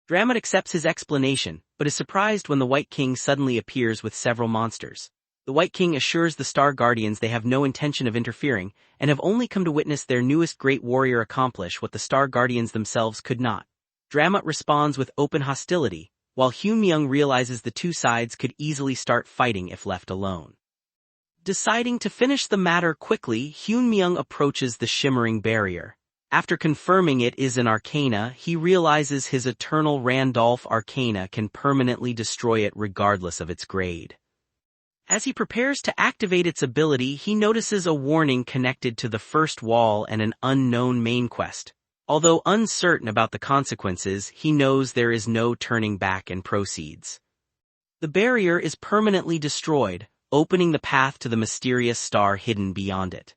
Dramut accepts his explanation, but is surprised when the White King suddenly appears with several monsters. The White King assures the Star Guardians they have no intention of interfering, and have only come to witness their newest great warrior accomplish what the Star Guardians themselves could not. Dramut responds with open hostility, while Hyunmyeong realizes the two sides could easily start fighting if left alone. Deciding to finish the matter quickly, Hyunmyeong approaches the shimmering barrier. After confirming it is an arcana, he realizes his eternal Randolph arcana can permanently destroy it regardless of its grade. As he prepares to activate its ability, he notices a warning connected to the first wall and an unknown main quest. Although uncertain about the consequences, he knows there is no turning back and proceeds. The barrier is permanently destroyed, opening the path to the mysterious star hidden beyond it.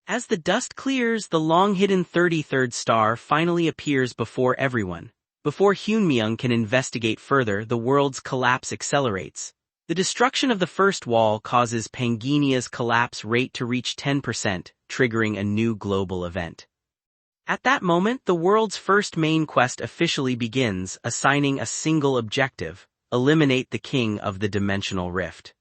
As the dust clears, the long-hidden 33rd star finally appears before everyone. Before Hyunmyeong can investigate further, the world's collapse accelerates. The destruction of the first wall causes Pangenia's collapse rate to reach 10%, triggering a new global event. At that moment, the world's first main quest officially begins, assigning a single objective: eliminate the King of the Dimensional Rift.